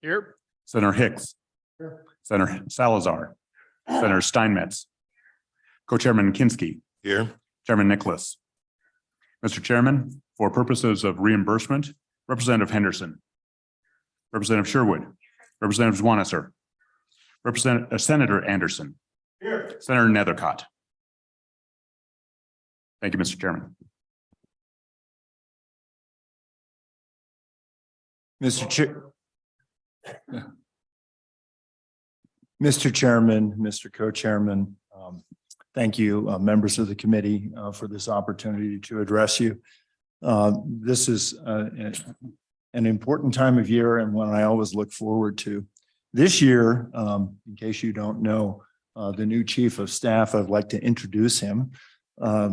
Here. Senator Hicks. Here. Senator Salazar. Senator Steinmetz. Co-Chairman Kinski. Here. Chairman Nicholas. Mr. Chairman, for purposes of reimbursement, Representative Henderson. Representative Sherwood. Representative Zwanesser. Senator Anderson. Here. Senator Nethercott. Thank you, Mr. Chairman. Mr. Chairman, Mr. Co-Chairman, thank you, members of the committee, for this opportunity to address you. This is an important time of year and one I always look forward to. This year, in case you don't know, the new Chief of Staff, I'd like to introduce him.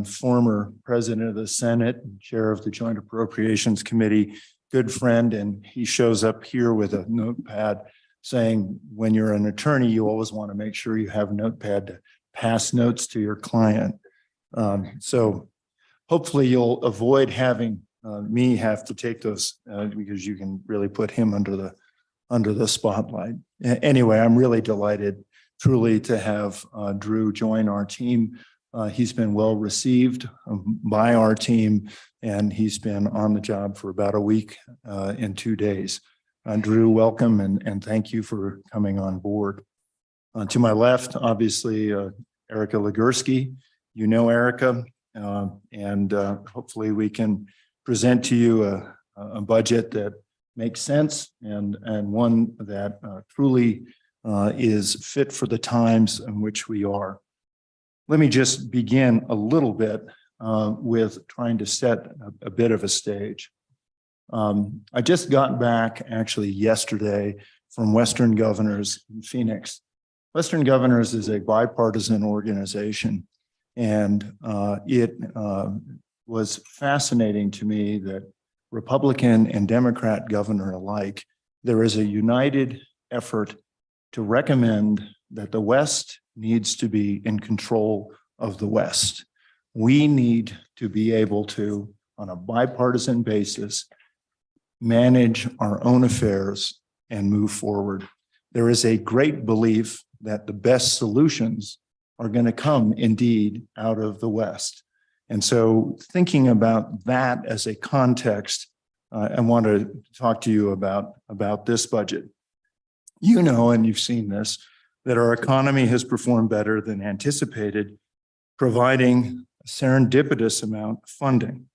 Former President of the Senate, Chair of the Joint Appropriations Committee, good friend, and he shows up here with a notepad saying, when you're an attorney, you always want to make sure you have a notepad to pass notes to your client. So hopefully you'll avoid having me have to take those because you can really put him under the spotlight. Anyway, I'm really delighted truly to have Drew join our team. He's been well received by our team, and he's been on the job for about a week and 2 days. Drew, welcome, and thank you for coming on board. To my left, obviously, Erica Legursky. You know Erica, and hopefully we can present to you a budget that makes sense and one that truly is fit for the times in which we are. Let me just begin a little bit with trying to set a bit of a stage. I just got back actually yesterday from Western Governors in Phoenix. Western Governors is a bipartisan organization, and it was fascinating to me that Republican and Democrat governor alike, there is a united effort to recommend that the West needs to be in control of the West. We need to be able to, on a bipartisan basis, manage our own affairs and move forward. There is a great belief that the best solutions are going to come indeed out of the West. And so thinking about that as a context, I want to talk to you about this budget. You know, and you've seen this, that our economy has performed better than anticipated, providing a serendipitous amount of funding,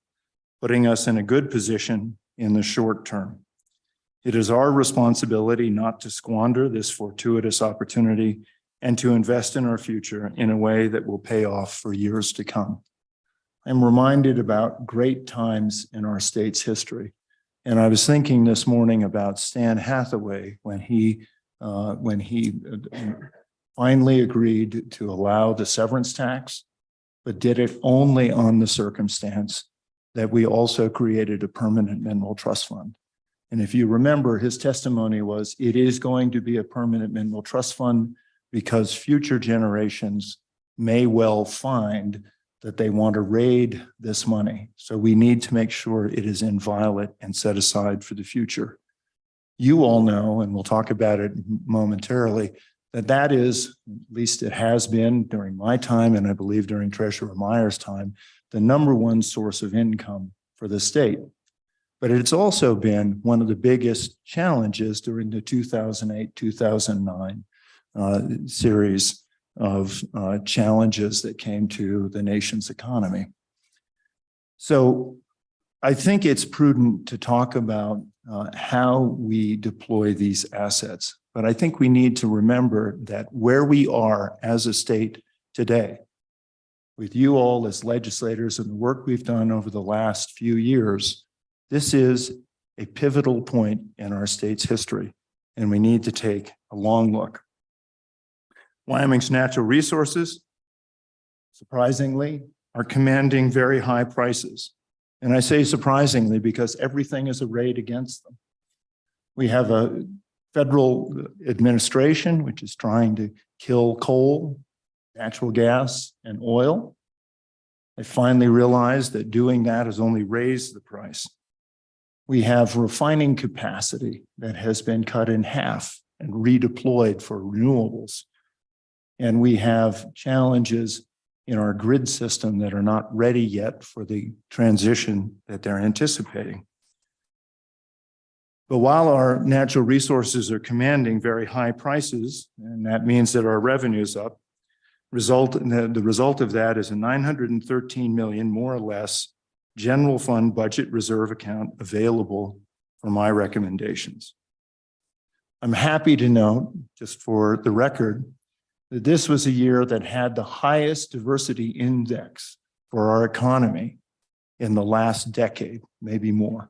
putting us in a good position in the short term. It is our responsibility not to squander this fortuitous opportunity and to invest in our future in a way that will pay off for years to come. I'm reminded about great times in our state's history. And I was thinking this morning about Stan Hathaway when he finally agreed to allow the severance tax, but did it only on the circumstance that we also created a permanent mineral trust fund. And if you remember, his testimony was, it is going to be a permanent mineral trust fund because future generations may well find that they want to raid this money. So we need to make sure it is inviolate and set aside for the future. You all know, and we'll talk about it momentarily, that is, at least it has been during my time, and I believe during Treasurer Meyer's time, the number one source of income for the state. But it's also been one of the biggest challenges during the 2008-2009 series of challenges that came to the nation's economy. So I think it's prudent to talk about how we deploy these assets. But I think we need to remember that where we are as a state today, with you all as legislators and the work we've done over the last few years, this is a pivotal point in our state's history, and we need to take a long look. Wyoming's natural resources, surprisingly, are commanding very high prices. And I say surprisingly because everything is arrayed against them. We have a federal administration which is trying to kill coal, natural gas, and oil. They finally realized that doing that has only raised the price. We have refining capacity that has been cut in half and redeployed for renewables. And we have challenges in our grid system that are not ready yet for the transition that they're anticipating. But while our natural resources are commanding very high prices, and that means that our revenue is up, the result of that is a $913 million, more or less, general fund budget reserve account available for my recommendations. I'm happy to note, just for the record, that this was a year that had the highest diversity index for our economy in the last decade, maybe more.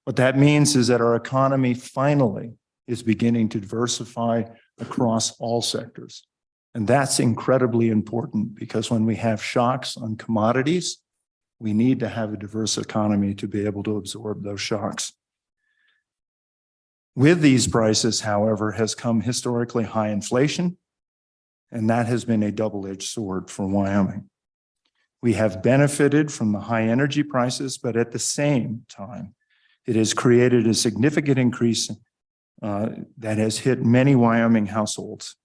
What that means is that our economy finally is beginning to diversify across all sectors. And that's incredibly important because when we have shocks on commodities, we need to have a diverse economy to be able to absorb those shocks. With these prices, however, has come historically high inflation, and that has been a double-edged sword for Wyoming. We have benefited from the high energy prices, but at the same time, it has created a significant increase that has hit many Wyoming households.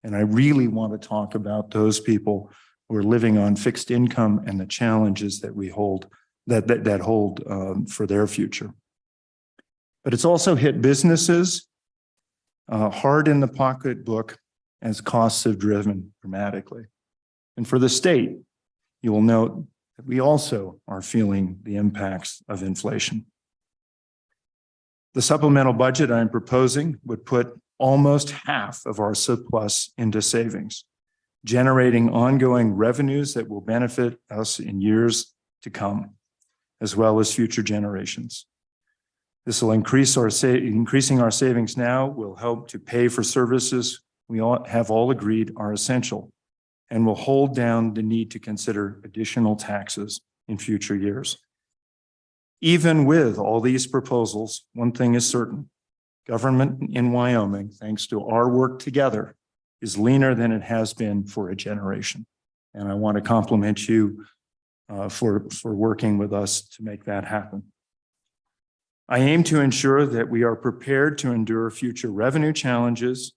And I really want to talk about those people who are living on fixed income and the challenges that we hold for their future. But it's also hit businesses hard in the pocketbook as costs have driven dramatically. And for the state, you will note that we also are feeling the impacts of inflation. The supplemental budget I'm proposing would put almost half of our surplus into savings, generating ongoing revenues that will benefit us in years to come, as well as future generations. This will increasing our savings now will help to pay for services we have all agreed are essential, and will hold down the need to consider additional taxes in future years. Even with all these proposals, one thing is certain: government in Wyoming, thanks to our work together, is leaner than it has been for a generation. And I want to compliment you for working with us to make that happen. I aim to ensure that we are prepared to endure future revenue challenges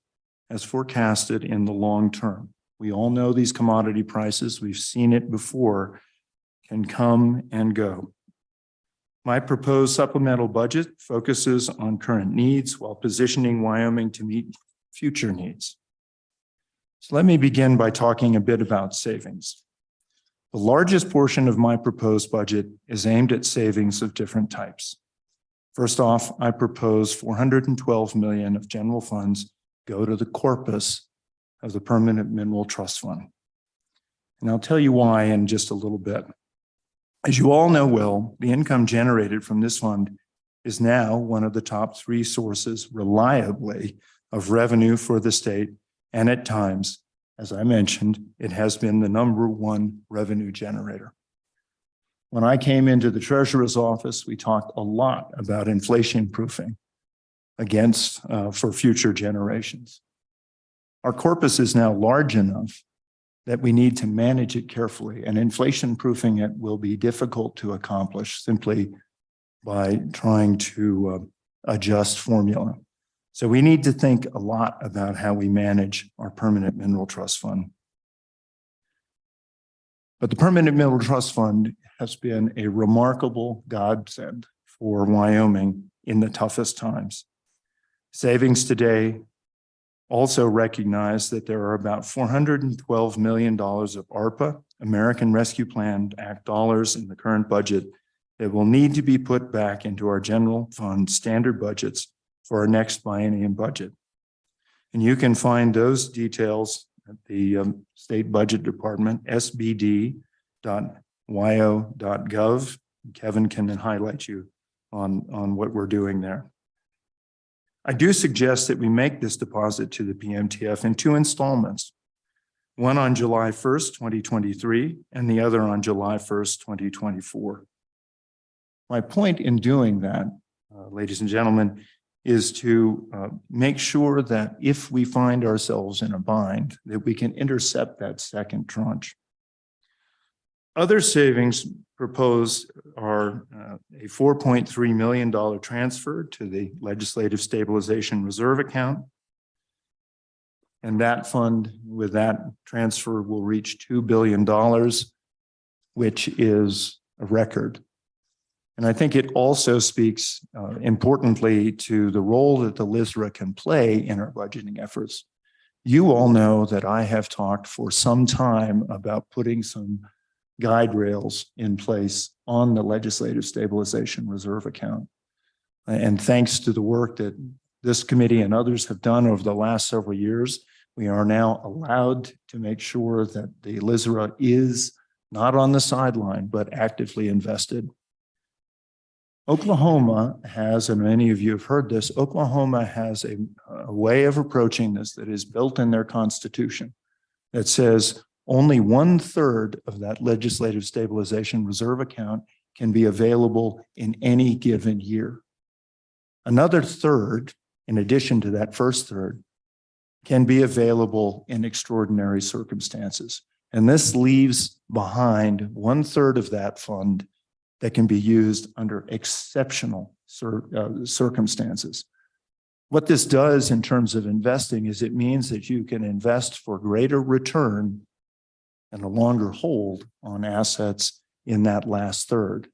as forecasted in the long term. We all know these commodity prices, we've seen it before, can come and go. My proposed supplemental budget focuses on current needs while positioning Wyoming to meet future needs. So let me begin by talking a bit about savings. The largest portion of my proposed budget is aimed at savings of different types. First off, I propose $412 million of general funds go to the corpus of the Permanent Mineral Trust Fund. And I'll tell you why in just a little bit. As you all know well, the income generated from this fund is now one of the top 3 sources reliably of revenue for the state. And at times, as I mentioned, it has been the #1 revenue generator. When I came into the treasurer's office, we talked a lot about inflation proofing for future generations. Our corpus is now large enough that we need to manage it carefully, and inflation proofing it will be difficult to accomplish simply by trying to adjust formula. So we need to think a lot about how we manage our Permanent Mineral Trust Fund. But the Permanent Mineral Trust Fund has been a remarkable godsend for Wyoming in the toughest times. Savings today also recognize that there are about $412 million of ARPA, American Rescue Plan Act dollars in the current budget that will need to be put back into our general fund standard budgets for our next biennium budget. And you can find those details at the State Budget Department, sbd.wyo.gov. Kevin can highlight you on what we're doing there. I do suggest that we make this deposit to the PMTF in 2 installments, one on July 1st, 2023, and the other on July 1st, 2024. My point in doing that, ladies and gentlemen, is to make sure that if we find ourselves in a bind, that we can intercept that second tranche. Other savings proposed are a $4.3 million transfer to the Legislative Stabilization Reserve account. And that fund, with that transfer, will reach $2 billion, which is a record. And I think it also speaks importantly to the role that the LISRA can play in our budgeting efforts. You all know that I have talked for some time about putting some guide rails in place on the Legislative Stabilization Reserve account. And thanks to the work that this committee and others have done over the last several years, we are now allowed to make sure that the LISRA is not on the sideline, but actively invested. Oklahoma has, and many of you have heard this, Oklahoma has a way of approaching this that is built in their constitution that says only 1/3 of that Legislative Stabilization Reserve account can be available in any given year. Another third, in addition to that first third, can be available in extraordinary circumstances. And this leaves behind 1/3 of that fund that can be used under exceptional circumstances. What this does in terms of investing is it means that you can invest for greater return and a longer hold on assets in that last third.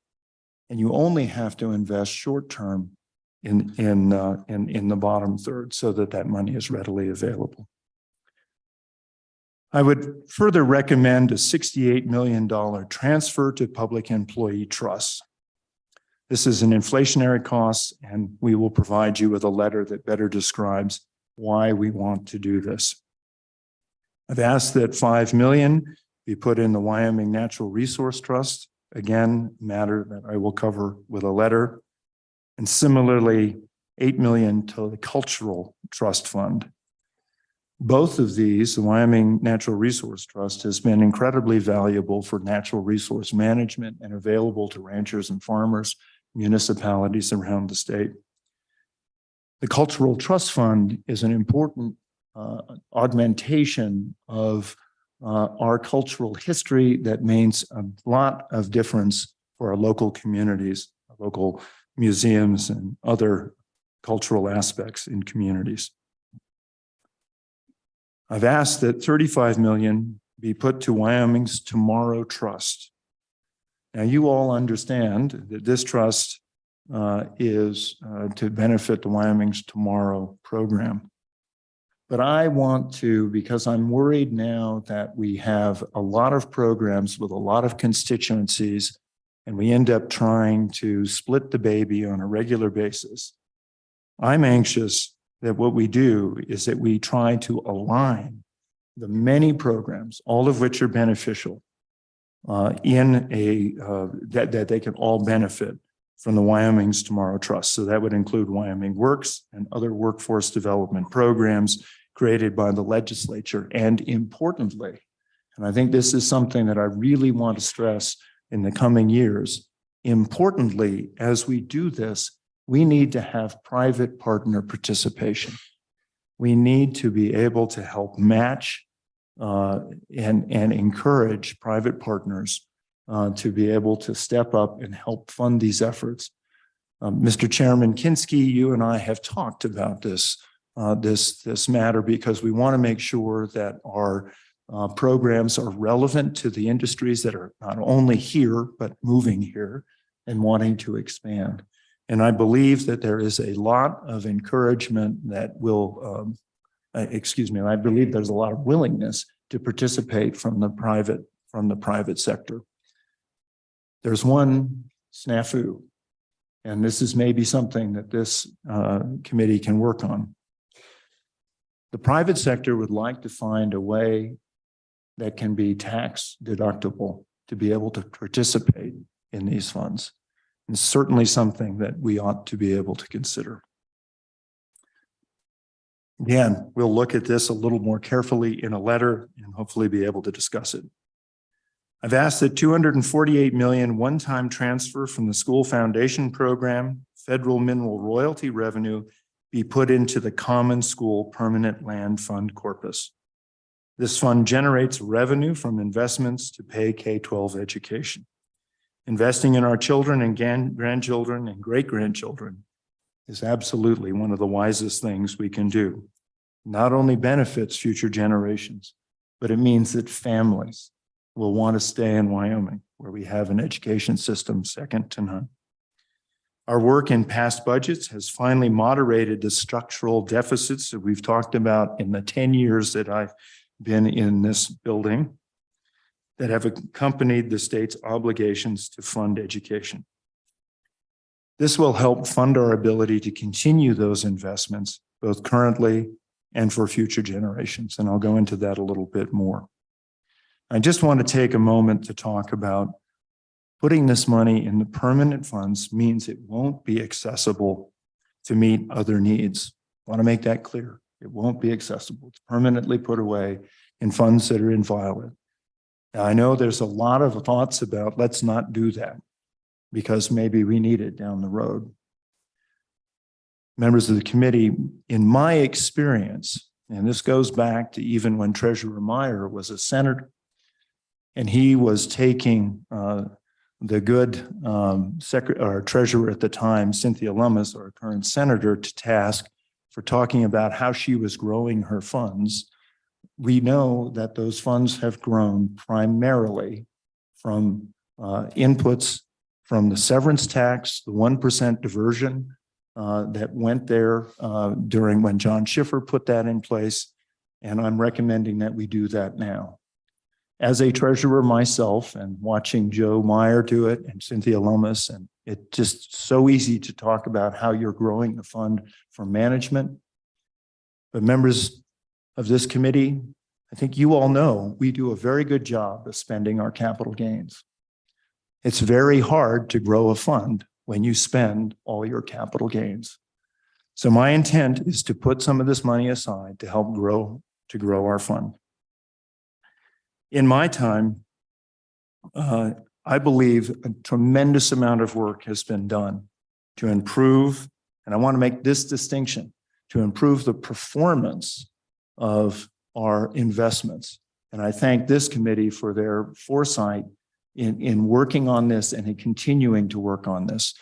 And you only have to invest short-term in the bottom third so that that money is readily available. I would further recommend a $68 million transfer to public employee trusts. This is an inflationary cost, and we will provide you with a letter that better describes why we want to do this. I've asked that $5 million be put in the Wyoming Natural Resource Trust. Again, matter that I will cover with a letter. And similarly, $8 million to the Cultural Trust Fund. Both of these, the Wyoming Natural Resource Trust has been incredibly valuable for natural resource management and available to ranchers and farmers, municipalities around the state. The Cultural Trust Fund is an important augmentation of our cultural history that means a lot of difference for our local communities, local museums, and other cultural aspects in communities. I've asked that $35 million be put to Wyoming's Tomorrow Trust. Now, you all understand that this trust is to benefit the Wyoming's Tomorrow program. But I want to, because I'm worried now that we have a lot of programs with a lot of constituencies, and we end up trying to split the baby on a regular basis. I'm anxious that what we do is that we try to align the many programs, all of which are beneficial, that they can all benefit from the Wyoming's Tomorrow Trust. So that would include Wyoming Works and other workforce development programs created by the legislature. And importantly, and I think this is something that I really want to stress in the coming years, importantly, as we do this, we need to have private partner participation. We need to be able to help match and encourage private partners to be able to step up and help fund these efforts. Mr. Chairman Kinski, you and I have talked about this matter because we want to make sure that our programs are relevant to the industries that are not only here, but moving here and wanting to expand. And I believe that there is a lot of encouragement that will, I believe there's a lot of willingness to participate from the private sector. There's one snafu, and this is maybe something that this committee can work on. The private sector would like to find a way that can be tax deductible to be able to participate in these funds. And certainly something that we ought to be able to consider. Again, we'll look at this a little more carefully in a letter and hopefully be able to discuss it. I've asked that $248 million one-time transfer from the school foundation program, federal mineral royalty revenue, be put into the Common School Permanent Land Fund corpus. This fund generates revenue from investments to pay K-12 education. Investing in our children and grandchildren and great-grandchildren is absolutely one of the wisest things we can do. Not only benefits future generations, but it means that families will want to stay in Wyoming, where we have an education system second to none. Our work in past budgets has finally moderated the structural deficits that we've talked about in the 10 years that I've been in this building that have accompanied the state's obligations to fund education. This will help fund our ability to continue those investments, both currently and for future generations. And I'll go into that a little bit more. I just want to take a moment to talk about putting this money in the permanent funds means it won't be accessible to meet other needs. I want to make that clear. It won't be accessible. It's permanently put away in funds that are inviolate. Now, I know there's a lot of thoughts about let's not do that because maybe we need it down the road. Members of the committee, in my experience, and this goes back to even when Treasurer Meyer was a senator, and he was taking the good treasurer at the time, Cynthia Lummis, our current senator, to task for talking about how she was growing her funds. We know that those funds have grown primarily from inputs from the severance tax, the 1% diversion that went there during when John Schiffer put that in place. And I'm recommending that we do that now. As a treasurer myself and watching Joe Meyer do it and Cynthia Lummis, and it's just so easy to talk about how you're growing the fund for management. But members of this committee, I think you all know we do a very good job of spending our capital gains. It's very hard to grow a fund when you spend all your capital gains. So my intent is to put some of this money aside to help grow our fund. In my time, I believe a tremendous amount of work has been done to improve, and I want to make this distinction, to improve the performance of our investments. And I thank this committee for their foresight in working on this and in continuing to work on this.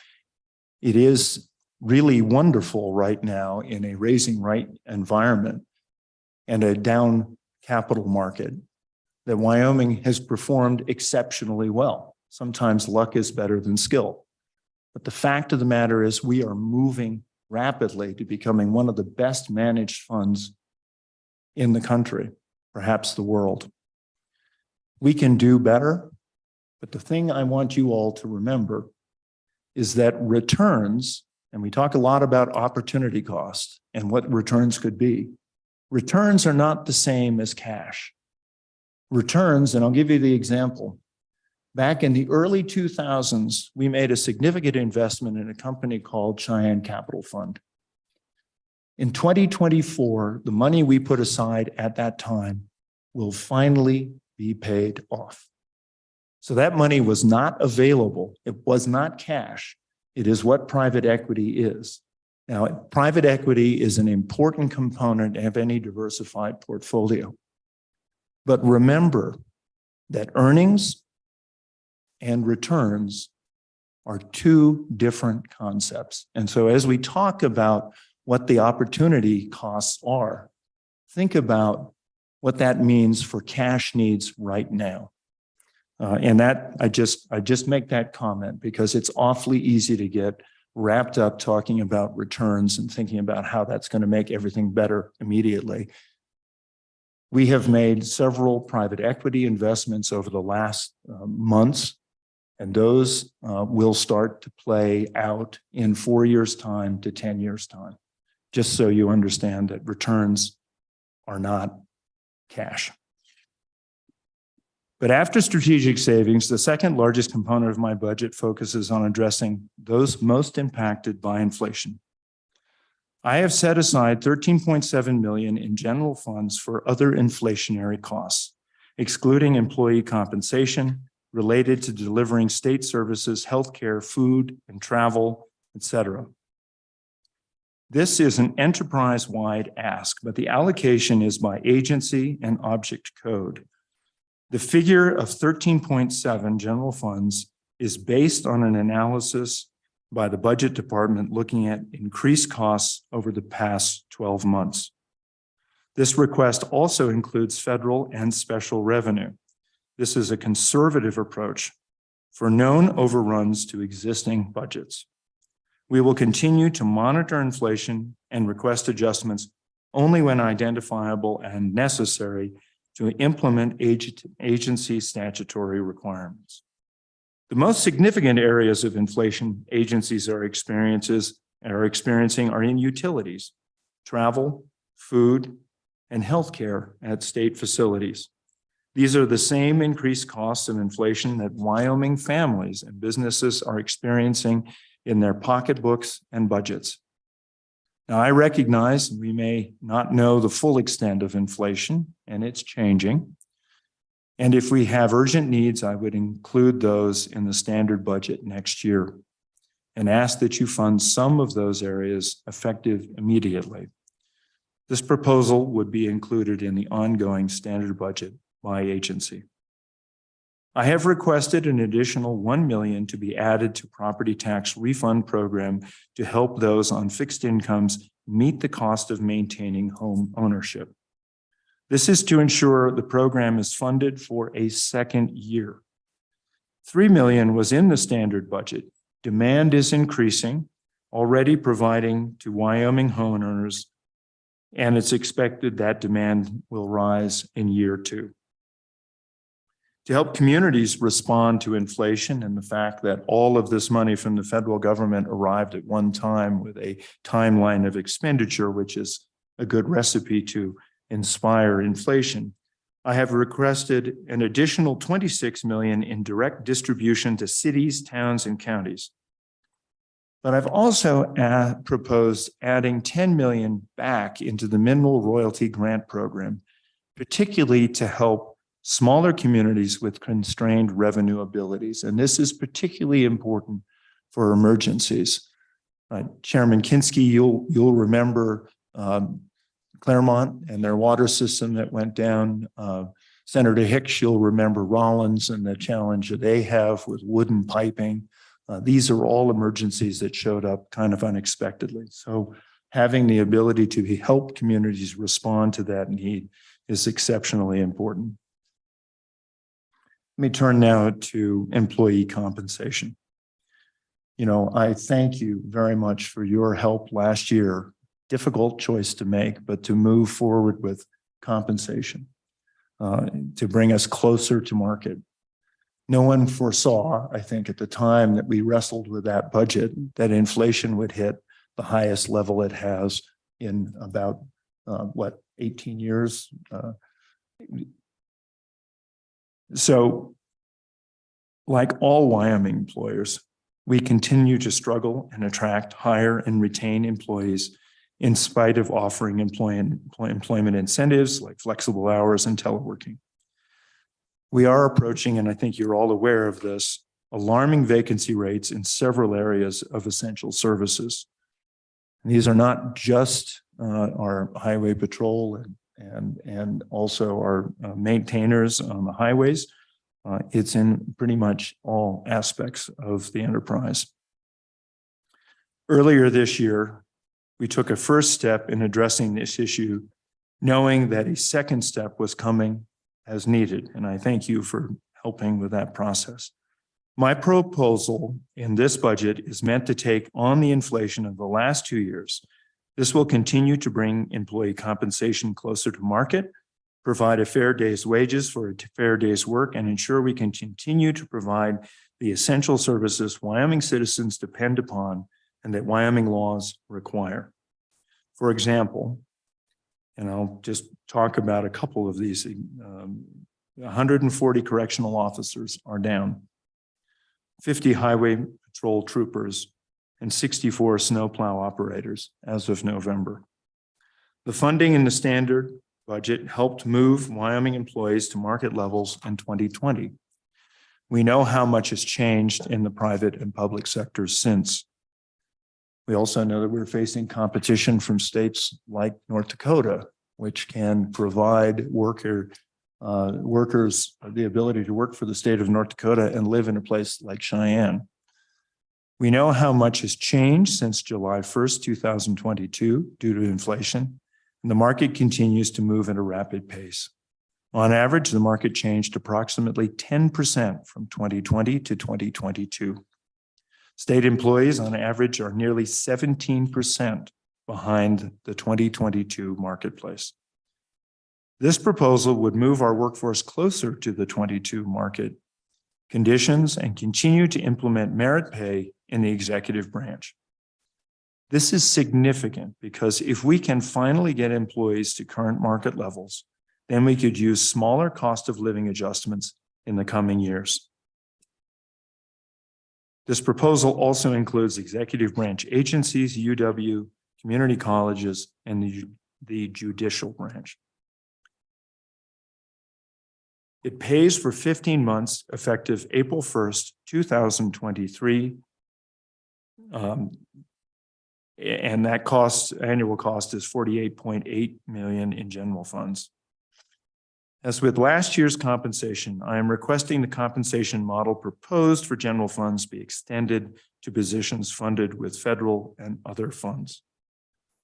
It is really wonderful right now in a raising rate environment and a down capital market that Wyoming has performed exceptionally well. Sometimes luck is better than skill. But the fact of the matter is we are moving rapidly to becoming one of the best managed funds in the country, perhaps the world. We can do better, but the thing I want you all to remember is that returns, and we talk a lot about opportunity cost and what returns could be. Returns are not the same as cash. Returns, and I'll give you the example. Back in the early 2000s, we made a significant investment in a company called Cheyenne Capital Fund. In 2024, the money we put aside at that time will finally be paid off. So that money was not available. It was not cash. It is what private equity is. Now, private equity is an important component of any diversified portfolio. But remember that earnings and returns are two different concepts. And so as we talk about what the opportunity costs are, think about what that means for cash needs right now. And that I just make that comment because it's awfully easy to get wrapped up talking about returns and thinking about how that's going to make everything better immediately. We have made several private equity investments over the last months, and those will start to play out in 4 years' time to 10 years' time, just so you understand that returns are not cash. But after strategic savings, the second largest component of my budget focuses on addressing those most impacted by inflation. I have set aside $13.7 million in general funds for other inflationary costs, excluding employee compensation related to delivering state services, healthcare, food, and travel, etc. This is an enterprise-wide ask, but the allocation is by agency and object code. The figure of 13.7 general funds is based on an analysis by the budget department looking at increased costs over the past 12 months. This request also includes federal and special revenue. This is a conservative approach for known overruns to existing budgets. We will continue to monitor inflation and request adjustments only when identifiable and necessary to implement agency statutory requirements. The most significant areas of inflation agencies are experiencing are in utilities, travel, food, and healthcare at state facilities. These are the same increased costs of inflation that Wyoming families and businesses are experiencing in their pocketbooks and budgets. Now, I recognize we may not know the full extent of inflation, and it's changing. And if we have urgent needs, I would include those in the standard budget next year and ask that you fund some of those areas effective immediately. This proposal would be included in the ongoing standard budget by agency. I have requested an additional $1 million to be added to property tax refund program to help those on fixed incomes meet the cost of maintaining home ownership. This is to ensure the program is funded for a second year. $3 million was in the standard budget. Demand is increasing, already providing to Wyoming homeowners, and it's expected that demand will rise in year 2. To help communities respond to inflation and the fact that all of this money from the federal government arrived at one time with a timeline of expenditure, which is a good recipe to inspire inflation, I have requested an additional $26 million in direct distribution to cities, towns, and counties. But I've also proposed adding $10 million back into the mineral royalty grant program, particularly to help smaller communities with constrained revenue abilities. And this is particularly important for emergencies. Chairman Kinski, you'll remember Claremont and their water system that went down. Senator Hicks, you'll remember Rollins and the challenge that they have with wooden piping. These are all emergencies that showed up kind of unexpectedly. So having the ability to help communities respond to that need is exceptionally important. Let me turn now to employee compensation. I thank you very much for your help last year. Difficult choice to make, but to move forward with compensation, to bring us closer to market. No one foresaw, I think, at the time that we wrestled with that budget, that inflation would hit the highest level it has in about, 18 years? So, like all Wyoming employers, we continue to struggle and attract, hire, and retain employees in spite of offering employment incentives like flexible hours and teleworking. We are approaching, and I think you're all aware of this, alarming vacancy rates in several areas of essential services. And these are not just our highway patrol and also our maintainers on the highways. It's in pretty much all aspects of the enterprise. Earlier this year, we took a first step in addressing this issue, knowing that a second step was coming as needed. And I thank you for helping with that process. My proposal in this budget is meant to take on the inflation of the last 2 years. This will continue to bring employee compensation closer to market, provide a fair day's wages for a fair day's work, and ensure we can continue to provide the essential services Wyoming citizens depend upon and that Wyoming laws require. For example, and I'll just talk about a couple of these, 140 correctional officers are down, 50 highway patrol troopers, and 64 snowplow operators as of November. The funding in the standard budget helped move Wyoming employees to market levels in 2020. We know how much has changed in the private and public sectors since. We also know that we're facing competition from states like North Dakota, which can provide workers the ability to work for the state of North Dakota and live in a place like Cheyenne. We know how much has changed since July 1st, 2022 due to inflation, and the market continues to move at a rapid pace. On average, the market changed approximately 10% from 2020 to 2022. State employees on average are nearly 17% behind the 2022 marketplace. This proposal would move our workforce closer to the 22 market conditions and continue to implement merit pay in the executive branch. This is significant because if we can finally get employees to current market levels, then we could use smaller cost of living adjustments in the coming years. This proposal also includes executive branch agencies, UW, community colleges, and the judicial branch. It pays for 15 months effective April 1st, 2023. And that annual cost is $48.8 million in general funds. As with last year's compensation, I am requesting the compensation model proposed for general funds be extended to positions funded with federal and other funds.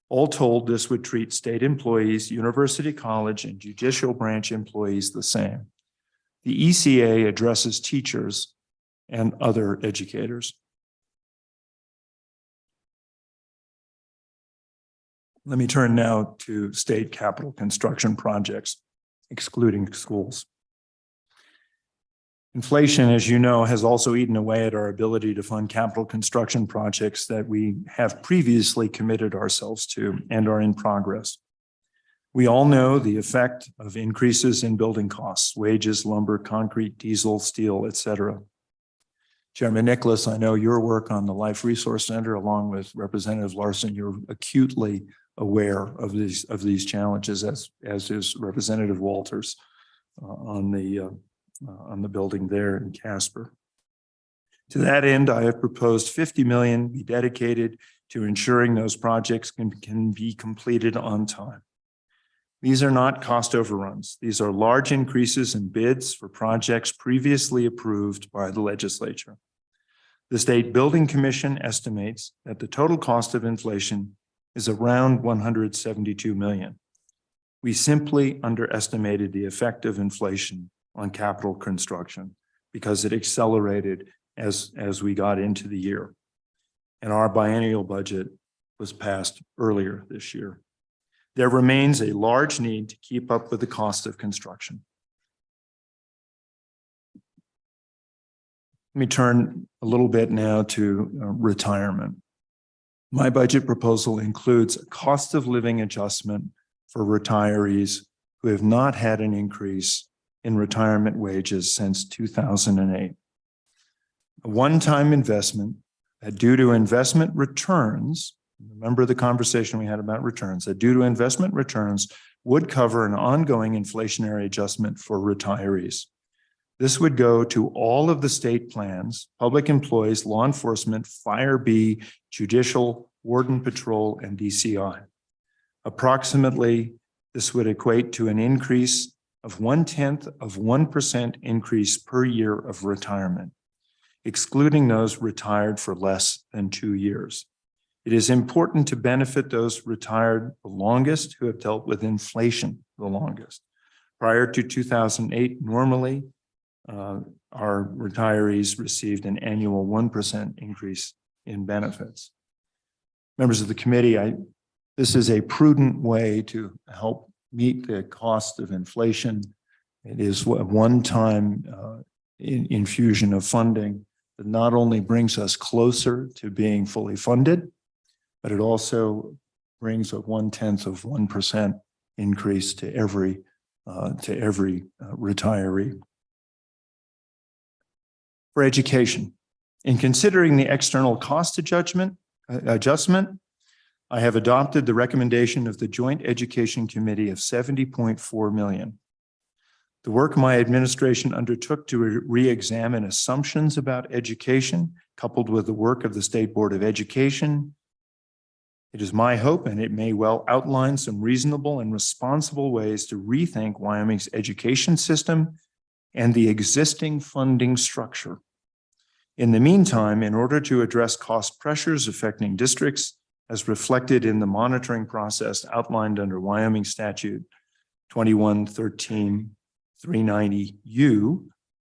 All told, this would treat state employees, university, college, and judicial branch employees the same. The ECA addresses teachers and other educators. Let me turn now to state capital construction projects, excluding schools. Inflation, as you know, has also eaten away at our ability to fund capital construction projects that we have previously committed ourselves to and are in progress. We all know the effect of increases in building costs, wages, lumber, concrete, diesel, steel, et cetera. Chairman Nicholas, I know your work on the Life Resource Center, along with Representative Larson, you're acutely aware of these challenges, as is Representative Walters on the building there in Casper. To that end, I have proposed $50 million be dedicated to ensuring those projects can be completed on time. These are not cost overruns. These are large increases in bids for projects previously approved by the legislature. The State Building Commission estimates that the total cost of inflation is around $172 million. We simply underestimated the effect of inflation on capital construction because it accelerated as we got into the year. And our biennial budget was passed earlier this year. There remains a large need to keep up with the cost of construction. Let me turn a little bit now to retirement. My budget proposal includes a cost of living adjustment for retirees who have not had an increase in retirement wages since 2008. A one-time investment that due to investment returns, remember the conversation we had about returns, that due to investment returns would cover an ongoing inflationary adjustment for retirees. This would go to all of the state plans, public employees, law enforcement, fire B, judicial, warden patrol, and DCI. Approximately, this would equate to an increase of 0.1% increase per year of retirement, excluding those retired for less than 2 years. It is important to benefit those retired the longest who have dealt with inflation the longest. Prior to 2008, normally, our retirees received an annual 1% increase in benefits. Members of the committee, this is a prudent way to help meet the cost of inflation. It is a one-time infusion of funding that not only brings us closer to being fully funded, but it also brings a 0.1% increase to every retiree. For education, in considering the external cost adjustment, I have adopted the recommendation of the Joint Education Committee of $70.4 million. The work my administration undertook to re-examine assumptions about education, coupled with the work of the State Board of Education, It is my hope, and it may well outline some reasonable and responsible ways to rethink Wyoming's education system and the existing funding structure. In the meantime, in order to address cost pressures affecting districts as reflected in the monitoring process outlined under Wyoming Statute 2113-390U,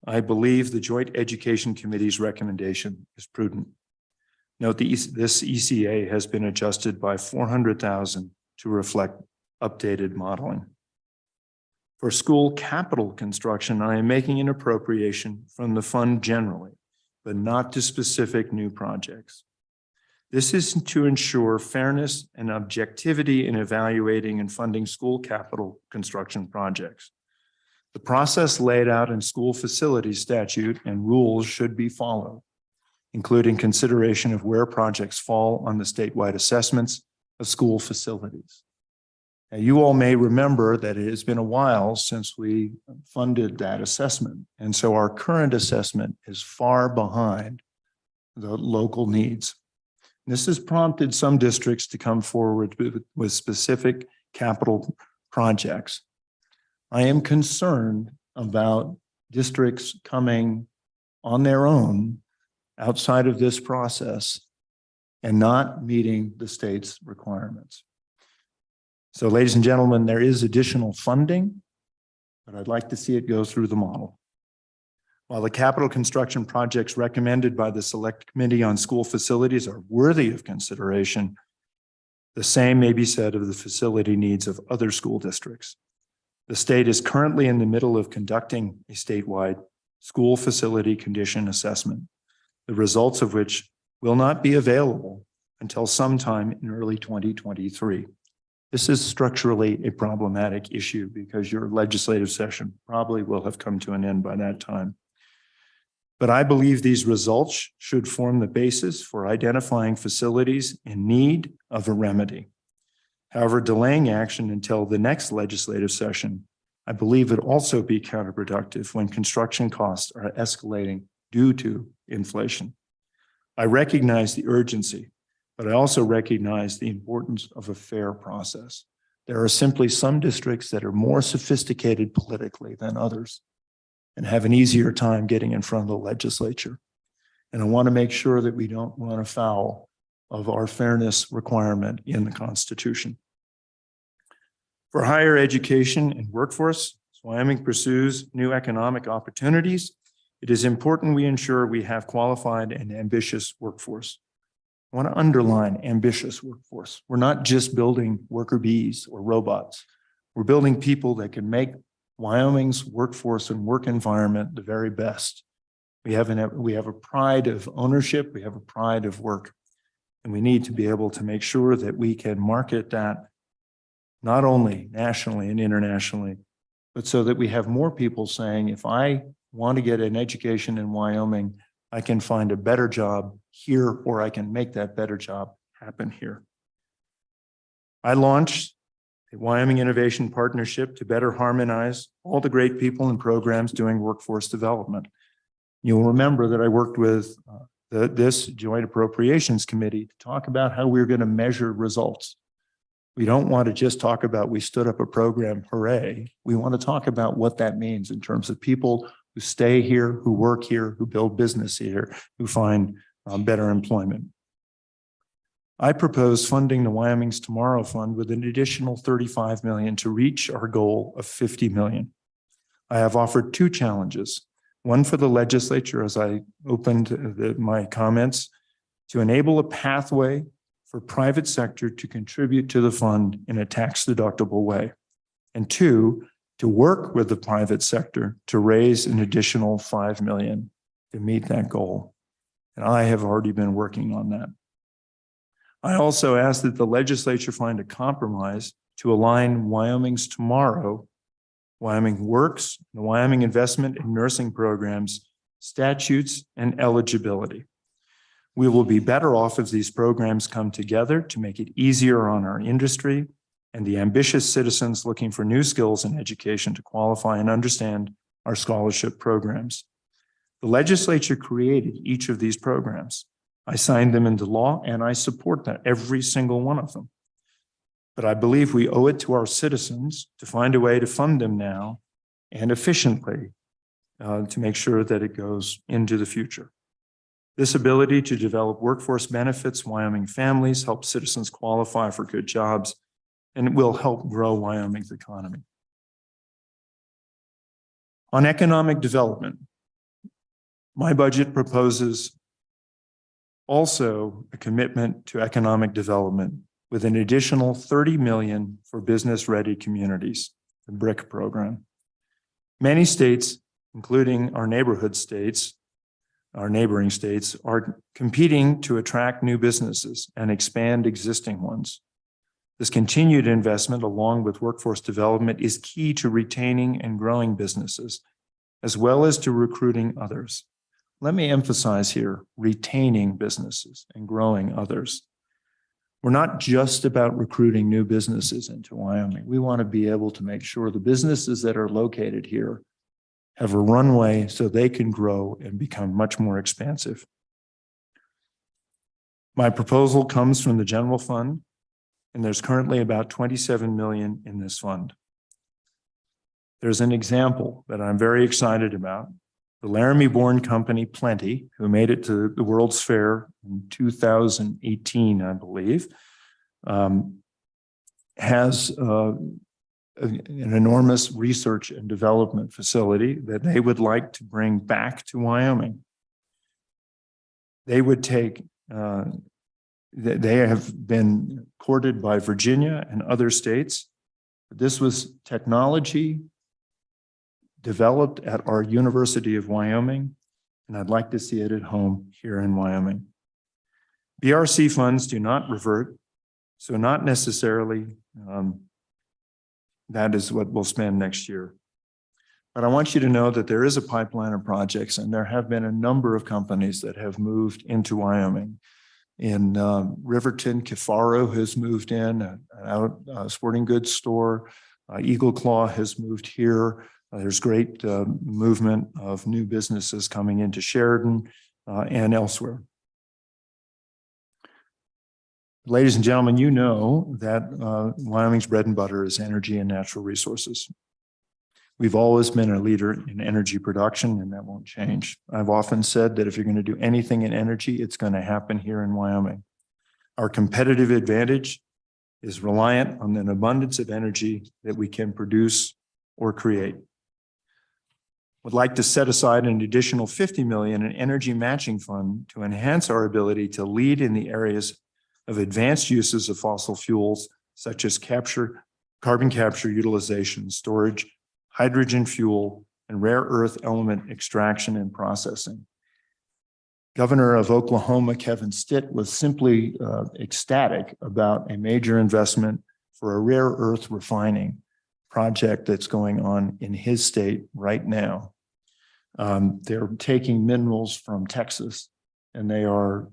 I believe the Joint Education Committee's recommendation is prudent. Note this ECA has been adjusted by $400,000 to reflect updated modeling. For school capital construction, I am making an appropriation from the fund generally, but not to specific new projects. This is to ensure fairness and objectivity in evaluating and funding school capital construction projects. The process laid out in school facilities statute and rules should be followed, including consideration of where projects fall on the statewide assessments of school facilities. Now, you all may remember that it has been a while since we funded that assessment. And so our current assessment is far behind the local needs. This has prompted some districts to come forward with specific capital projects. I am concerned about districts coming on their own outside of this process and not meeting the state's requirements. So, ladies and gentlemen, there is additional funding, but I'd like to see it go through the model. While the capital construction projects recommended by the Select Committee on School Facilities are worthy of consideration, the same may be said of the facility needs of other school districts. The state is currently in the middle of conducting a statewide school facility condition assessment, the results of which will not be available until sometime in early 2023. This is structurally a problematic issue because your legislative session probably will have come to an end by that time. But I believe these results should form the basis for identifying facilities in need of a remedy. However, delaying action until the next legislative session, I believe would also be counterproductive when construction costs are escalating due to inflation. I recognize the urgency, but I also recognize the importance of a fair process. There are simply some districts that are more sophisticated politically than others and have an easier time getting in front of the legislature. And I want to make sure that we don't run afoul of our fairness requirement in the Constitution. For higher education and workforce, as Wyoming pursues new economic opportunities, it is important we ensure we have qualified and ambitious workforce. I want to underline ambitious workforce. We're not just building worker bees or robots. We're building people that can make Wyoming's workforce and work environment the very best. We have a pride of ownership. We have a pride of work. And we need to be able to make sure that we can market that not only nationally and internationally, but so that we have more people saying, if I want to get an education in Wyoming, I can find a better job here, or I can make that better job happen here. I launched a Wyoming Innovation Partnership to better harmonize all the great people and programs doing workforce development. You'll remember that I worked with this Joint Appropriations Committee to talk about how we're going to measure results. We don't want to just talk about we stood up a program, hooray. We want to talk about what that means in terms of people who stay here, who work here, who build business here, who find better employment. I propose funding the Wyoming's Tomorrow Fund with an additional $35 million to reach our goal of $50 million. I have offered two challenges, one for the legislature as I opened my comments, to enable a pathway for private sector to contribute to the fund in a tax-deductible way, and two, to work with the private sector to raise an additional $5 million to meet that goal. And I have already been working on that. I also ask that the legislature find a compromise to align Wyoming's Tomorrow, Wyoming Works, the Wyoming Investment in Nursing Programs, statutes, and eligibility. We will be better off if these programs come together to make it easier on our industry and the ambitious citizens looking for new skills in education to qualify and understand our scholarship programs. The legislature created each of these programs. I signed them into law and I support that, every single one of them. But I believe we owe it to our citizens to find a way to fund them now and efficiently to make sure that it goes into the future. This ability to develop workforce benefits Wyoming families, help citizens qualify for good jobs, and it will help grow Wyoming's economy. On economic development, my budget proposes also a commitment to economic development with an additional $30 million for business-ready communities, the BRIC program. Many states, including our neighborhood states, our neighboring states, are competing to attract new businesses and expand existing ones. This continued investment, along with workforce development, is key to retaining and growing businesses, as well as to recruiting others. Let me emphasize here, retaining businesses and growing others. We're not just about recruiting new businesses into Wyoming. We want to be able to make sure the businesses that are located here have a runway so they can grow and become much more expansive. My proposal comes from the general fund, and there's currently about $27 million in this fund. There's an example that I'm very excited about. The Laramie-born company Plenty, who made it to the World's Fair in 2018, I believe, has an enormous research and development facility that they would like to bring back to Wyoming. They would take, they have been courted by Virginia and other states. This was technology developed at our University of Wyoming, and I'd like to see it at home here in Wyoming. BRC funds do not revert, so not necessarily that is what we'll spend next year. But I want you to know that there is a pipeline of projects, and there have been a number of companies that have moved into Wyoming. In Riverton, Kifaro has moved in, a sporting goods store. Eagle Claw has moved here. There's great movement of new businesses coming into Sheridan and elsewhere. Ladies and gentlemen, you know that Wyoming's bread and butter is energy and natural resources. We've always been a leader in energy production, and that won't change. I've often said that if you're going to do anything in energy, it's going to happen here in Wyoming. Our competitive advantage is reliant on an abundance of energy that we can produce or create. Would like to set aside an additional $50 million in energy matching fund to enhance our ability to lead in the areas of advanced uses of fossil fuels, such as carbon capture, utilization, storage, hydrogen fuel, and rare earth element extraction and processing. Governor of Oklahoma, Kevin Stitt, was simply ecstatic about a major investment for a rare earth refining project that's going on in his state right now. They're taking minerals from Texas, and they are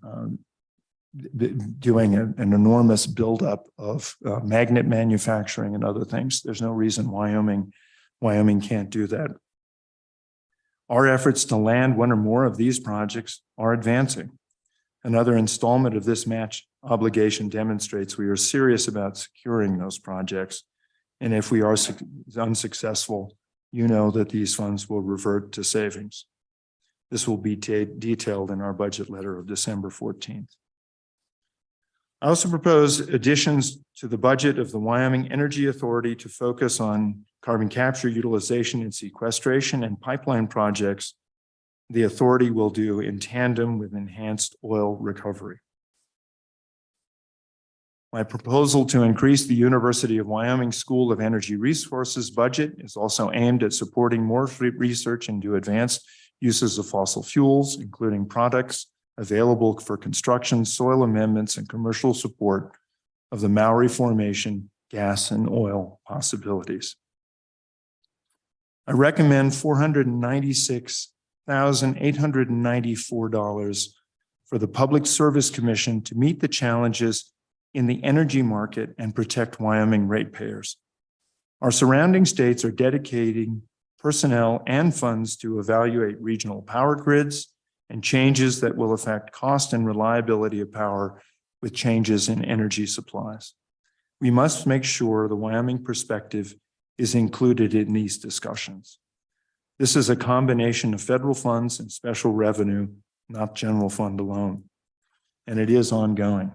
doing an enormous buildup of magnet manufacturing and other things. There's no reason Wyoming can't do that. Our efforts to land one or more of these projects are advancing. Another installment of this match obligation demonstrates we are serious about securing those projects. And if we are unsuccessful, you know that these funds will revert to savings. This will be detailed in our budget letter of December 14th. I also propose additions to the budget of the Wyoming Energy Authority to focus on carbon capture, utilization, and sequestration and pipeline projects the authority will do in tandem with enhanced oil recovery. My proposal to increase the University of Wyoming School of Energy Resources budget is also aimed at supporting more research into advanced uses of fossil fuels, including products available for construction, soil amendments, and commercial support of the Maori Formation gas and oil possibilities. I recommend $496,894 for the Public Service Commission to meet the challenges in the energy market and protect Wyoming ratepayers. Our surrounding states are dedicating personnel and funds to evaluate regional power grids and changes that will affect cost and reliability of power with changes in energy supplies. We must make sure the Wyoming perspective is included in these discussions. This is a combination of federal funds and special revenue, not general fund alone, and it is ongoing.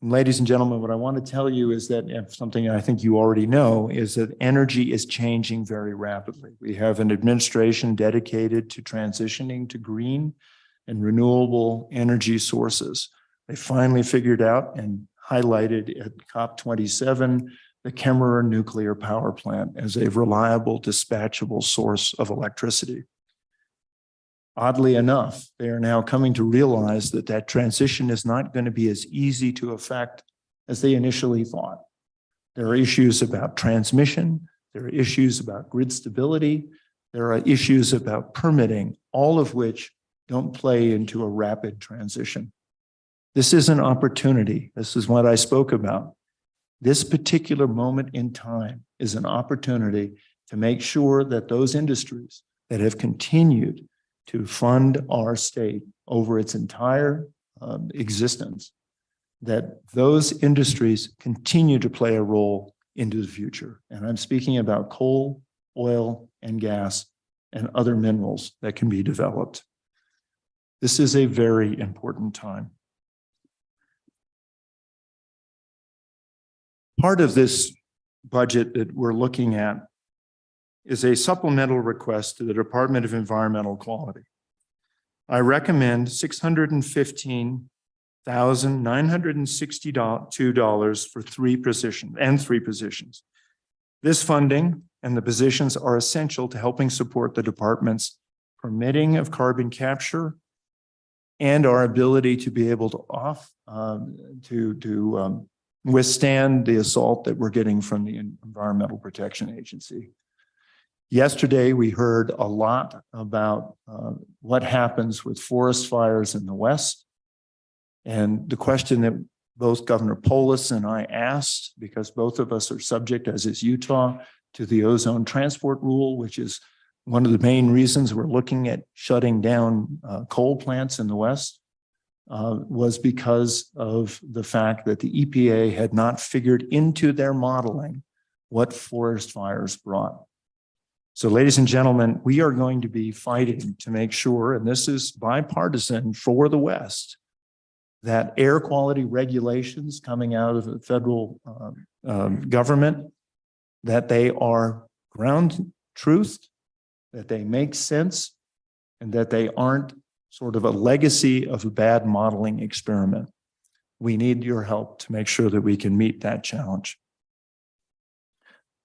And ladies and gentlemen, what I want to tell you is that something I think you already know is that energy is changing very rapidly. We have an administration dedicated to transitioning to green and renewable energy sources. They finally figured out and highlighted at COP27 the Kemmerer nuclear power plant as a reliable, dispatchable source of electricity. Oddly enough, they are now coming to realize that that transition is not going to be as easy to effect as they initially thought. There are issues about transmission. There are issues about grid stability. There are issues about permitting, all of which don't play into a rapid transition. This is an opportunity. This is what I spoke about. This particular moment in time is an opportunity to make sure that those industries that have continued to fund our state over its entire existence, that those industries continue to play a role into the future. And I'm speaking about coal, oil, and gas, and other minerals that can be developed. This is a very important time. Part of this budget that we're looking at is a supplemental request to the Department of Environmental Quality. I recommend $615,962 for three positions. This funding and the positions are essential to helping support the department's permitting of carbon capture and our ability to be able to withstand the assault that we're getting from the Environmental Protection Agency. Yesterday, we heard a lot about what happens with forest fires in the West. And the question that both Governor Polis and I asked, because both of us are subject, as is Utah, to the ozone transport rule, which is one of the main reasons we're looking at shutting down coal plants in the West, was because of the fact that the EPA had not figured into their modeling what forest fires brought. So, ladies and gentlemen, we are going to be fighting to make sure, and this is bipartisan for the West, that air quality regulations coming out of the federal government, that they are ground truthed, that they make sense, and that they aren't sort of a legacy of a bad modeling experiment. We need your help to make sure that we can meet that challenge.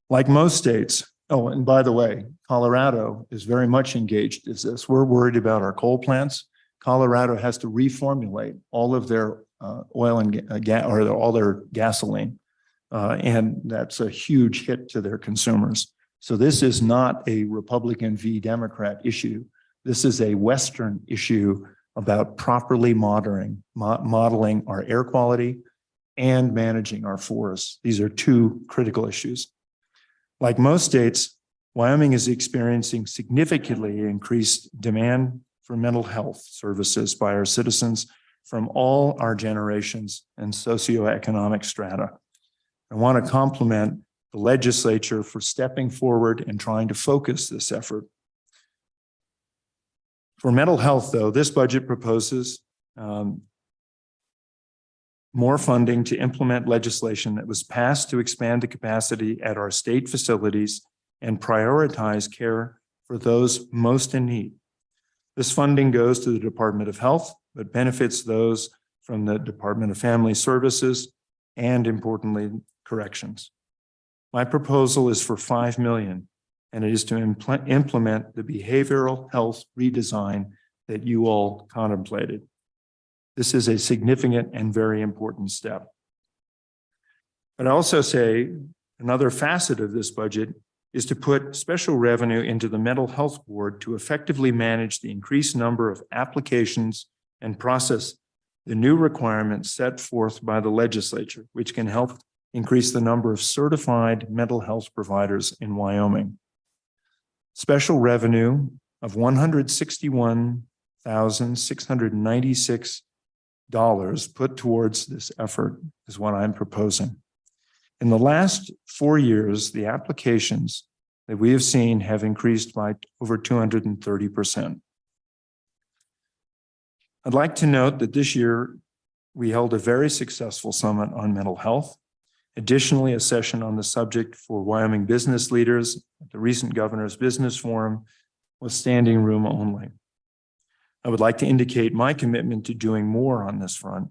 Like most states, oh, and by the way, Colorado is very much engaged in this. We're worried about our coal plants. Colorado has to reformulate all of their oil and gas, or all their gasoline. And that's a huge hit to their consumers. So this is not a Republican v. Democrat issue. This is a Western issue about properly modeling our air quality and managing our forests. These are two critical issues. Like most states, Wyoming is experiencing significantly increased demand for mental health services by our citizens from all our generations and socioeconomic strata. I want to compliment the legislature for stepping forward and trying to focus this effort. For mental health, though, this budget proposes more funding to implement legislation that was passed to expand the capacity at our state facilities and prioritize care for those most in need. This funding goes to the Department of Health, but benefits those from the Department of Family Services and, importantly, corrections. My proposal is for $5 million, and it is to implement the behavioral health redesign that you all contemplated. This is a significant and very important step. But I also say another facet of this budget is to put special revenue into the Mental Health Board to effectively manage the increased number of applications and process the new requirements set forth by the legislature, which can help increase the number of certified mental health providers in Wyoming. Special revenue of $161,000 $1,696 put towards this effort is what I'm proposing. In the last 4 years, the applications that we have seen have increased by over 230%. I'd like to note that this year we held a very successful summit on mental health. Additionally, a session on the subject for Wyoming business leaders at the recent Governor's Business Forum was standing room only. I would like to indicate my commitment to doing more on this front.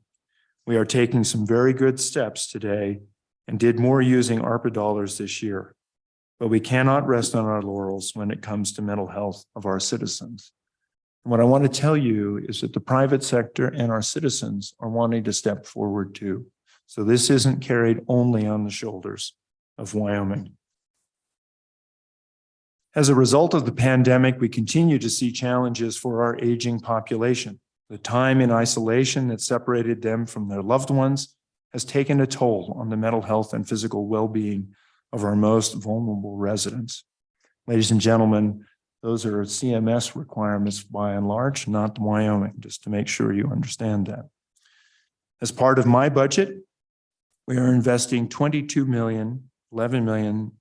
We are taking some very good steps today and did more using ARPA dollars this year, but we cannot rest on our laurels when it comes to mental health of our citizens. And what I want to tell you is that the private sector and our citizens are wanting to step forward too. So this isn't carried only on the shoulders of Wyoming. As a result of the pandemic, we continue to see challenges for our aging population. The time in isolation that separated them from their loved ones has taken a toll on the mental health and physical well-being of our most vulnerable residents. Ladies and gentlemen, those are CMS requirements by and large, not Wyoming, just to make sure you understand that. As part of my budget, we are investing $22 million, $11 million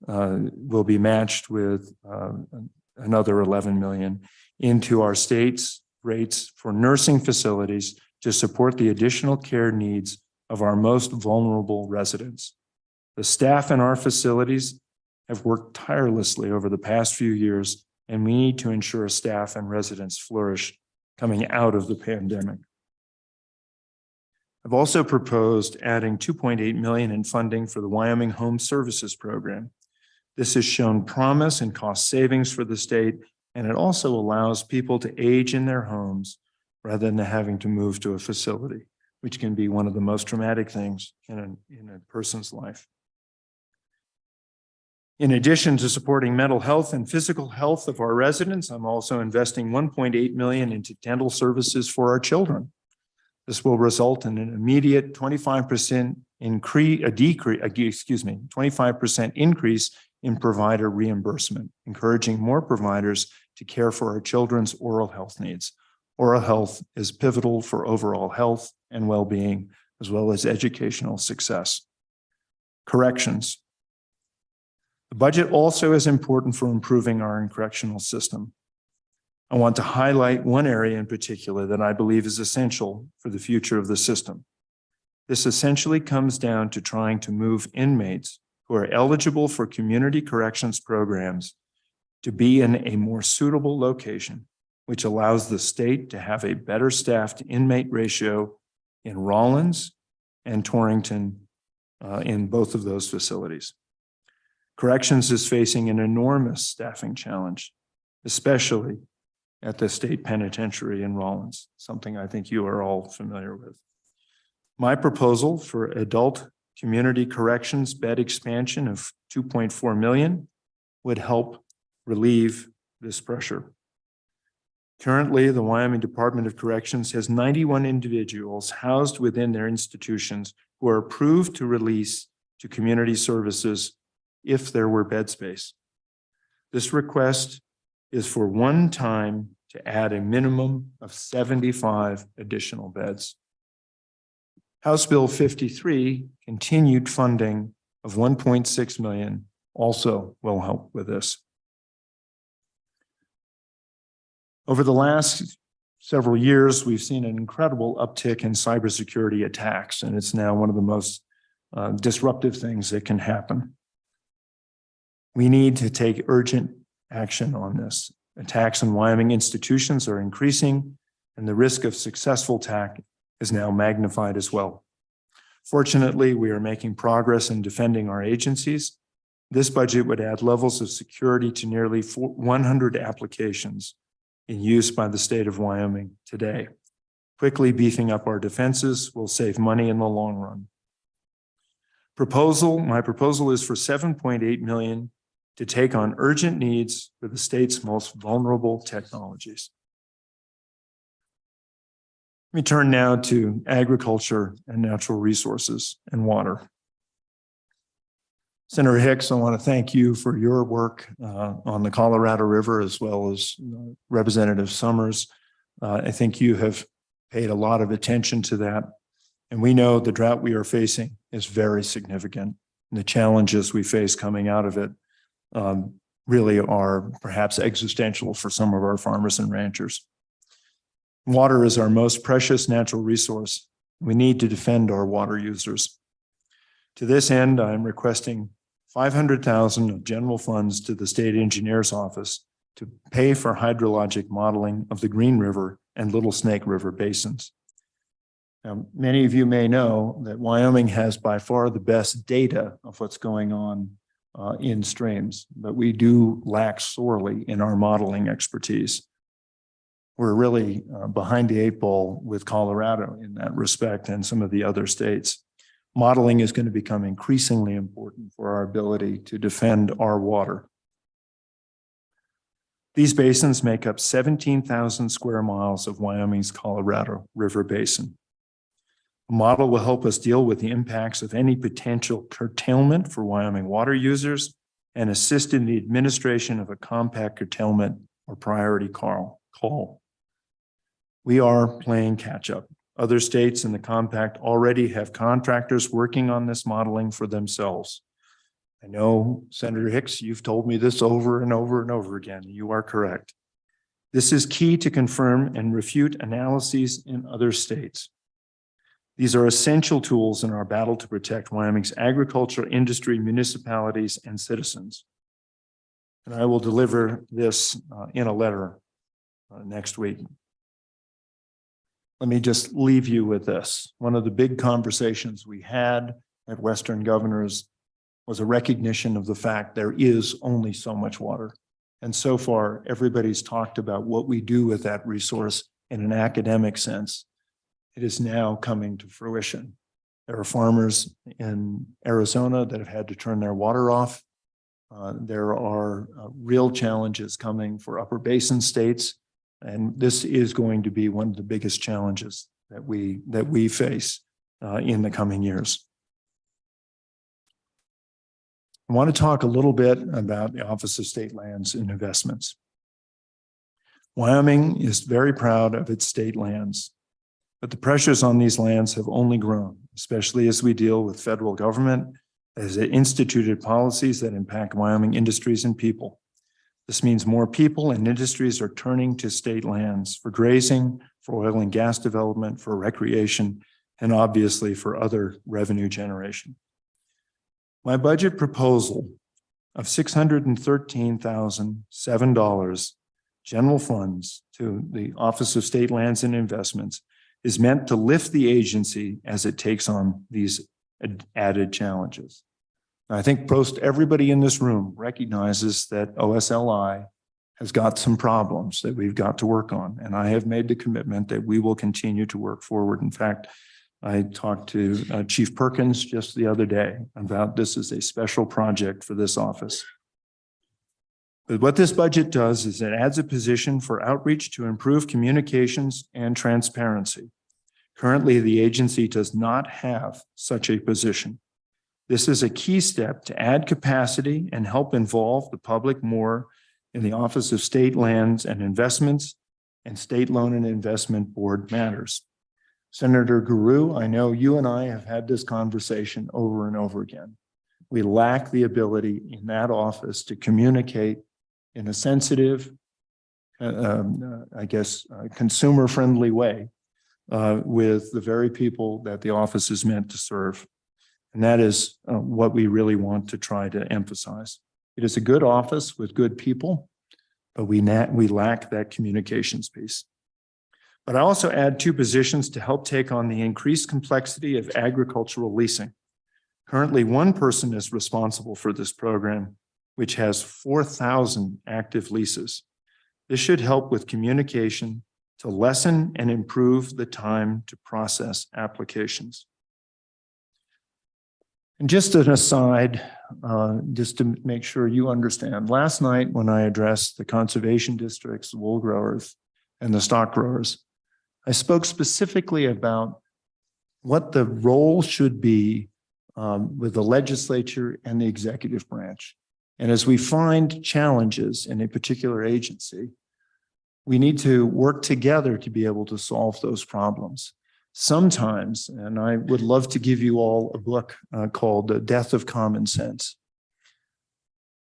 will be matched with another $11 million into our state's rates for nursing facilities to support the additional care needs of our most vulnerable residents. The staff in our facilities have worked tirelessly over the past few years, and we need to ensure staff and residents flourish coming out of the pandemic. I've also proposed adding $2.8 million in funding for the Wyoming Home Services Program. This has shown promise and cost savings for the state, and it also allows people to age in their homes rather than having to move to a facility, which can be one of the most traumatic things in a person's life. In addition to supporting mental health and physical health of our residents, I'm also investing $1.8 million into dental services for our children. This will result in an immediate 25% increase in provider reimbursement, encouraging more providers to care for our children's oral health needs. Oral health is pivotal for overall health and well-being, as well as educational success. Corrections. The budget also is important for improving our correctional system. I want to highlight one area in particular that I believe is essential for the future of the system. This essentially comes down to trying to move inmates who are eligible for community corrections programs to be in a more suitable location, which allows the state to have a better staffed inmate ratio in Rawlins and Torrington in both of those facilities. Corrections is facing an enormous staffing challenge, especially at the state penitentiary in Rawlins, something I think you are all familiar with. My proposal for adult community corrections bed expansion of $2.4 million would help relieve this pressure. Currently, the Wyoming Department of Corrections has 91 individuals housed within their institutions who are approved to release to community services if there were bed space. This request is for one time to add a minimum of 75 additional beds. House Bill 53, continued funding of $1.6 million, also will help with this. Over the last several years, we've seen an incredible uptick in cybersecurity attacks, and it's now one of the most disruptive things that can happen. We need to take urgent action on this. Attacks on Wyoming institutions are increasing, and the risk of successful attack is now magnified as well. Fortunately, we are making progress in defending our agencies. This budget would add levels of security to nearly 100 applications in use by the state of Wyoming today. Quickly beefing up our defenses will save money in the long run. My proposal is for $7.8 million to take on urgent needs for the state's most vulnerable technologies. Let me turn now to agriculture and natural resources and water. Senator Hicks, I want to thank you for your work on the Colorado River, as well as Representative Summers. I think you have paid a lot of attention to that. And we know the drought we are facing is very significant. And the challenges we face coming out of it really are perhaps existential for some of our farmers and ranchers. Water is our most precious natural resource. We need to defend our water users. To this end, I'm requesting $500,000 of general funds to the state engineer's office to pay for hydrologic modeling of the Green River and Little Snake River basins. Now, many of you may know that Wyoming has by far the best data of what's going on in streams, but we do lack sorely in our modeling expertise. We're really behind the eight ball with Colorado in that respect and some of the other states. Modeling is going to become increasingly important for our ability to defend our water. These basins make up 17,000 square miles of Wyoming's Colorado River Basin. A model will help us deal with the impacts of any potential curtailment for Wyoming water users and assist in the administration of a compact curtailment or priority call. We are playing catch up. Other states in the compact already have contractors working on this modeling for themselves. I know, Senator Hicks, you've told me this over and over and over again. You are correct. This is key to confirm and refute analyses in other states. These are essential tools in our battle to protect Wyoming's agriculture, industry, municipalities, and citizens. And I will deliver this in a letter next week. Let me just leave you with this. One of the big conversations we had at Western Governors was a recognition of the fact there is only so much water. And so far, everybody's talked about what we do with that resource in an academic sense. It is now coming to fruition. There are farmers in Arizona that have had to turn their water off. There are real challenges coming for upper basin states. And this is going to be one of the biggest challenges that we face in the coming years. I want to talk a little bit about the Office of State Lands and Investments. Wyoming is very proud of its state lands, but the pressures on these lands have only grown, especially as we deal with federal government as it instituted policies that impact Wyoming industries and people. This means more people and industries are turning to state lands for grazing, for oil and gas development, for recreation, and obviously for other revenue generation. My budget proposal of $613,007 general funds to the Office of State Lands and Investments is meant to lift the agency as it takes on these added challenges. I think most everybody in this room recognizes that OSLI has got some problems that we've got to work on. And I have made the commitment that we will continue to work forward. In fact, I talked to Chief Perkins just the other day about this as a special project for this office. But what this budget does is it adds a position for outreach to improve communications and transparency. Currently, the agency does not have such a position. This is a key step to add capacity and help involve the public more in the Office of State Lands and Investments and State Loan and Investment Board matters. Senator Guru, I know you and I have had this conversation over and over again. We lack the ability in that office to communicate in a sensitive, consumer-friendly way with the very people that the office is meant to serve. And that is what we really want to try to emphasize. It is a good office with good people, but we lack that communications piece. But I also add 2 positions to help take on the increased complexity of agricultural leasing. Currently, 1 person is responsible for this program, which has 4,000 active leases. This should help with communication to lessen and improve the time to process applications. And just an aside, just to make sure you understand, last night when I addressed the conservation districts, the wool growers, and the stock growers, I spoke specifically about what the role should be with the legislature and the executive branch. And as we find challenges in a particular agency, we need to work together to be able to solve those problems. Sometimes, and I would love to give you all a book called The Death of Common Sense.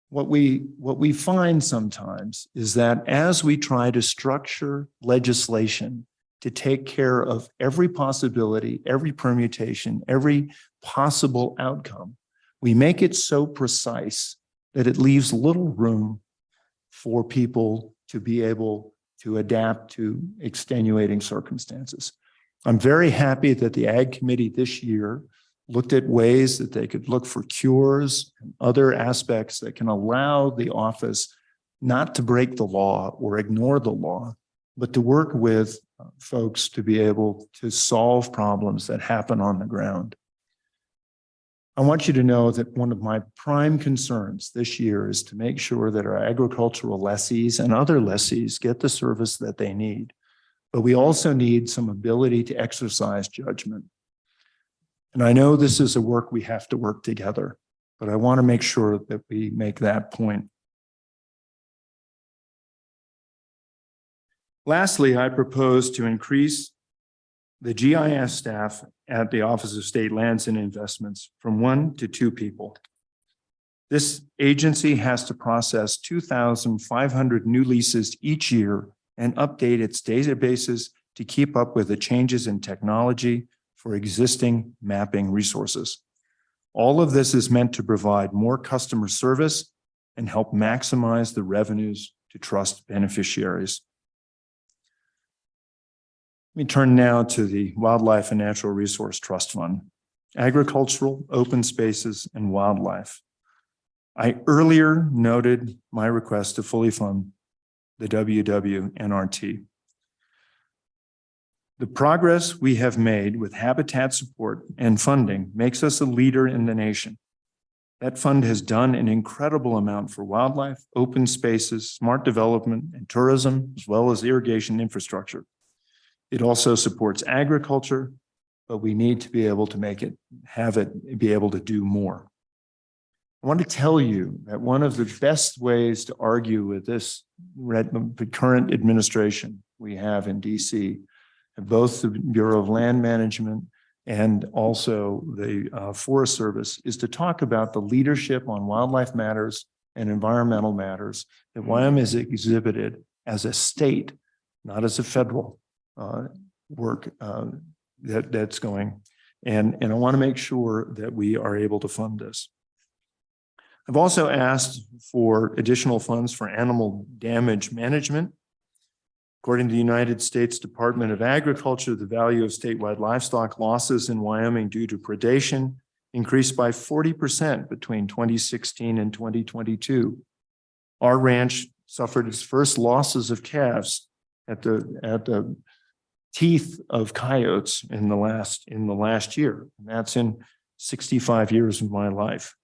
What we find sometimes is that as we try to structure legislation to take care of every possibility, every permutation, every possible outcome, we make it so precise that it leaves little room for people to be able to adapt to extenuating circumstances. I'm very happy that the Ag Committee this year looked at ways that they could look for cures and other aspects that can allow the office not to break the law or ignore the law, but to work with folks to be able to solve problems that happen on the ground. I want you to know that one of my prime concerns this year is to make sure that our agricultural lessees and other lessees get the service that they need. But we also need some ability to exercise judgment. And I know this is a work we have to work together, but I want to make sure that we make that point. Lastly, I propose to increase the GIS staff at the Office of State Lands and Investments from 1 to 2 people. This agency has to process 2,500 new leases each year and update its databases to keep up with the changes in technology for existing mapping resources. All of this is meant to provide more customer service and help maximize the revenues to trust beneficiaries. Let me turn now to the Wildlife and Natural Resource Trust Fund, agricultural, open spaces, and wildlife. I earlier noted my request to fully fund the WWNRT. The progress we have made with habitat support and funding makes us a leader in the nation. That fund has done an incredible amount for wildlife, open spaces, smart development, and tourism, as well as irrigation infrastructure. It also supports agriculture, but we need to be able to be able to do more. I want to tell you that one of the best ways to argue with this current administration we have in DC, both the Bureau of Land Management and also the Forest Service, is to talk about the leadership on wildlife matters and environmental matters that Wyoming has exhibited as a state, not as a federal work that's going. And I want to make sure that we are able to fund this. I've also asked for additional funds for animal damage management. According to the United States Department of Agriculture, the value of statewide livestock losses in Wyoming due to predation increased by 40% between 2016 and 2022. Our ranch suffered its first losses of calves at the teeth of coyotes in the last year. And that's in 65 years of my life.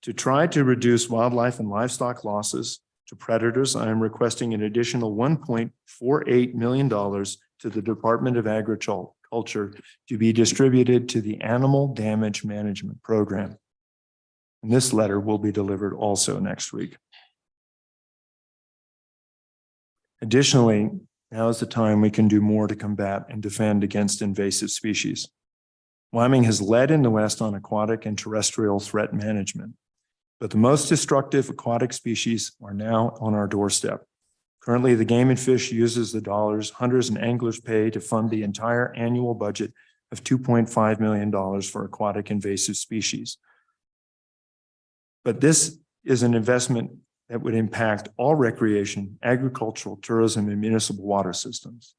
To try to reduce wildlife and livestock losses to predators, I am requesting an additional $1.48 million to the Department of Agriculture to be distributed to the Animal Damage Management Program. And this letter will be delivered also next week. Additionally, now is the time we can do more to combat and defend against invasive species. Wyoming has led in the West on aquatic and terrestrial threat management, but the most destructive aquatic species are now on our doorstep. Currently, the Game and Fish uses the dollars hunters and anglers pay to fund the entire annual budget of $2.5 million for aquatic invasive species. But this is an investment that would impact all recreation, agricultural, tourism, and municipal water systems.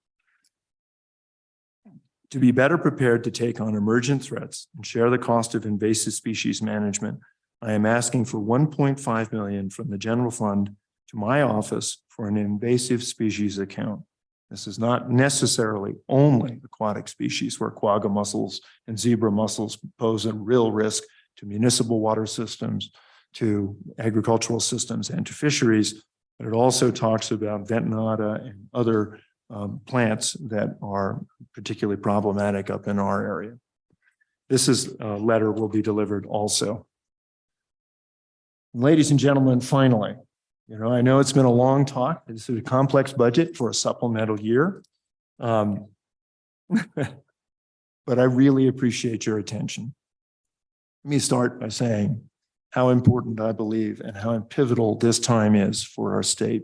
To be better prepared to take on emergent threats and share the cost of invasive species management, I am asking for $1.5 million from the general fund to my office for an invasive species account. This is not necessarily only aquatic species where quagga mussels and zebra mussels pose a real risk to municipal water systems, to agricultural systems, and to fisheries, but it also talks about ventonata and other plants that are particularly problematic up in our area. letter will be delivered also. Ladies and gentlemen, finally, I know it's been a long talk. This is a complex budget for a supplemental year. But I really appreciate your attention. Let me start by saying how important I believe and how pivotal this time is for our state.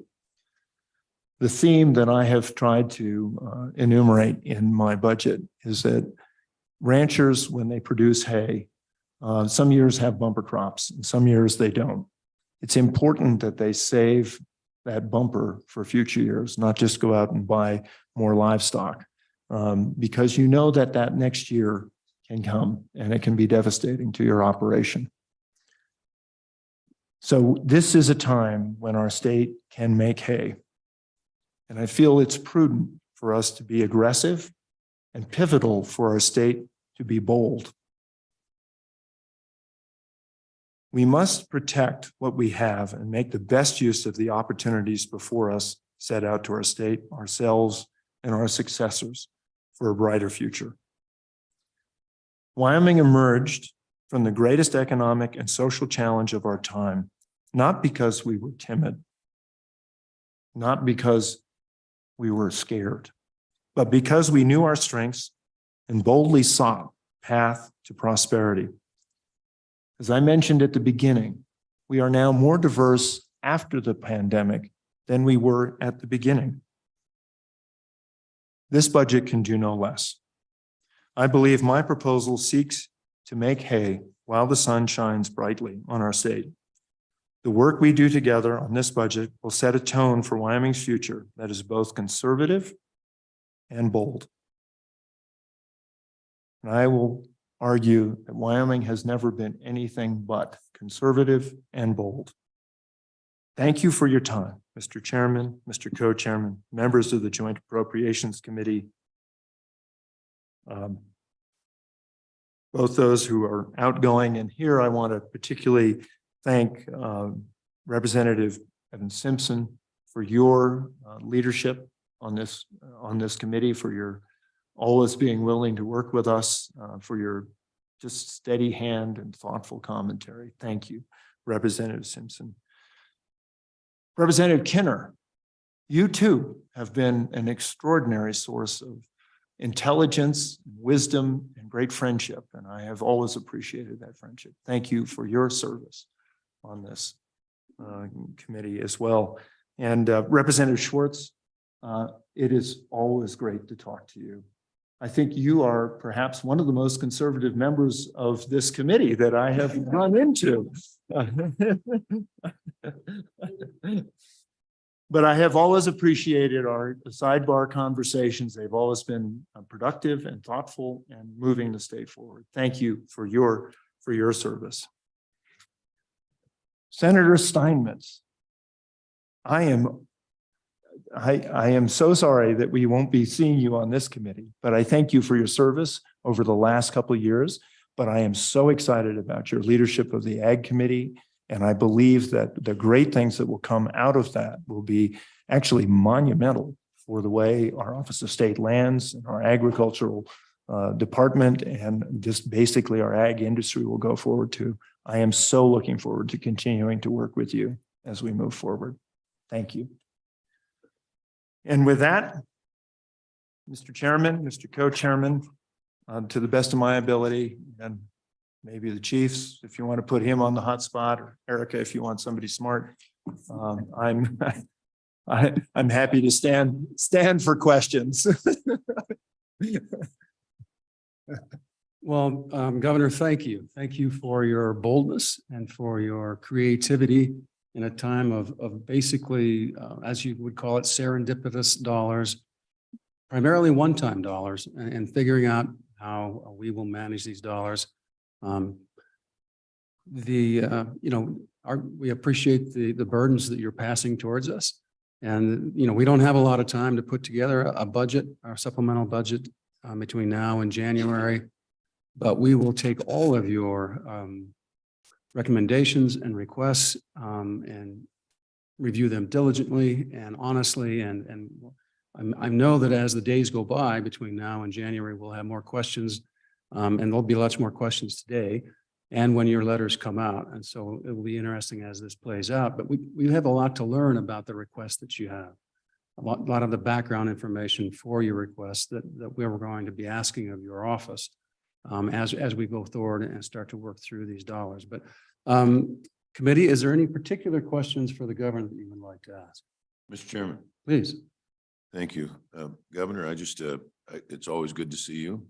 The theme that I have tried to enumerate in my budget is that ranchers, when they produce hay, some years have bumper crops and some years they don't. It's important that they save that bumper for future years, not just go out and buy more livestock, because that next year can come and it can be devastating to your operation. So this is a time when our state can make hay. And I feel it's prudent for us to be aggressive and pivotal for our state to be bold. We must protect what we have and make the best use of the opportunities before us set out to our state, ourselves, and our successors for a brighter future. Wyoming emerged from the greatest economic and social challenge of our time, not because we were timid, not because we were scared, but because we knew our strengths and boldly sought path to prosperity. As I mentioned at the beginning, we are now more diverse after the pandemic than we were at the beginning. This budget can do no less. I believe my proposal seeks to make hay while the sun shines brightly on our state. The work we do together on this budget will set a tone for Wyoming's future that is both conservative and bold. And I will argue that Wyoming has never been anything but conservative and bold. Thank you for your time, Mr. Chairman, Mr. Co-Chairman, members of the Joint Appropriations Committee, both those who are outgoing and here. I want to particularly thank Representative Evan Simpson for your leadership on this committee, for your always being willing to work with us, for your just steady hand and thoughtful commentary. Thank you, Representative Simpson. Representative Kinner, you too have been an extraordinary source of intelligence, wisdom, and great friendship, and I have always appreciated that friendship. Thank you for your service on this committee as well. And Representative Schwartz, it is always great to talk to you. I think you are perhaps one of the most conservative members of this committee that I have run into. But I have always appreciated our sidebar conversations. They've always been productive and thoughtful and moving the state forward. Thank you for your service. Senator Steinmetz, I am so sorry that we won't be seeing you on this committee, but I thank you for your service over the last couple of years. But I am so excited about your leadership of the Ag Committee. And I believe that the great things that will come out of that will be actually monumental for the way our Office of State Lands and our agricultural department and just basically our ag industry will go forward too. I am so looking forward to continuing to work with you as we move forward. Thank you. And with that, Mr. Chairman, Mr. Co-Chairman, to the best of my ability, and maybe the chiefs, if you want to put him on the hot spot, or Erica, if you want somebody smart, I'm happy to stand for questions. Well, Governor, thank you. Thank you for your boldness and for your creativity in a time of basically, as you would call it, serendipitous dollars, primarily one-time dollars, and figuring out how we will manage these dollars. We appreciate the burdens that you're passing towards us. And, we don't have a lot of time to put together a budget, our supplemental budget between now and January, but we will take all of your recommendations and requests and review them diligently and honestly. And I know that as the days go by between now and January, we'll have more questions And there'll be lots more questions today and when your letters come out. And so it will be interesting as this plays out. But we have a lot to learn about the request that you have. A lot of the background information for your request that we're going to be asking of your office as we go forward and start to work through these dollars. But committee, is there any particular questions for the governor that you would like to ask? Mr. Chairman, Please. thank you. Governor, it's always good to see you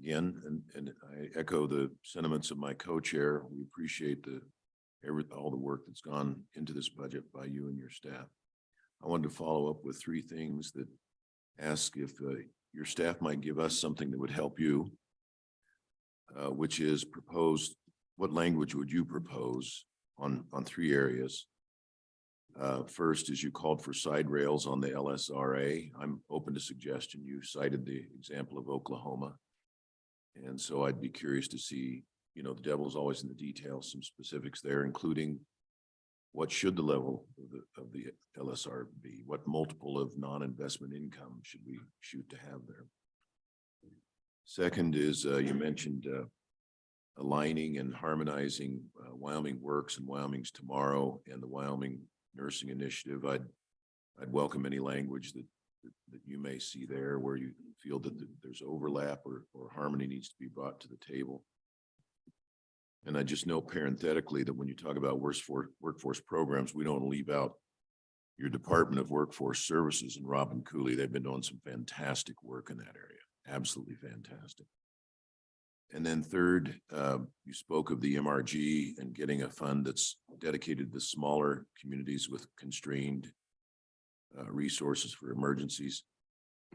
again, and I echo the sentiments of my co-chair. We appreciate all the work that's gone into this budget by you and your staff. I wanted to follow up with three things that ask if your staff might give us something that would help you, which is what language would you propose on three areas? First, as you called for side rails on the LSRA, I'm open to suggestion. You cited the example of Oklahoma. And so I'd be curious to see, the devil's always in the details, some specifics there, including what should the level of the LSR be? What multiple of non-investment income should we shoot to have there? Second is you mentioned aligning and harmonizing Wyoming Works and Wyoming's Tomorrow and the Wyoming Nursing Initiative. I'd welcome any language that you may see there where you feel that there's overlap or harmony needs to be brought to the table. And I just know parenthetically that when you talk about workforce programs, we don't leave out your Department of Workforce Services and Robin Cooley. They've been doing some fantastic work in that area. Absolutely fantastic. And then third, you spoke of the MRG and getting a fund that's dedicated to smaller communities with constrained resources for emergencies.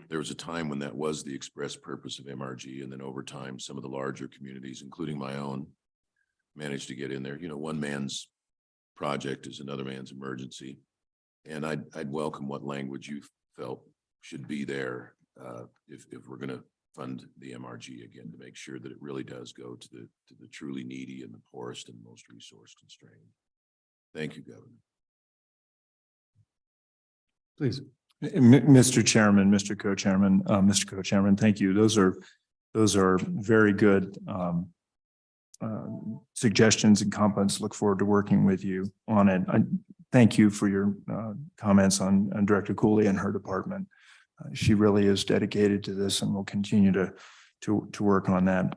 There was a time when that was the express purpose of MRG, and then over time, some of the larger communities, including my own, managed to get in there. One man's project is another man's emergency, and I'd welcome what language you felt should be there if we're going to fund the MRG again, to make sure that it really does go to the truly needy and the poorest and most resource constrained. Thank you, Governor. Please. Mr. Chairman, Mr. Co-Chairman, thank you. Those are very good suggestions and comments. Look forward to working with you on it. I thank you for your comments on Director Cooley and her department. She really is dedicated to this and will continue to work on that.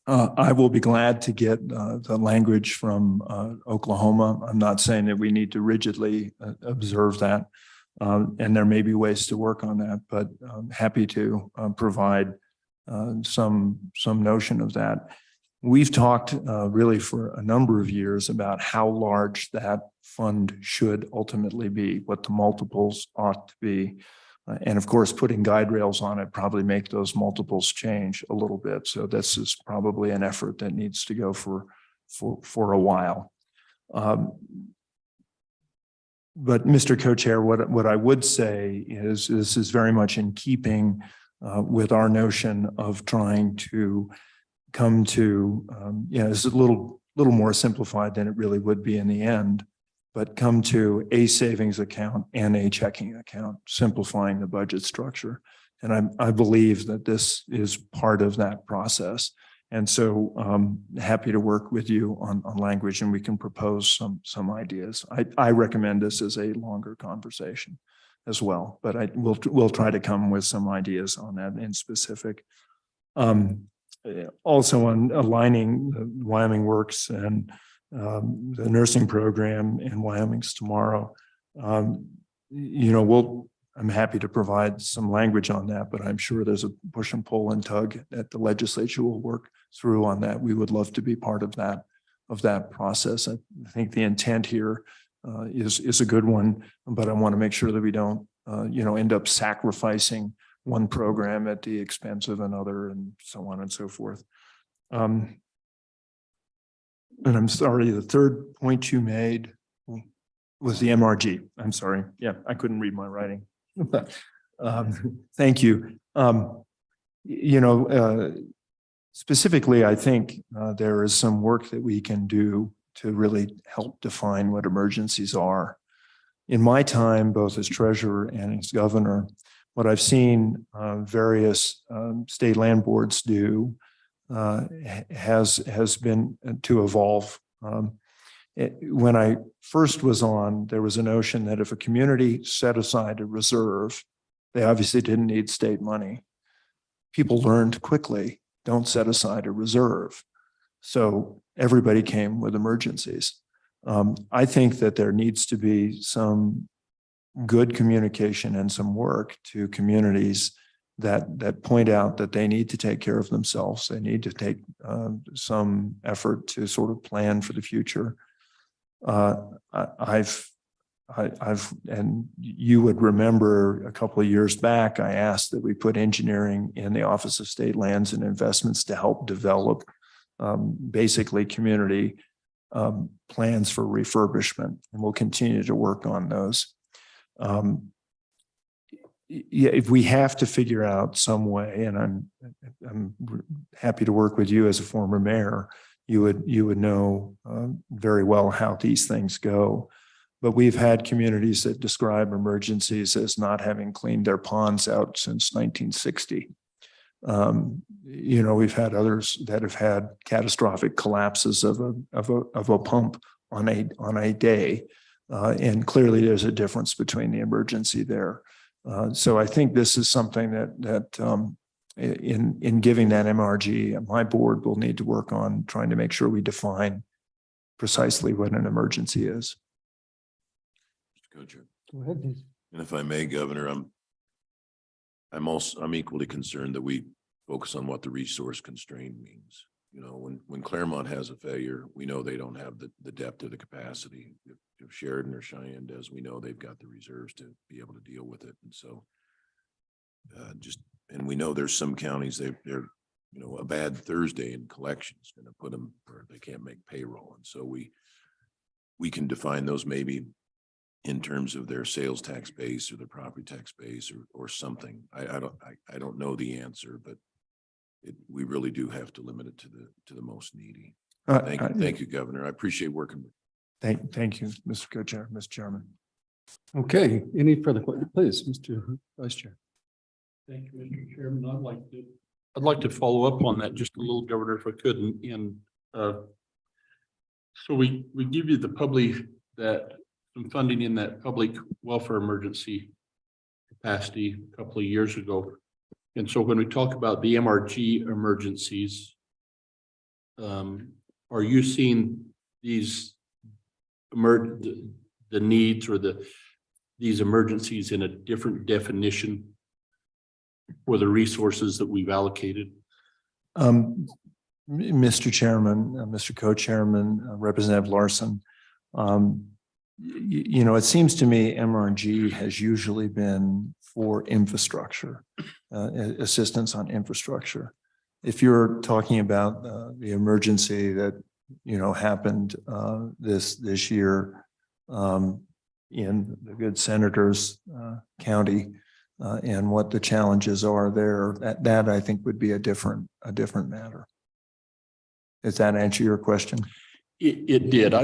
I will be glad to get the language from Oklahoma. I'm not saying that we need to rigidly observe that. And there may be ways to work on that, but I'm happy to provide some notion of that. We've talked really for a number of years about how large that fund should ultimately be, what the multiples ought to be. And of course, putting guide rails on it probably make those multiples change a little bit. So this is probably an effort that needs to go for a while. But Mr. Co-Chair, what I would say is this is very much in keeping with our notion of trying to come to, it's a little more simplified than it really would be in the end, but come to a savings account and a checking account, simplifying the budget structure. And I believe that this is part of that process. And so happy to work with you on language, and we can propose some ideas. I recommend this as a longer conversation as well, but we'll try to come with some ideas on that in specific. Also on aligning the Wyoming Works and the nursing program in Wyoming's Tomorrow, I'm happy to provide some language on that, but I'm sure there's a push and pull and tug that the legislature will work through on that. We would love to be part of that process. I think the intent here is a good one, but I want to make sure that we don't, end up sacrificing one program at the expense of another and so on and so forth. And I'm sorry, the third point you made was the MRG. I'm sorry. Yeah, I couldn't read my writing. Thank you. Specifically, I think there is some work that we can do to really help define what emergencies are. In my time, both as treasurer and as governor, what I've seen various state land boards do has been to evolve. When I first was on, there was a notion that if a community set aside a reserve, they obviously didn't need state money. People learned quickly, don't set aside a reserve. So everybody came with emergencies. I think that there needs to be some good communication and some work to communities that point out that they need to take care of themselves. They need to take some effort to sort of plan for the future. And you would remember a couple of years back, I asked that we put engineering in the Office of State Lands and Investments to help develop basically community plans for refurbishment, and we'll continue to work on those. Yeah, if we have to figure out some way, and I'm happy to work with you as a former mayor, you would know very well how these things go. But we've had communities that describe emergencies as not having cleaned their ponds out since 1960. You know, we've had others that have had catastrophic collapses of a pump on a day, and clearly there's a difference between the emergency there. So I think this is something that in giving that MRG, my board will need to work on trying to make sure we define precisely what an emergency is. Mr. Co-Chair. Go ahead, please. And if I may, Governor, I'm equally concerned that we focus on what the resource constraint means. You know, when Claremont has a failure, we know they don't have the depth or the capacity. If Sheridan or Cheyenne does, we know they've got the reserves to be able to deal with it. And so and we know there's some counties they're you know, a bad Thursday in collections going to put them where they can't make payroll. And so we can define those maybe in terms of their sales tax base or their property tax base or something. I don't know the answer, but we really do have to limit it to the most needy. Thank you, Governor. I appreciate working with you. Thank you, Mr. Co-Chair, Mr. Chairman. Okay, any further questions? Please, Mr. Vice Chair. Thank you, Mr. Chairman. I'd like to follow up on that just a little, Governor, if I could. So we give you the public some funding in that public welfare emergency capacity a couple of years ago. And so when we talk about the MRG emergencies, are you seeing these the needs or these emergencies in a different definition for the resources that we've allocated? Mr. Chairman, Mr. Co-Chairman, Representative Larson, you know, it seems to me MRG has usually been for infrastructure, assistance on infrastructure. If you're talking about the emergency that, you know, happened this year in the good Senator's county and what the challenges are there, that I think would be a different matter. Does that answer your question? It did.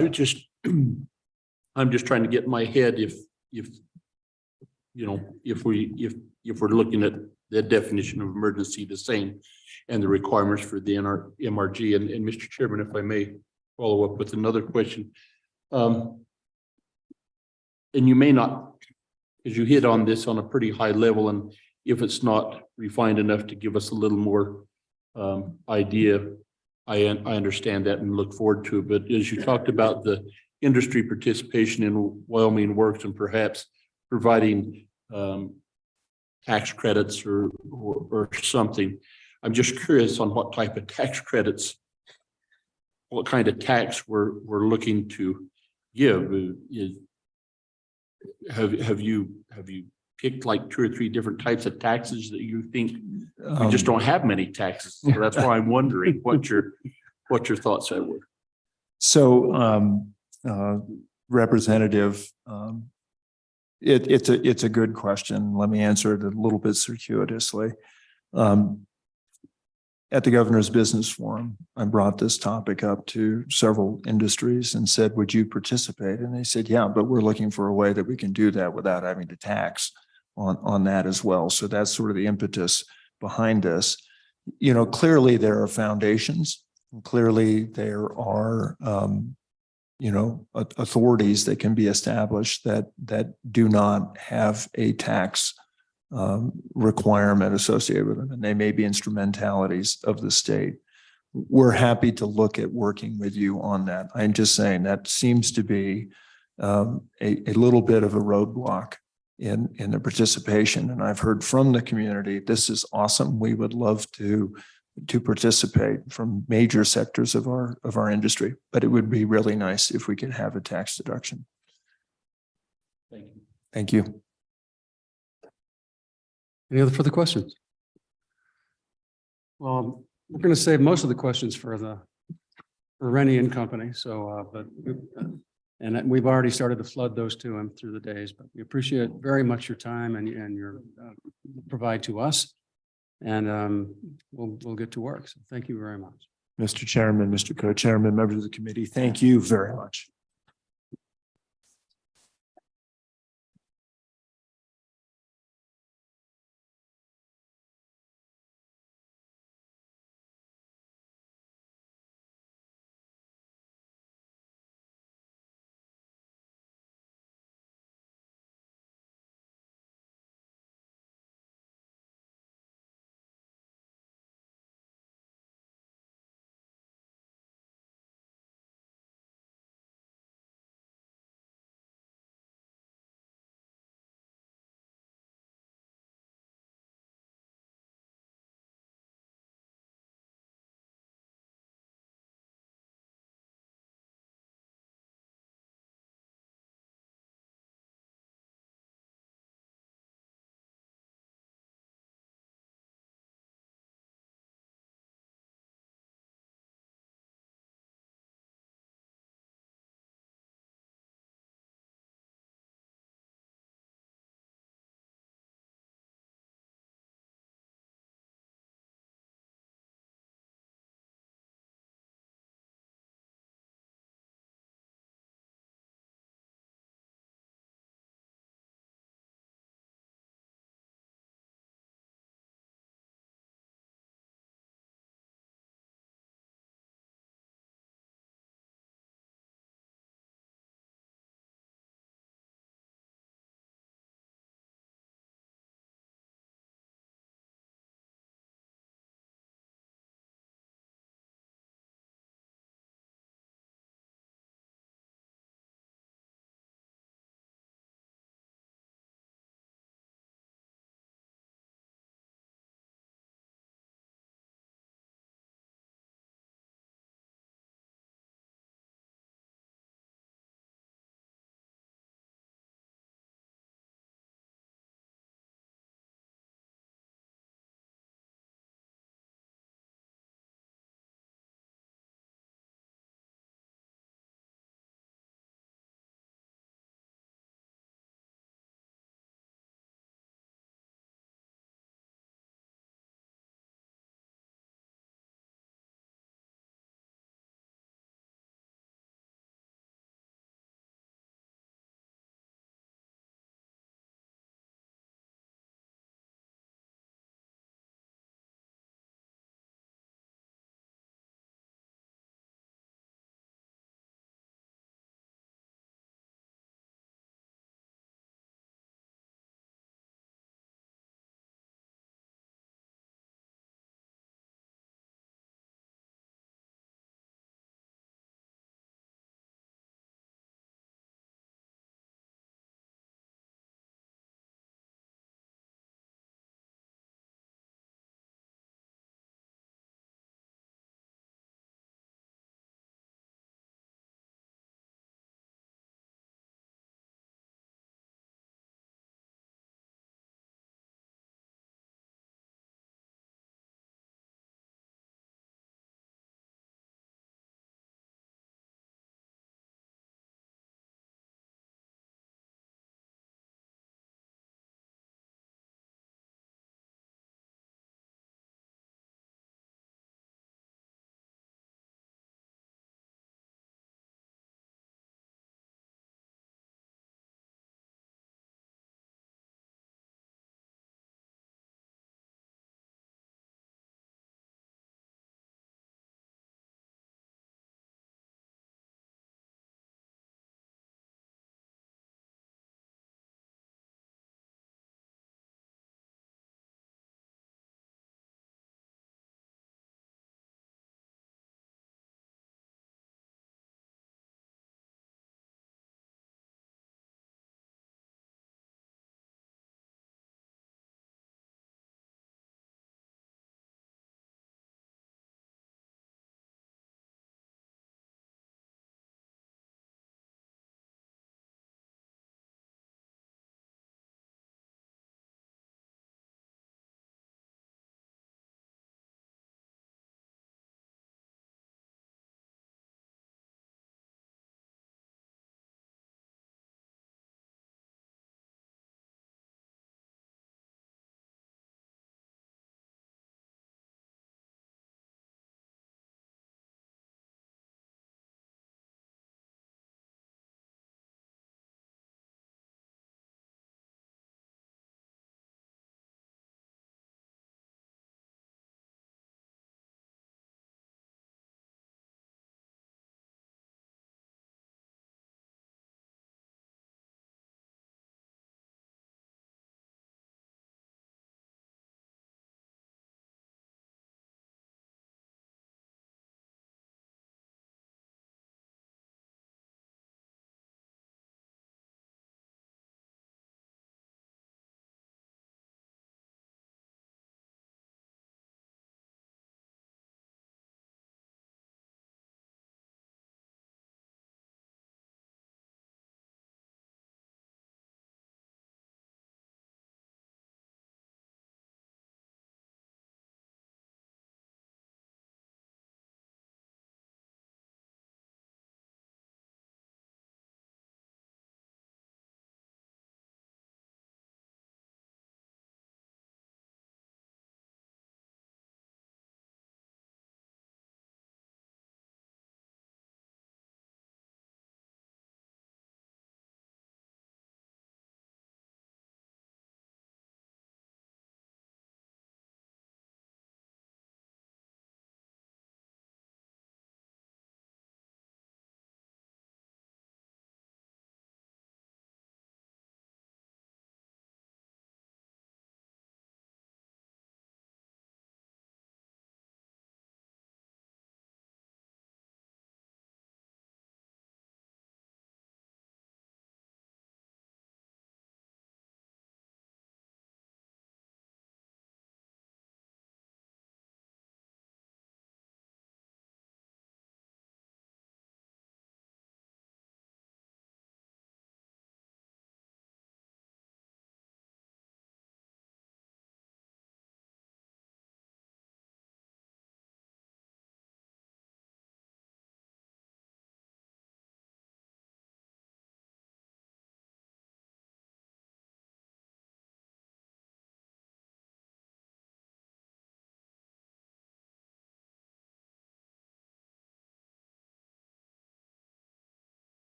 I'm just trying to get in my head if you know, if we're looking at the definition of emergency the same and the requirements for the MRG. And Mr. Chairman, if I may follow up with another question. And you may not, because you hit on this on a pretty high level, and if it's not refined enough to give us a little more idea, I understand that and look forward to it. But as you talked about the industry participation in Wyoming Works and perhaps providing tax credits or something, I'm just curious on what type of tax credits, what kind of tax we're looking to give. Have you picked like 2 or 3 different types of taxes that you think we just don't have many taxes? So that's why I'm wondering what your thoughts are. So, Representative, it's a good question. Let me answer it a little bit circuitously. At the Governor's Business Forum, I brought this topic up to several industries and said, would you participate? And they said, yeah, but we're looking for a way that we can do that without having to tax on that as well. So that's sort of the impetus behind this. clearly there are foundations. Clearly there are, authorities that can be established that do not have a tax requirement associated with them, and they may be instrumentalities of the state. We're happy to look at working with you on that. I'm just saying that seems to be a little bit of a roadblock in the participation. And I've heard from the community, this is awesome. We would love to participate from major sectors of our industry, but it would be really nice if we could have a tax deduction. Thank you. Thank you. Any other further questions? Well, we're going to save most of the questions for Rennie and Company. So, and we've already started to flood those to him through the days, but we appreciate very much your time and your provide to us. And we'll get to work. So thank you very much. Mr. Chairman, Mr. Co-Chairman, members of the committee, thank you very much.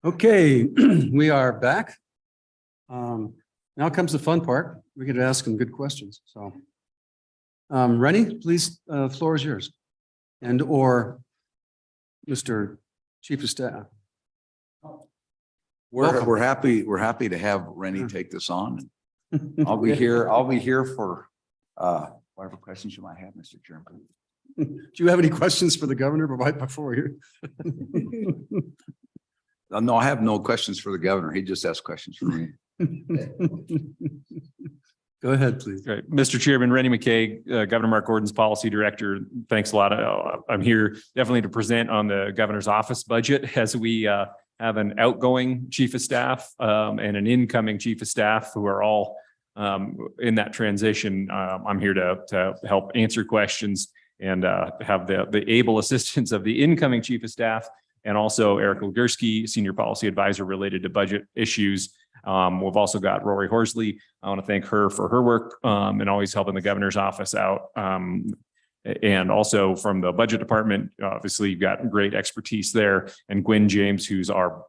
Okay, we are back. Now comes the fun part. We get to ask some good questions, so. Rennie, please, floor is yours. And or Mr. Chief of Staff. Welcome. We're happy to have Rennie take this on. I'll be here for whatever questions you might have, Mr. Chairman. Do you have any questions for the governor before you? No, I have no questions for the governor. He just asked questions for me. Go ahead, please. Great. Mr. Chairman, Rennie McKay, Governor Mark Gordon's Policy Director. Thanks a lot. I'm here definitely to present on the governor's office budget as we have an outgoing chief of staff and an incoming chief of staff who are all in that transition. I'm here to help answer questions and have the able assistance of the incoming chief of staff and also Eric Ligursky, Senior Policy Advisor related to budget issues. We've also got Rory Horsley. I want to thank her for her work and always helping the governor's office out. And also from the budget department, obviously you've got great expertise there. And Gwen James, who's our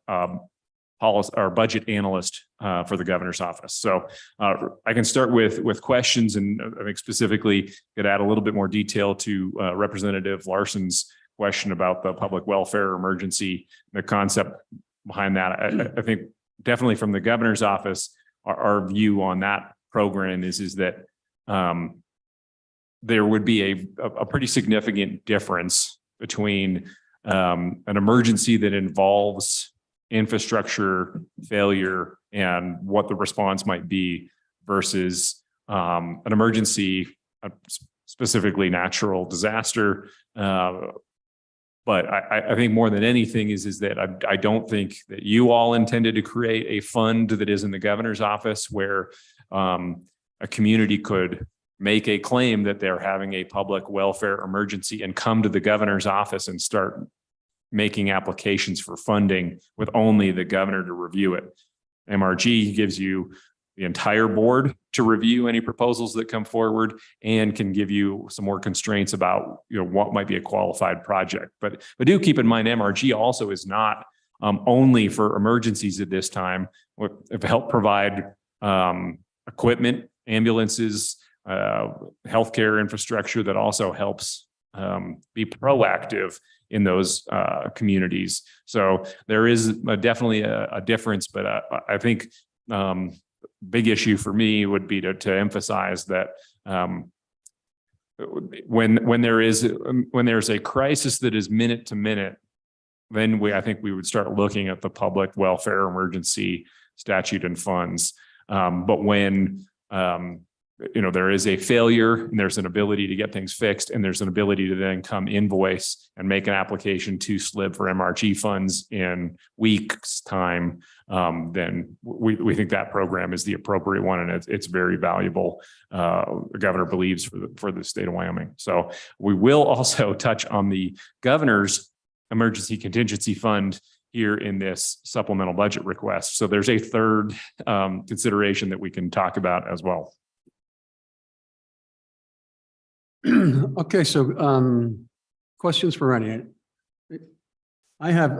budget analyst for the governor's office. So I can start with questions, and I think specifically could add a little bit more detail to Representative Larson's question about the public welfare emergency, the concept behind that. I think definitely from the governor's office, our view on that program is that there would be a pretty significant difference between an emergency that involves infrastructure failure and what the response might be versus an emergency, specifically natural disaster. But I think more than anything is that I don't think that you all intended to create a fund that is in the governor's office where a community could make a claim that they're having a public welfare emergency and come to the governor's office and start making applications for funding with only the governor to review it. MRG gives you the entire board to review any proposals that come forward and can give you some more constraints about what might be a qualified project. But do keep in mind, MRG also is not only for emergencies at this time. We've helped provide equipment, ambulances, healthcare infrastructure that also helps be proactive in those communities. So there is definitely a difference, but I think big issue for me would be to emphasize that when there's a crisis that is minute to minute, then I think we would start looking at the public welfare emergency statute and funds. But when there is a failure and there's an ability to get things fixed and there's an ability to then come invoice and make an application to SLIB for MRG funds in weeks time, then we think that program is the appropriate one and it's very valuable. The governor believes for the state of Wyoming. So we will also touch on the governor's emergency contingency fund here in this supplemental budget request. So there's a third consideration that we can talk about as well. Okay, so questions for Rennie. I have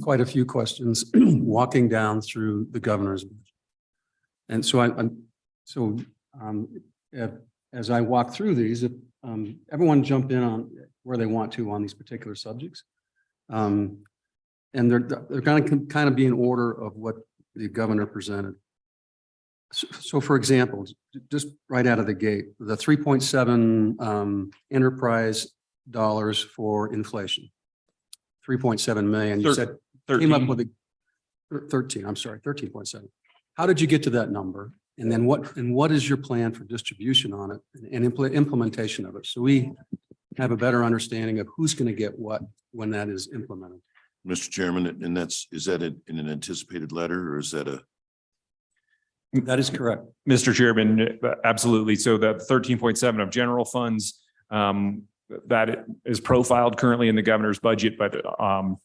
quite a few questions walking down through the governor's budget. And so as I walk through these, everyone jump in on where they want to on these particular subjects. And they're going to kind of be in order of what the governor presented. So for example, just right out of the gate, the 3.7 enterprise dollars for inflation, 3.7 million. You said 13. Came up with a 13. I'm sorry, 13.7. How did you get to that number? And then what is your plan for distribution on it and implementation of it? So we have a better understanding of who's going to get what when that is implemented. Mr. Chairman, and is that in an anticipated letter or is that a? That is correct. Mr. Chairman, absolutely. So the 13.7 of general funds that is profiled currently in the governor's budget, but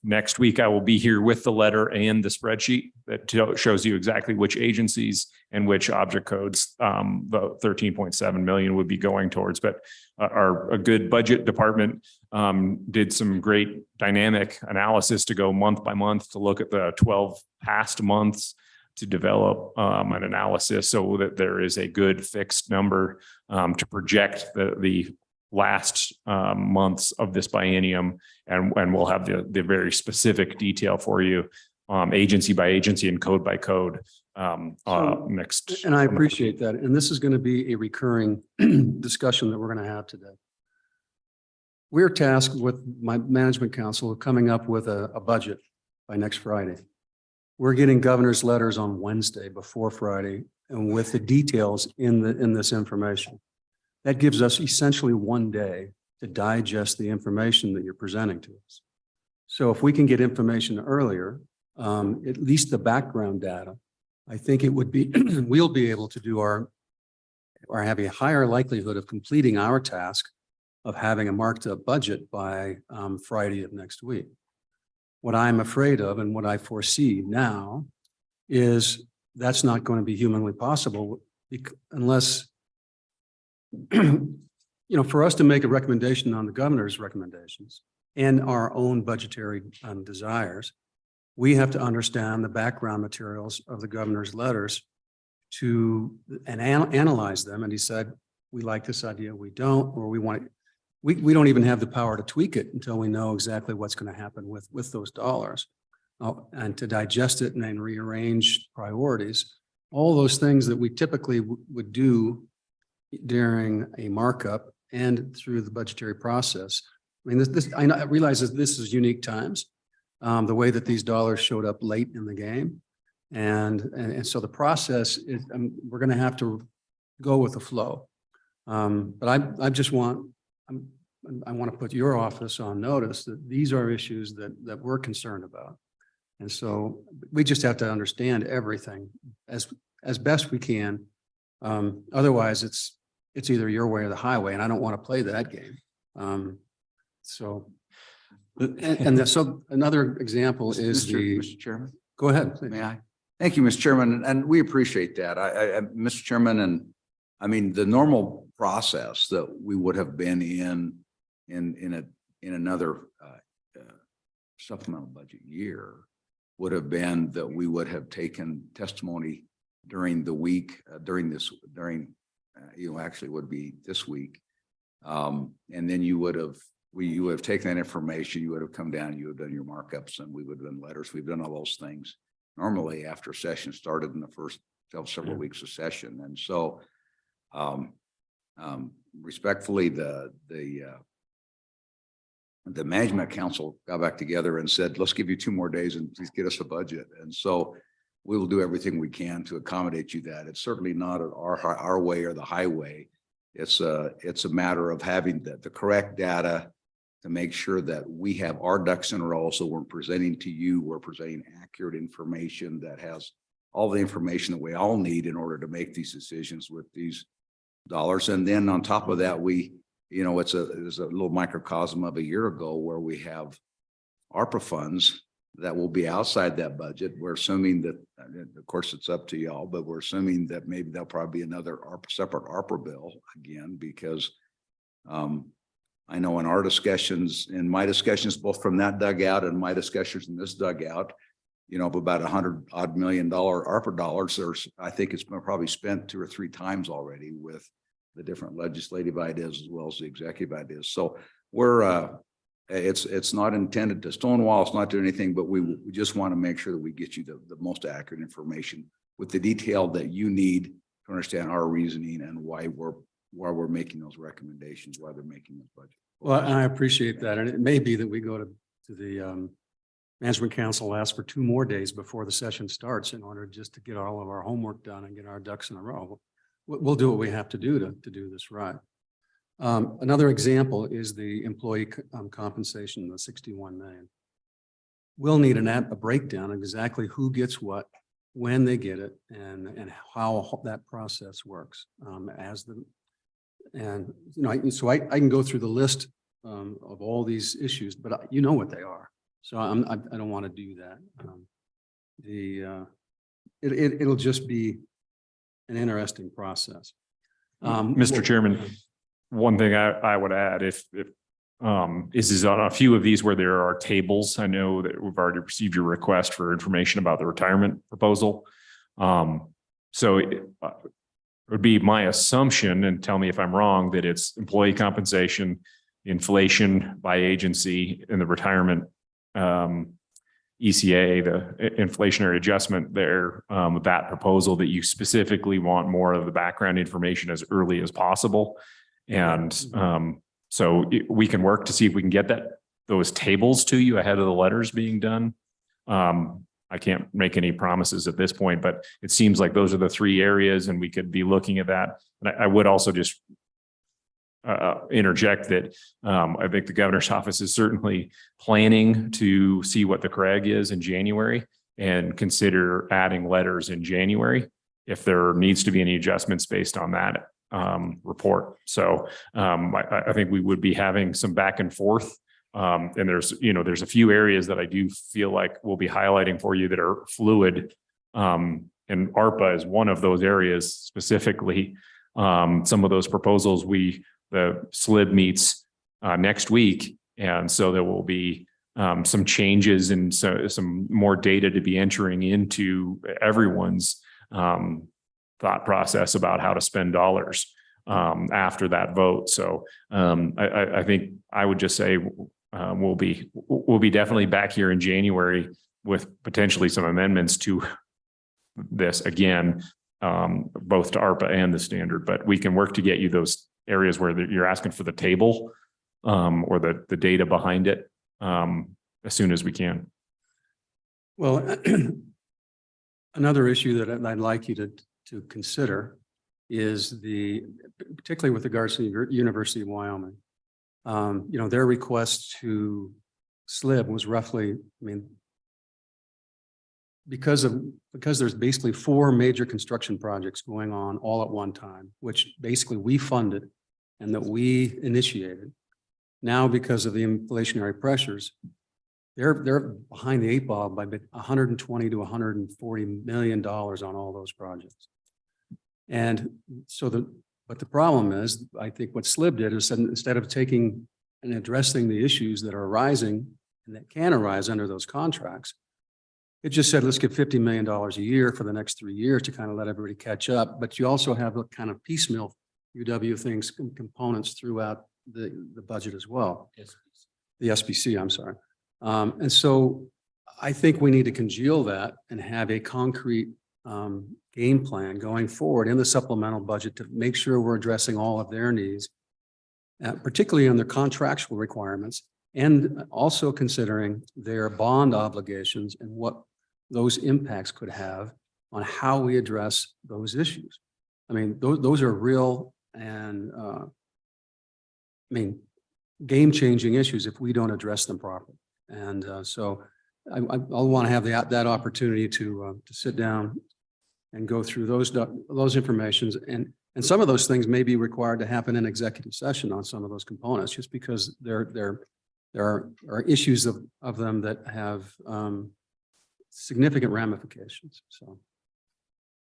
next week I will be here with the letter and the spreadsheet that shows you exactly which agencies and which object codes the 13.7 million would be going towards. But a good budget department did some great dynamic analysis to go month by month to look at the 12 past months to develop an analysis so that there is a good fixed number to project the last months of this biennium, and we'll have the very specific detail for you, agency by agency and code by code next. And I appreciate that. And this is going to be a recurring discussion that we're going to have today. We're tasked with my management council coming up with a budget by next Friday. We're getting governor's letters on Wednesday before Friday and with the details in this information. That gives us essentially one day to digest the information that you're presenting to us. So if we can get information earlier, at least the background data, I think it would be, we'll be able to do or have a higher likelihood of completing our task of having a marked up budget by Friday of next week. What I'm afraid of and what I foresee now is that's not going to be humanly possible unless, for us to make a recommendation on the governor's recommendations and our own budgetary desires, we have to understand the background materials of the governor's letters and analyze them. And he said, we like this idea, we don't, or we want it. We don't even have the power to tweak it until we know exactly what's going to happen with those dollars. And to digest it and then rearrange priorities, all those things that we typically would do during a markup and through the budgetary process. I mean, I realize that this is unique times, the way that these dollars showed up late in the game. And so the process is, we're going to have to go with the flow. But I want to put your office on notice that these are issues that we're concerned about. And so we just have to understand everything as best we can. Otherwise it's either your way or the highway, and I don't want to play that game. So another example is Mr. Chairman. Go ahead, please. May I? Thank you, Mr. Chairman, and we appreciate that. Mr. Chairman, and I mean, the normal process that we would have been in another supplemental budget year would have been that we would have taken testimony during the week, actually would be this week. And then you would have taken that information, you would have come down, you would have done your markups, and we would have done letters. We've done all those things normally after session started in the first several weeks of session. And so respectfully, the management council got back together and said, let's give you 2 more days and please get us a budget. And so we will do everything we can to accommodate you that. It's certainly not our way or the highway. It's a matter of having the correct data to make sure that we have our ducks in a row. So we're presenting to you, we're presenting accurate information that has all the information that we all need in order to make these decisions with these dollars. And then on top of that, it's a little microcosm of a year ago where we have ARPA funds that will be outside that budget. We're assuming that, of course, it's up to y'all, but we're assuming that maybe there'll probably be another separate ARPA bill again, because I know in our discussions, in my discussions, both from that dugout and my discussions in this dugout, of about $100 million ARPA dollars, I think it's been probably spent 2 or 3 times already with the different legislative ideas as well as the executive ideas. So it's not intended to stonewall, it's not doing anything, but we just want to make sure that we get you the most accurate information with the detail that you need to understand our reasoning and why we're making those recommendations, why they're making this budget. Well, I appreciate that. And it may be that we go to the management council, ask for 2 more days before the session starts in order just to get all of our homework done and get our ducks in a row. We'll do what we have to do to do this right. Another example is the employee compensation, the 61 million. We'll need a breakdown of exactly who gets what, when they get it, and how that process works. So I can go through the list of all these issues, but you know what they are. So I don't want to do that. It'll just be an interesting process. Mr. Chairman, one thing I would add, if is on a few of these where there are tables. I know that we've already received your request for information about the retirement proposal. So it would be my assumption, and tell me if I'm wrong, that it's employee compensation, inflation by agency, and the retirement ECA, the inflationary adjustment there, that proposal that you specifically want more of the background information as early as possible. And so we can work to see if we can get those tables to you ahead of the letters being done. I can't make any promises at this point, but it seems like those are the three areas and we could be looking at that. And I would also just interject that I think the governor's office is certainly planning to see what the CRAG is in January and consider adding letters in January if there needs to be any adjustments based on that report. So I think we would be having some back and forth. And there's a few areas that I do feel like we'll be highlighting for you that are fluid. And ARPA is one of those areas specifically. Some of those proposals the SLIB meets next week. And so there will be some changes and some more data to be entering into everyone's thought process about how to spend dollars after that vote. So I think I would just say we'll be definitely back here in January with potentially some amendments to this again, both to ARPA and the standard, but we can work to get you those areas where you're asking for the table or the data behind it as soon as we can. Well, another issue that I'd like you to consider is particularly with regards to the University of Wyoming. Their request to SLIB was roughly, because there's basically 4 major construction projects going on all at one time, which basically we funded and that we initiated. Now, because of the inflationary pressures, they're behind the 8 ball by $120 to $140 million on all those projects. And so but the problem is, I think what SLIB did is instead of taking and addressing the issues that are arising and that can arise under those contracts, it just said, let's get $50 million a year for the next 3 years to kind of let everybody catch up. But you also have a kind of piecemeal UW things, components throughout the budget as well. The SBC, I'm sorry. And so I think we need to congeal that and have a concrete game plan going forward in the supplemental budget to make sure we're addressing all of their needs, particularly on their contractual requirements, and also considering their bond obligations and what those impacts could have on how we address those issues. Those are real and game-changing issues if we don't address them properly. And so I'll want to have that opportunity to sit down and go through those informations. And some of those things may be required to happen in executive session on some of those components, just because there are issues of them that have significant ramifications. So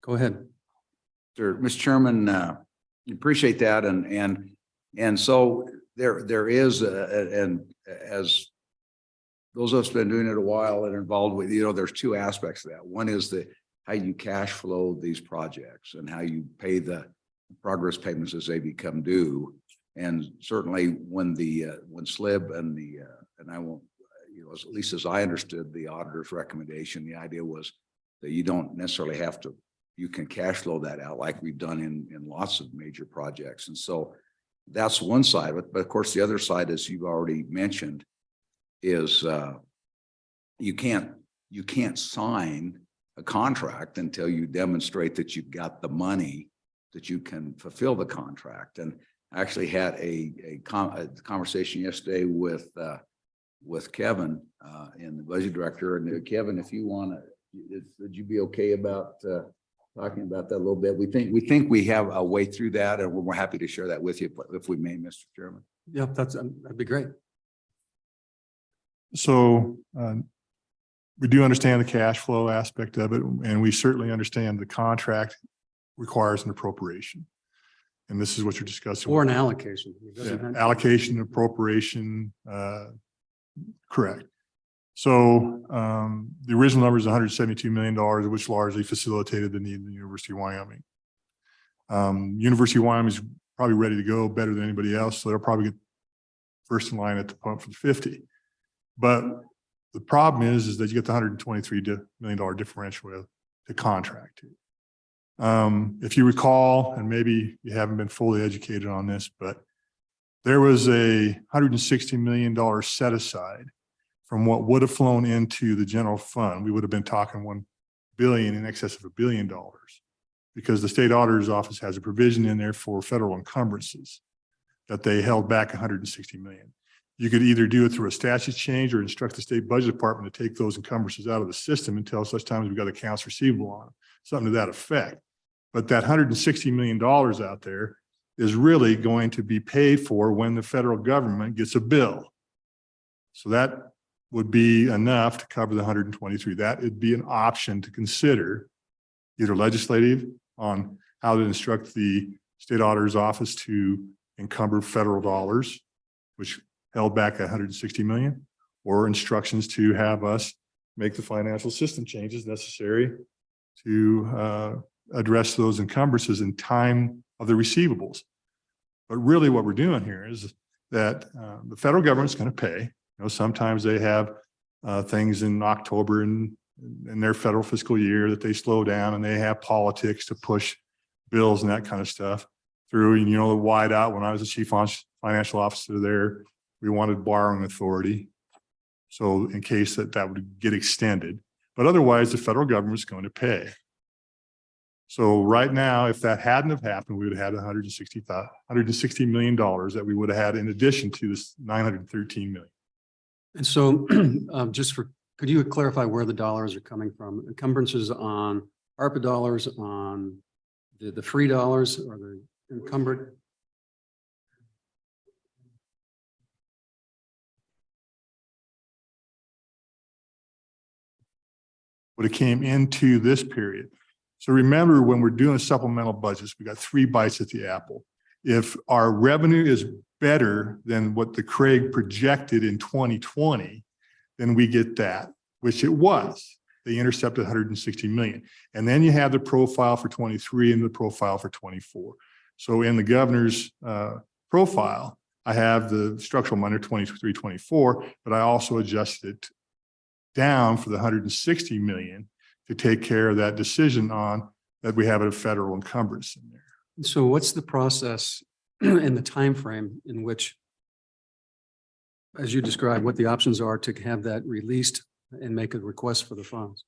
go ahead. Sure. Mr. Chairman, appreciate that. And so there is, and as those of us been doing it a while and involved with, there's 2 aspects to that. One is how you cash flow these projects and how you pay the progress payments as they become due. And certainly when SLIB and I won't, at least as I understood the auditor's recommendation, the idea was that you don't necessarily have to, you can cash flow that out like we've done in lots of major projects. And so that's one side of it. But of course, the other side, as you've already mentioned, is you can't sign a contract until you demonstrate that you've got the money that you can fulfill the contract. And I actually had a conversation yesterday with Kevin and the budget director. And Kevin, if you want to, would you be okay about talking about that a little bit? We think we have a way through that, and we're happy to share that with you if we may, Mr. Chairman. Yeah, that'd be great. So we do understand the cash flow aspect of it, and we certainly understand the contract requires an appropriation. And this is what you're discussing. Or an allocation. It Yeah, doesn't have to- allocation, appropriation, correct. So the original number is $172 million, which largely facilitated the need of the University of Wyoming. University of Wyoming is probably ready to go better than anybody else, so they'll probably get first in line at the pump for the 50. But the problem is that you get the $123 million differential to contract. If you recall, and maybe you haven't been fully educated on this, but there was a $160 million set aside from what would have flown into the general fund. We would have been talking $1 billion, in excess of $1 billion, because the state auditor's office has a provision in there for federal encumbrances that they held back $160 million. You could either do it through a statute change or instruct the state budget department to take those encumbrances out of the system until such time as we've got accounts receivable on them, something to that effect. But that $160 million out there is really going to be paid for when the federal government gets a bill. So that would be enough to cover the 123. That would be an option to consider, either legislative on how to instruct the state auditor's office to encumber federal dollars, which held back $160 million, or instructions to have us make the financial system changes necessary to address those encumbrances in time of the receivables. But really what we're doing here is that the federal government's going to pay. You know, sometimes they have things in October and in their federal fiscal year that they slow down, and they have politics to push bills and that kind of stuff through. And, you know, the wide out, when I was the chief financial officer there, we wanted borrowing authority. So in case that would get extended, but otherwise the federal government's going to pay. So right now, if that hadn't have happened, we would have had $160 million that we would have had in addition to this $913 million. And so could you clarify where the dollars are coming from? Encumbrances on ARPA dollars, on the free dollars, or the encumbered? But it came into this period. So remember, when we're doing supplemental budgets, we got 3 bites at the apple. If our revenue is better than what the Craig projected in 2020, then we get that, which it was. They intercepted 160 million. And then you have the profile for 23 and the profile for 24. So in the governor's profile, I have the structural money 23, 24, but I also adjusted it down for the 160 million to take care of that decision on that we have a federal encumbrance in there. So what's the process and the time frame in which, as you described, what the options are to have that released and make a request for the funds?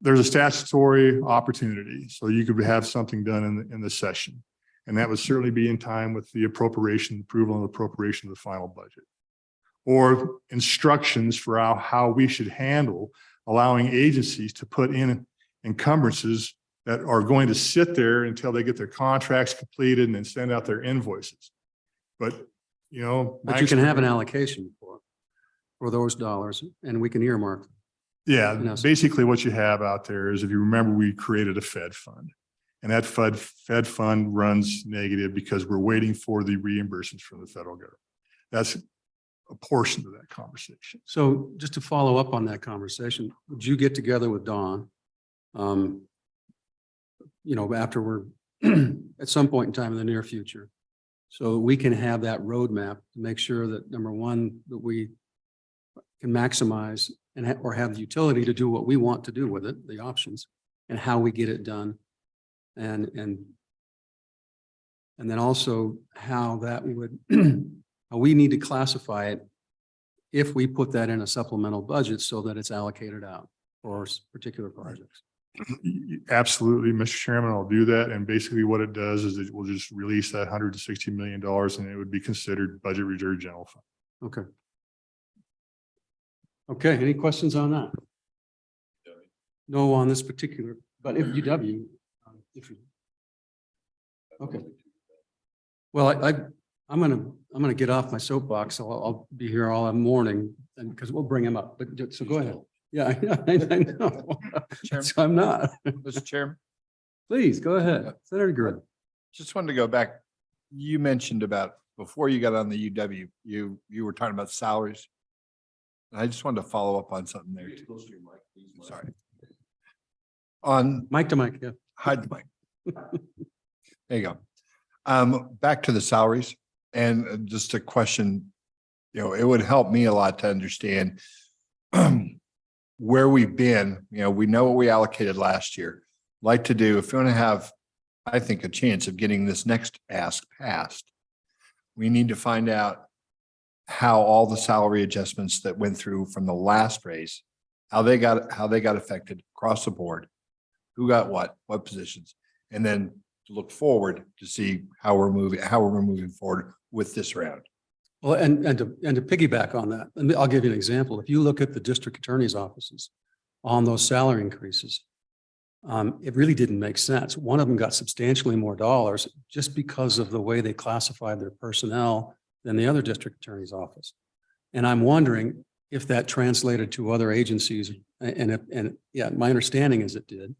There's a statutory opportunity, so you could have something done in the session, and that would certainly be in time with the approval and appropriation of the final budget, or instructions for how we should handle allowing agencies to put in encumbrances that are going to sit there until they get their contracts completed and then send out their invoices. But, you know. But you can have an allocation for those dollars, and we can earmark them. Yeah, Yes. basically what you have out there is, if you remember, we created a Fed fund. And that Fed fund runs negative because we're waiting for the reimbursements from the federal government. That's a portion of that conversation. So just to follow up on that conversation, would you get together with Dawn? You know, after we're at some point in time in the near future, so we can have that roadmap to make sure that, number one, that we can maximize and or have the utility to do what we want to do with it, the options, and how we get it done, and then also how that would how we need to classify it if we put that in a supplemental budget so that it's allocated out for particular projects. Absolutely, Mr. Chairman, I'll do that. And basically what it does is it will just release that $160 million, and it would be considered budget reserve general fund. Okay. Okay, any questions on that? No, on this particular, but if UW, if you. Okay. Well, I'm gonna get off my soapbox. So I'll be here all morning and because we'll bring him up. But so go ahead. Yeah, I know. So I'm not. Mr. Chairman, Please, go ahead. Senator Green. just wanted to go back. You mentioned about before you got on the UW, you were talking about salaries. And I just wanted to follow up on something there. Too. Sorry. On Mic to mic, yeah. hide the mic. There you go. Back to the salaries and just a question, it would help me a lot to understand where we've been. We know what we allocated last year. Like to do, if you want to have, I think, a chance of getting this next ask passed, we need to find out how all the salary adjustments that went through from the last raise, how they got affected across the board, who got what positions, and then to look forward to see how we're moving forward with this round. Well, and to piggyback on that, I'll give you an example. If you look at the district attorney's offices on those salary increases, it really didn't make sense. One of them got substantially more dollars just because of the way they classified their personnel than the other district attorney's office. And I'm wondering if that translated to other agencies. And yeah, my understanding is it did.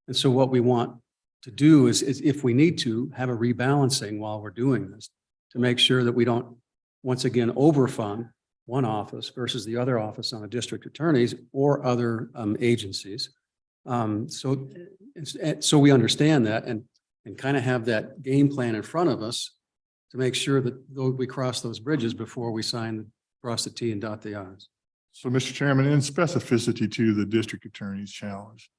And so what we want to do is if we need to have a rebalancing while we're doing this to make sure that we don't once again overfund one office versus the other office on a district attorneys or other agencies. So we understand that and kind of have that game plan in front of us to make sure that we cross those bridges before we cross the T and dot the I's. So, Mr. Chairman, in specificity to the district attorney's challenge,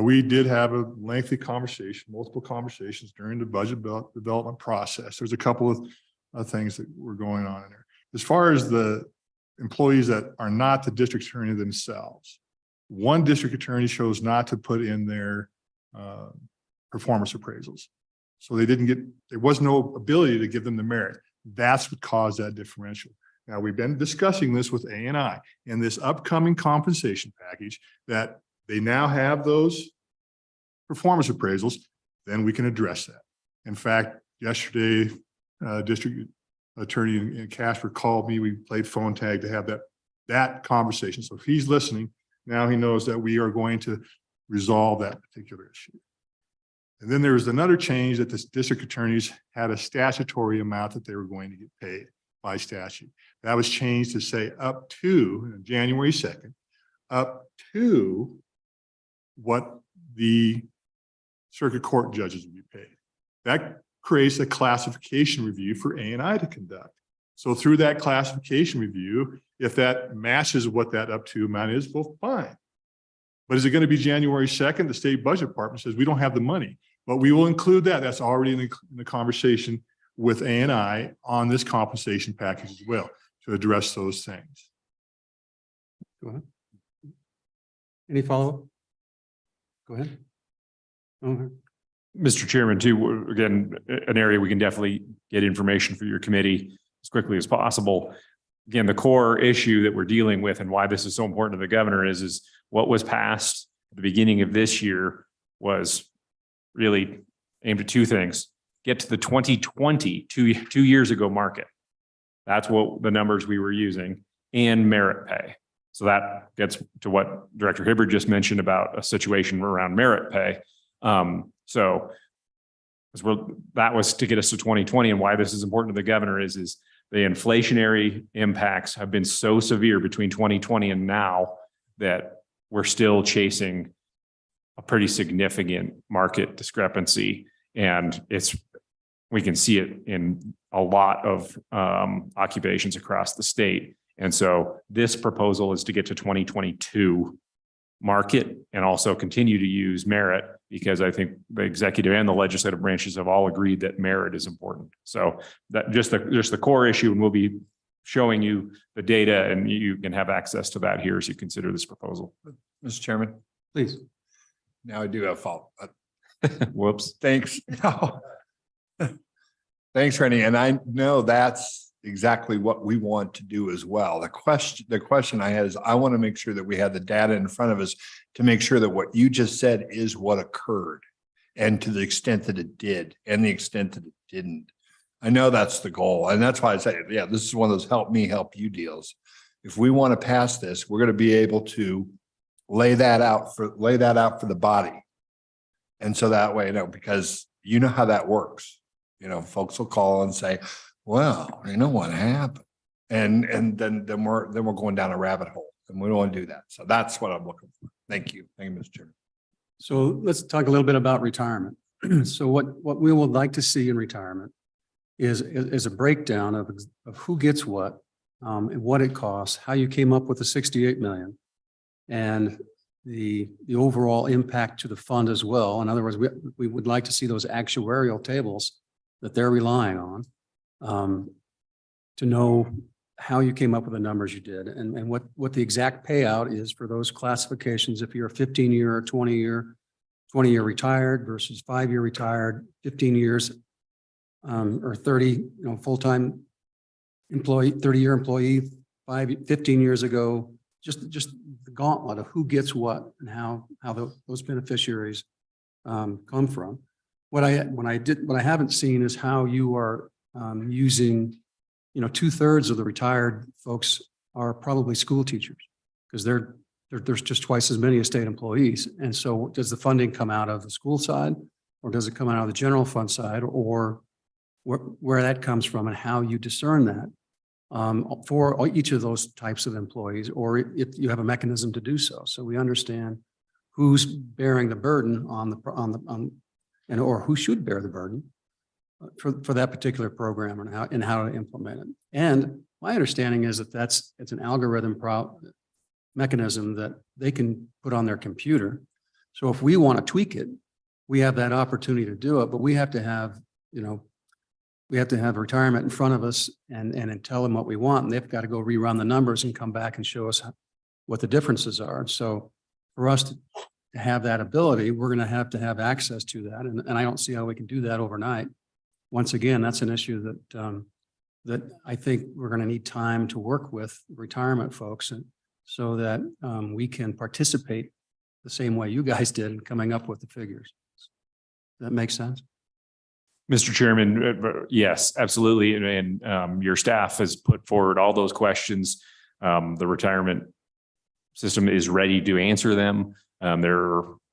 we did have a lengthy conversation, multiple conversations during the budget development process. There's a couple of things that were going on in there. As far as the employees that are not the district attorney themselves, one district attorney chose not to put in their performance appraisals. So there was no ability to give them the merit. That's what caused that differential. Now, we've been discussing this with A&I in this upcoming compensation package that they now have those performance appraisals, then we can address that. In fact, yesterday, district attorney in Casper called me. We played phone tag to have that conversation. So if he's listening, now he knows that we are going to resolve that particular issue. And then there was another change that the district attorneys had a statutory amount that they were going to get paid by statute. That was changed to say up to January 2nd, up to what the circuit court judges would be paid. That creates a classification review for A&I to conduct. So through that classification review, if that matches what that up to amount is, well, fine. But is it going to be January 2nd? The state budget department says we don't have the money, but we will include that. That's already in the conversation with A&I on this compensation package as well to address those things. Go ahead. Any follow-up? Go ahead. Okay. Mr. Chairman, too, again, an area we can definitely get information for your committee as quickly as possible. Again, the core issue that we're dealing with and why this is so important to the governor is what was passed at the beginning of this year was really aimed at two things. Get to the 2020, two years ago market. That's what the numbers we were using, and merit pay. So that gets to what Director Hibbard just mentioned about a situation around merit pay. So that was to get us to 2020, and why this is important to the governor is the inflationary impacts have been so severe between 2020 and now that we're still chasing a pretty significant market discrepancy. And we can see it in a lot of occupations across the state. And so this proposal is to get to 2022 market and also continue to use merit, because I think the executive and the legislative branches have all agreed that merit is important. So that just the core issue, and we'll be showing you the data and you can have access to that here as you consider this proposal. Mr. Chairman, Please. now I do have follow-up. Whoops. Thanks. No. Thanks, Rennie. And I know that's exactly what we want to do as well. The question I had is I want to make sure that we have the data in front of us to make sure that what you just said is what occurred, and to the extent that it did and the extent that it didn't. I know that's the goal. And that's why I say, yeah, this is one of those help me, help you deals. If we want to pass this, we're going to be able to lay that out for the body. And so that way, because you know how that works. Folks will call and say, well, you know what happened? And then we're going down a rabbit hole, and we don't want to do that. So that's what I'm looking for. Thank you. Thank you, Mr. Chairman. So let's talk a little bit about retirement. So what we would like to see in retirement is a breakdown of who gets what, and what it costs, how you came up with the 68 million, and the overall impact to the fund as well. In other words, we would like to see those actuarial tables that they're relying on, to know how you came up with the numbers you did, and what the exact payout is for those classifications. If you're a 15-year or 20-year retired versus 5-year retired, 15 years, or 30, full-time employee, 30-year employee, 15 years ago, just the gauntlet of who gets what and how those beneficiaries come from. What I haven't seen is how you are using, 2/3 of the retired folks are probably school teachers, because there's just twice as many as state employees. And so does the funding come out of the school side, or does it come out of the general fund side, or where that comes from, and how you discern that for each of those types of employees, or if you have a mechanism to do so. So we understand who's bearing the burden or who should bear the burden for that particular program, and how to implement it. And my understanding is that it's an algorithm mechanism that they can put on their computer. So if we want to tweak it, we have that opportunity to do it, but we have to have, retirement in front of us and tell them what we want. And they've got to go rerun the numbers and come back and show us what the differences are. So for us to have that ability, we're going to have access to that. And I don't see how we can do that overnight. Once again, that's an issue that I think we're going to need time to work with retirement folks, and so that we can participate the same way you guys did in coming up with the figures. Does that make sense? Mr. Chairman, yes, absolutely. And your staff has put forward all those questions. The retirement system is ready to answer them.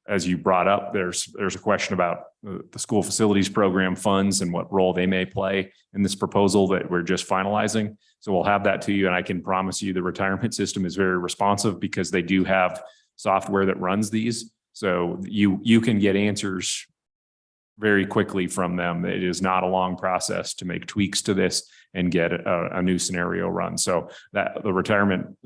As you brought up, there's a question about the school facilities program funds and what role they may play in this proposal that we're just finalizing. So we'll have that to you, and I can promise you the retirement system is very responsive, because they do have software that runs these. So you can get answers very quickly from them. It is not a long process to make tweaks to this and get a new scenario run. So that the retirement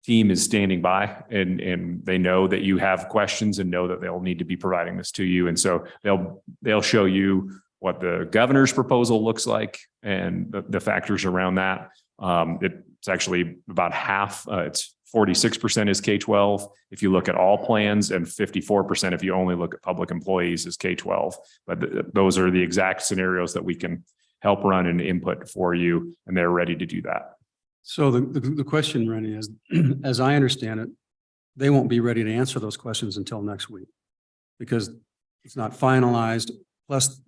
team is standing by, and they know that you have questions and know that they'll need to be providing this to you. And so they'll show you what the governor's proposal looks like and the factors around that. It's actually about half. It's 46% is K-12 if you look at all plans, and 54% if you only look at public employees is K-12. But those are the exact scenarios that we can help run and input for you, and they're ready to do that. So the question, Rennie, is, as I understand it, they won't be ready to answer those questions until next week, because it's not finalized. Plus,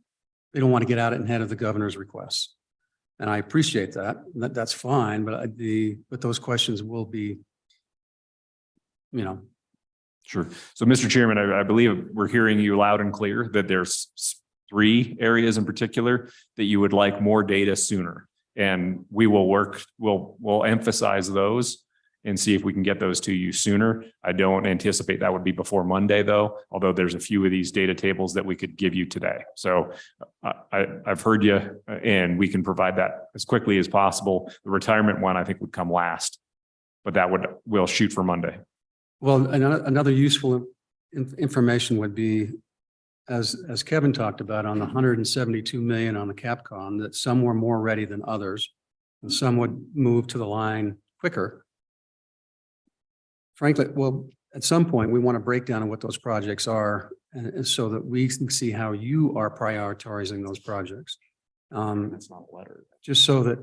they don't want to get out ahead of the governor's requests. And I appreciate that. That's fine, but those questions will be, Sure. So, Mr. Chairman, I believe we're hearing you loud and clear that there's 3 areas in particular that you would like more data sooner. And we will we'll emphasize those and see if we can get those to you sooner. I don't anticipate that would be before Monday, though, although there's a few of these data tables that we could give you today. So I've heard you, and we can provide that as quickly as possible. The retirement one, I think, would come last, but we'll shoot for Monday. well, another useful information would be, as Kevin talked about, on the 172 million on the CapCon, that some were more ready than others, and some would move to the line quicker. Frankly, well, at some point, we want to break down what those projects are, and so that we can see how you are prioritizing those projects. That's not a letter. Just so that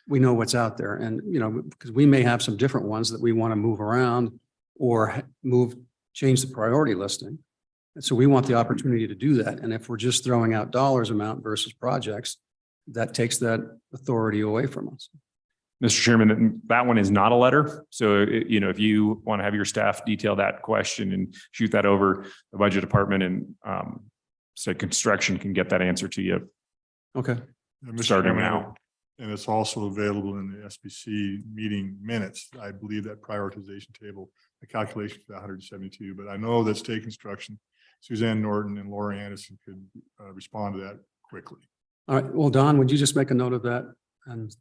we know what's out there, and because we may have some different ones that we want to move around or change the priority listing. And so we want the opportunity to do that. And if we're just throwing out dollars amount versus projects, that takes that authority away from us. Mr. Chairman, that one is not a letter. So, if you want to have your staff detail that question and shoot that over, the budget department and say construction can get that answer to you Okay. Mr. starting Chairman, now. And it's also available in the SBC meeting minutes. I believe that prioritization table, the calculation for 172, but I know that state construction, Suzanne Norton and Laura Anderson could respond to that quickly. All right. Well, Don, would you just make a note of that and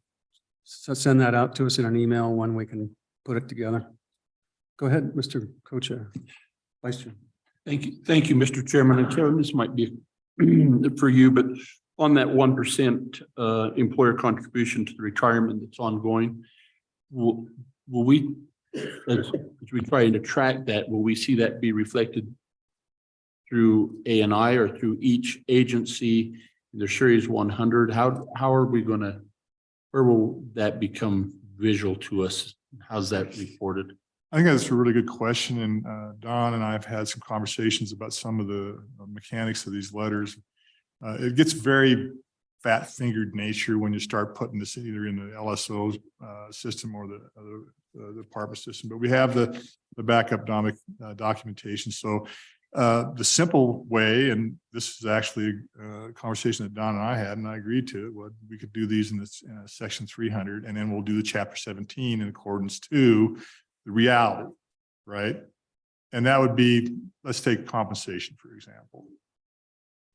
send that out to us in an email when we can put it together? Go ahead, Mr. Co-Chair, Vice Chair. Thank you, Mr. Chairman. And Kevin, this might be for you, but on that 1% employer contribution to the retirement that's ongoing, will we, as we try to track that, will we see that be reflected through A&I or through each agency in the Series 100? How are we going to, where will that become visual to us? How's that reported? I think that's a really good question. And Don and I have had some conversations about some of the mechanics of these letters. It gets very fat fingered nature when you start putting this either in the LSO system or the department system, but we have the backup documentation. So the simple way, and this is actually a conversation that Don and I had, and I agreed to it, what we could do these in this section 300, and then we'll do the chapter 17 in accordance to the reality, right? And that would be, let's take compensation, for example.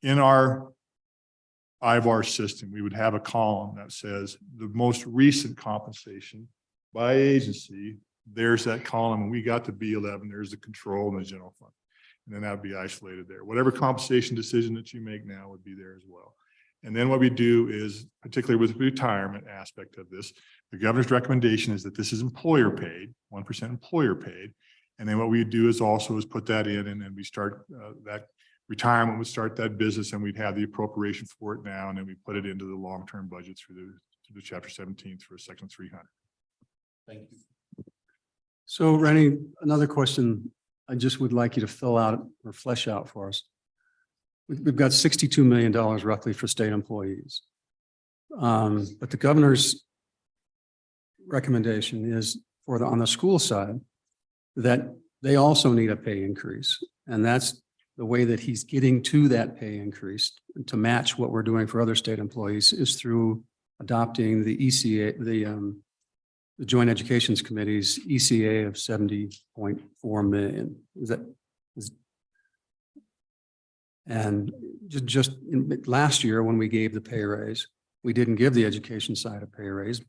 In our IVAR system, we would have a column that says the most recent compensation by agency. There's that column, and we got to B11. There's the control and the general fund. And then that would be isolated there. Whatever compensation decision that you make now would be there as well. And then what we do is, particularly with the retirement aspect of this, the governor's recommendation is that this is employer paid, 1% employer paid. And then what we do is also put that in, and then we start that retirement would start that business, and we'd have the appropriation for it now, and then we put it into the long-term budget through the chapter 17 through section 300. Thank you. So Rennie, another question I just would like you to fill out or flesh out for us. We've got $62 million roughly for state employees. But the governor's recommendation is for on the school side that they also need a pay increase. And that's the way that he's getting to that pay increase to match what we're doing for other state employees is through adopting the ECA, the Joint Educations Committee's ECA of 70.4 million. And just last year when we gave the pay raise, we didn't give the education side a pay raise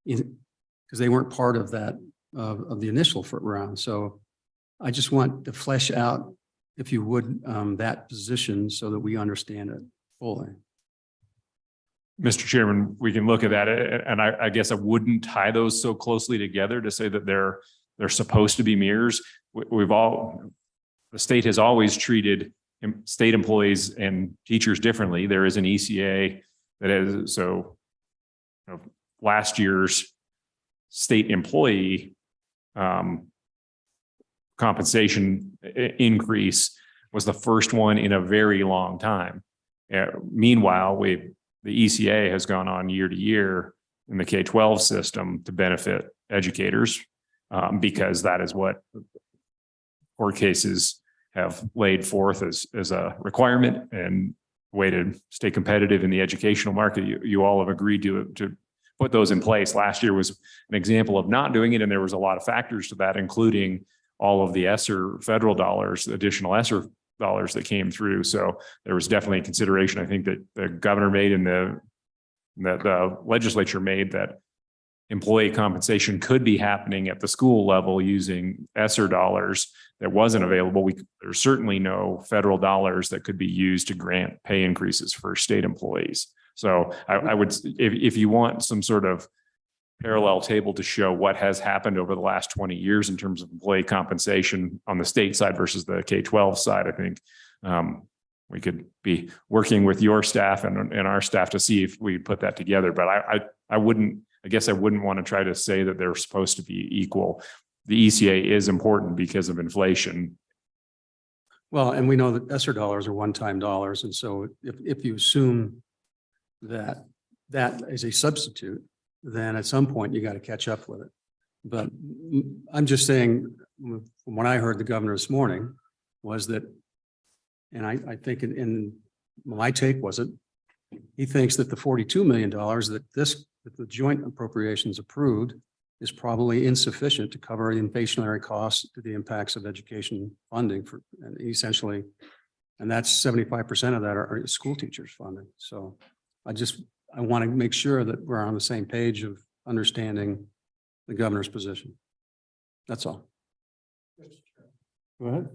because they weren't part of that of the initial round. So I just want to flesh out, if you would, that position so that we understand it fully. Mr. Chairman, we can look at that, and I guess I wouldn't tie those so closely together to say that they're supposed to be mirrors. The state has always treated state employees and teachers differently. There is an ECA that is, so last year's state employee compensation increase was the first one in a very long time. Meanwhile, the ECA has gone on year to year in the K-12 system to benefit educators because that is what court cases have laid forth as a requirement and way to stay competitive in the educational market. You all have agreed to put those in place. Last year was an example of not doing it, and there was a lot of factors to that, including all of the ESSER federal dollars, additional ESSER dollars that came through. So there was definitely a consideration, I think, that the governor made and the legislature made, that employee compensation could be happening at the school level using ESSER dollars that wasn't available. There's certainly no federal dollars that could be used to grant pay increases for state employees. So I would, if you want some sort of parallel table to show what has happened over the last 20 years in terms of employee compensation on the state side versus the K-12 side, I think we could be working with your staff and our staff to see if we put that together. But I guess I wouldn't want to try to say that they're supposed to be equal. The ECA is important because of inflation. Well, and we know that ESSER dollars are one-time dollars. And so if you assume that that is a substitute, then at some point you got to catch up with it. But I'm just saying, from what I heard the governor this morning was that, and I think in my take was it, he thinks that the $42 million that the joint appropriations approved is probably insufficient to cover the inflationary costs to the impacts of education funding for, and essentially, and that's 75% of that are school teachers funding. So I want to make sure that we're on the same page of understanding the governor's position. That's all. Go ahead.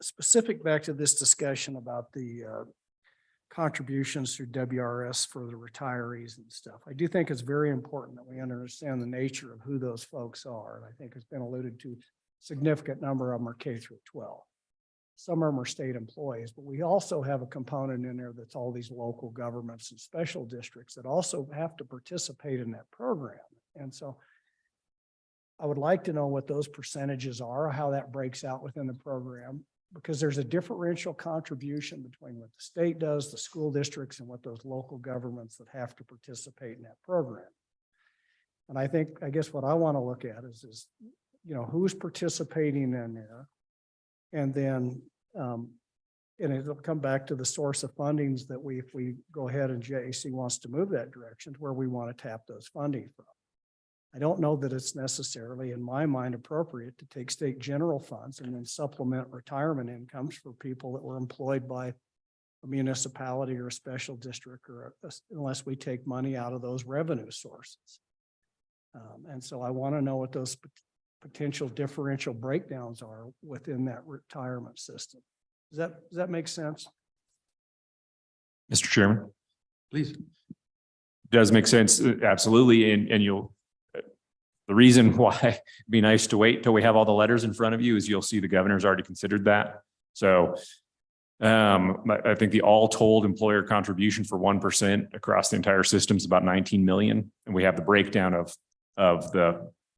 Specific back to this discussion about the contributions through WRS for the retirees and stuff. I do think it's very important that we understand the nature of who those folks are. And I think it's been alluded to, significant number of them are K through 12. Some of them are state employees, but we also have a component in there that's all these local governments and special districts that also have to participate in that program. And so I would like to know what those percentages are, how that breaks out within the program, because there's a differential contribution between what the state does, the school districts, and what those local governments that have to participate in that program. And I guess what I want to look at is, who's participating in there. And then, and it'll come back to the source of fundings that if we go ahead and JAC wants to move that direction, where we want to tap those funding from. I don't know that it's necessarily, in my mind, appropriate to take state general funds and then supplement retirement incomes for people that were employed by a municipality or a special district, unless we take money out of those revenue sources. And so I want to know what those potential differential breakdowns are within that retirement system. Does that make sense? Mr. Chairman, Please. does make sense. Absolutely. And the reason why it'd be nice to wait till we have all the letters in front of you is you'll see the governor's already considered that. So I think the all told employer contribution for 1% across the entire system is about 19 million. And we have the breakdown of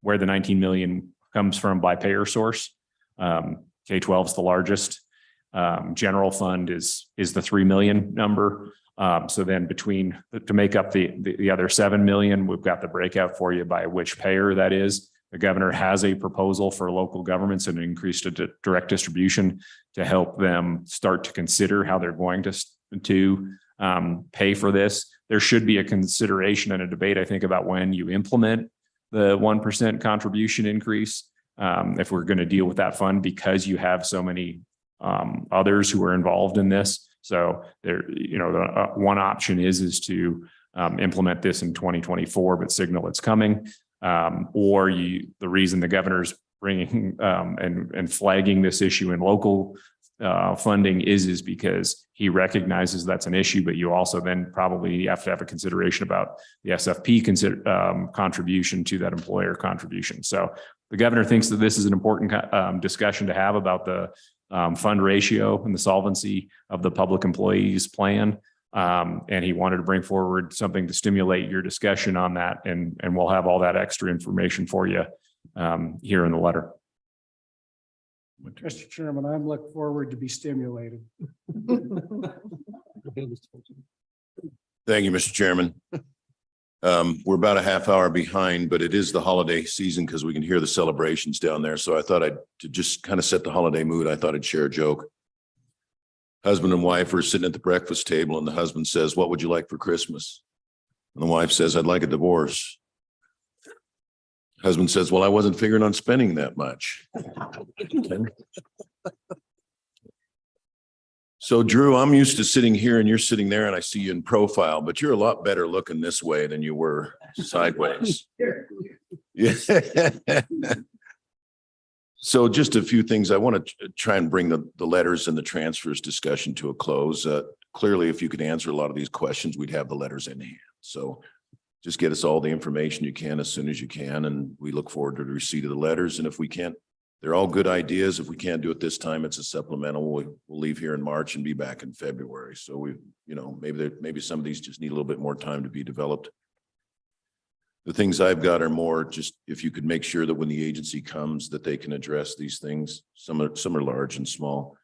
where the 19 million comes from by payer source. K-12 is the largest. General fund is the 3 million number. So then to make up the other 7 million, we've got the breakout for you by which payer that is. The governor has a proposal for local governments and increased direct distribution to help them start to consider how they're going to pay for this. There should be a consideration and a debate, I think, about when you implement the 1% contribution increase. If we're going to deal with that fund, because you have so many others who are involved in this. So there, the one option is to implement this in 2024, but signal it's coming. Or the reason the governor's bringing and flagging this issue in local funding is because he recognizes that's an issue, but you also then probably have to have a consideration about the SFP contribution to that employer contribution. So the governor thinks that this is an important discussion to have about the fund ratio and the solvency of the public employees plan. And he wanted to bring forward something to stimulate your discussion on that. And we'll have all that extra information for you here in the letter. Mr. Chairman, I'm looking forward to be stimulated. Thank you, Mr. Chairman. We're about a half hour behind, but it is the holiday season because we can hear the celebrations down there. So I thought to just kind of set the holiday mood, I thought I'd share a joke. Husband and wife are sitting at the breakfast table and the husband says, "What would you like for Christmas?" And the wife says, "I'd like a divorce." Husband says, "Well, I wasn't figuring on spending that much." So Drew, I'm used to sitting here and you're sitting there and I see you in profile, but you're a lot better looking this way than you were sideways. Yeah. So just a few things. I want to try and bring the letters and the transfers discussion to a close. Clearly, if you could answer a lot of these questions, we'd have the letters in hand. So just get us all the information you can as soon as you can. And we look forward to the receipt of the letters. And if we can't, they're all good ideas. If we can't do it this time, it's a supplemental. We'll leave here in March and be back in February. So maybe some of these just need a little bit more time to be developed. The things I've got are more just if you could make sure that when the agency comes, that they can address these things. Some are large and small.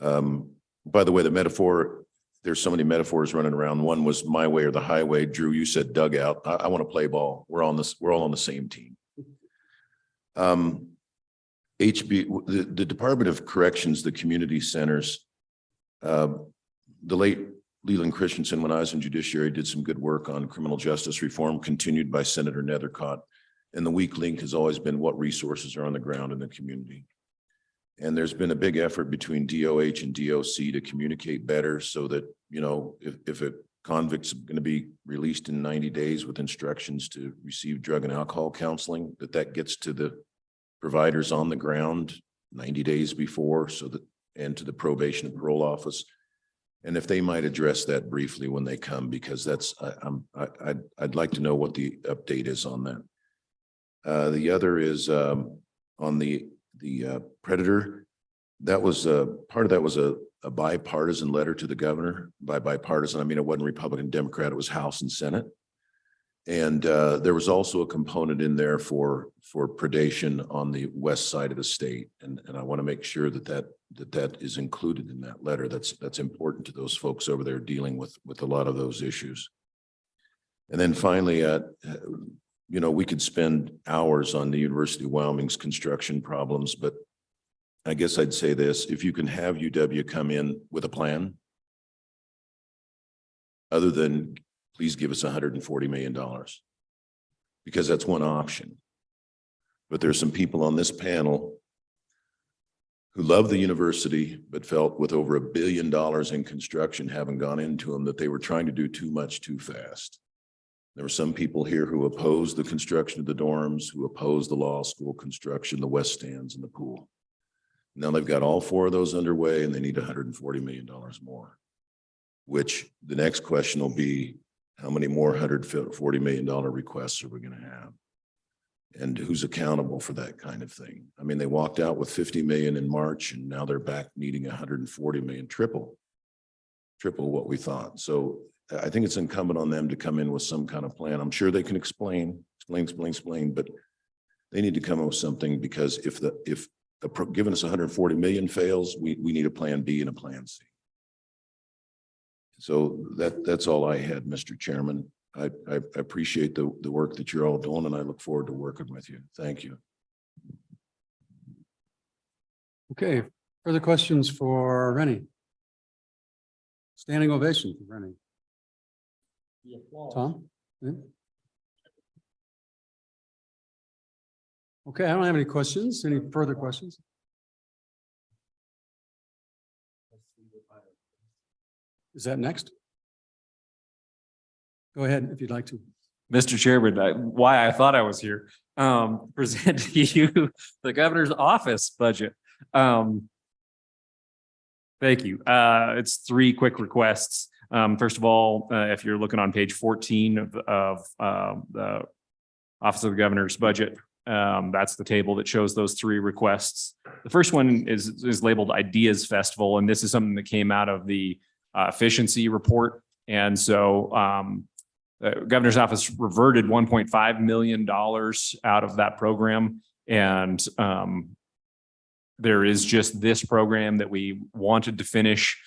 By the way, the metaphor, there's so many metaphors running around. One was my way or the highway. Drew, you said dugout. I want to play ball. We're all on the same team. The Department of Corrections, the community centers, the late Leland Christensen, when I was in judiciary, did some good work on criminal justice reform, continued by Senator Nethercott. And the weak link has always been what resources are on the ground in the community. And there's been a big effort between DOH and DOC to communicate better so that, you know, if a convict's going to be released in 90 days with instructions to receive drug and alcohol counseling, that gets to the providers on the ground 90 days before, so that, and to the probation and parole office. And if they might address that briefly when they come, because that's, I'd like to know what the update is on that. The other is on the predator. That was part of that was a bipartisan letter to the governor. By bipartisan, I mean, it wasn't Republican, Democrat, it was House and Senate. And there was also a component in there for predation on the west side of the state. And I want to make sure that is included in that letter. That's important to those folks over there dealing with a lot of those issues. And then finally, you know, we could spend hours on the University of Wyoming's construction problems, but I guess I'd say this: if you can have UW come in with a plan, other than please give us $140 million, because that's one option. But there's some people on this panel who love the university, but felt with over $1 billion in construction having gone into them that they were trying to do too much too fast. There were some people here who opposed the construction of the dorms, who opposed the law school construction, the west stands, and the pool. Now they've got all 4 of those underway and they need $140 million more, which the next question will be, how many more $140 million requests are we going to have? And who's accountable for that kind of thing? I mean, they walked out with 50 million in March and now they're back needing 140 million, triple what we thought. So I think it's incumbent on them to come in with some kind of plan. I'm sure they can explain, but they need to come up with something, because if giving us 140 million fails, we need a plan B and a plan C. So that's all I had, Mr. Chairman. I appreciate the work that you're all doing, and I look forward to working with you. Thank you. Okay, further questions for Rennie? Standing ovation for Rennie. Tom? Yeah. Okay, I don't have any questions. Any further questions? Is that next? Go ahead if you'd like to. Mr. Chairman, why I thought I was here, present to you the governor's office budget. Thank you. It's 3 quick requests. First of all, if you're looking on page 14 of the Office of the Governor's budget, that's the table that shows those 3 requests. The first one is labeled Ideas Festival, and this is something that came out of the efficiency report. And so the governor's office reverted $1.5 million out of that program. And there is just this program that we wanted to finish.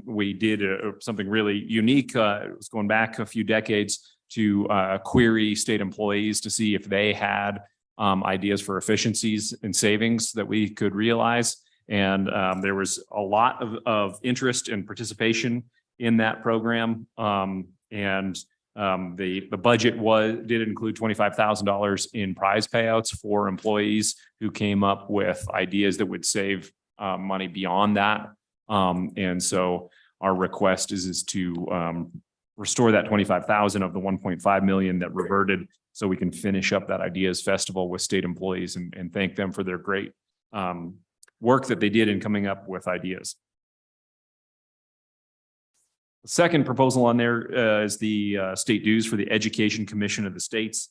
We did something really unique. It was going back a few decades to query state employees to see if they had ideas for efficiencies and savings that we could realize. And there was a lot of interest and participation in that program. The budget did include $25,000 in prize payouts for employees who came up with ideas that would save money beyond that. And so our request is to restore that $25,000 of the $1.5 million that reverted, so we can finish up that Ideas Festival with state employees and thank them for their great work that they did in coming up with ideas. The second proposal on there is the state dues for the Education Commission of the States.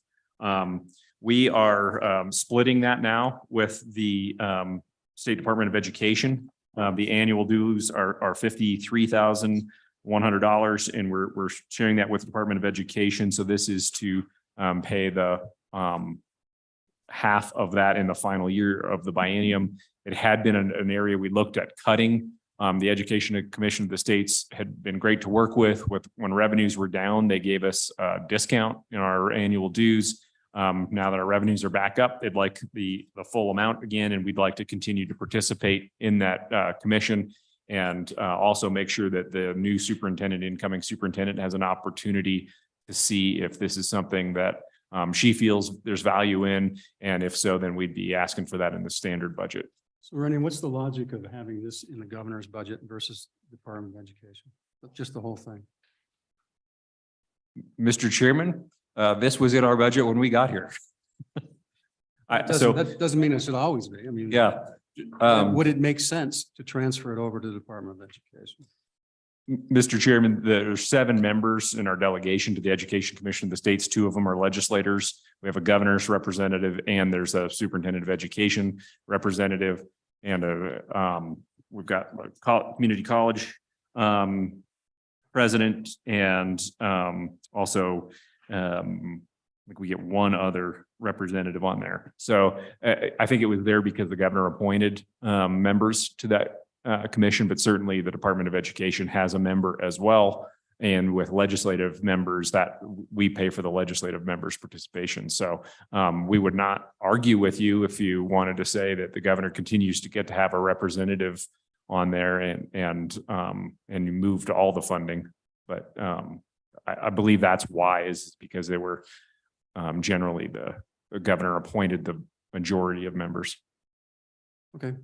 We are splitting that now with the State Department of Education. The annual dues are $53,100, and we're sharing that with the Department of Education. So this is to pay the half of that in the final year of the biennium. It had been an area we looked at cutting. The Education Commission of the States had been great to work with when revenues were down. They gave us a discount in our annual dues. Now that our revenues are back up, they'd like the full amount again, and we'd like to continue to participate in that commission and also make sure that the new superintendent, incoming superintendent, has an opportunity to see if this is something that she feels there's value in, and if so, then we'd be asking for that in the standard budget. So Rennie, what's the logic of having this in the governor's budget versus Department of Education? Just the whole thing. Mr. Chairman, this was in our budget when we got here. That doesn't mean it should always be. I mean, Yeah. Would it make sense to transfer it over to the Department of Education? Mr. Chairman, there's 7 members in our delegation to the Education Commission of the States. 2 of them are legislators. We have a governor's representative, and there's a superintendent of education representative, and we've got a community college president, and also I think we get 1 other representative on there. So I think it was there because the governor appointed members to that commission, but certainly the Department of Education has a member as well. And with legislative members, that we pay for the legislative members' participation. So we would not argue with you if you wanted to say that the governor continues to get to have a representative on there and you moved all the funding. But I believe that's why, is because they were generally the governor appointed the majority of members. Okay,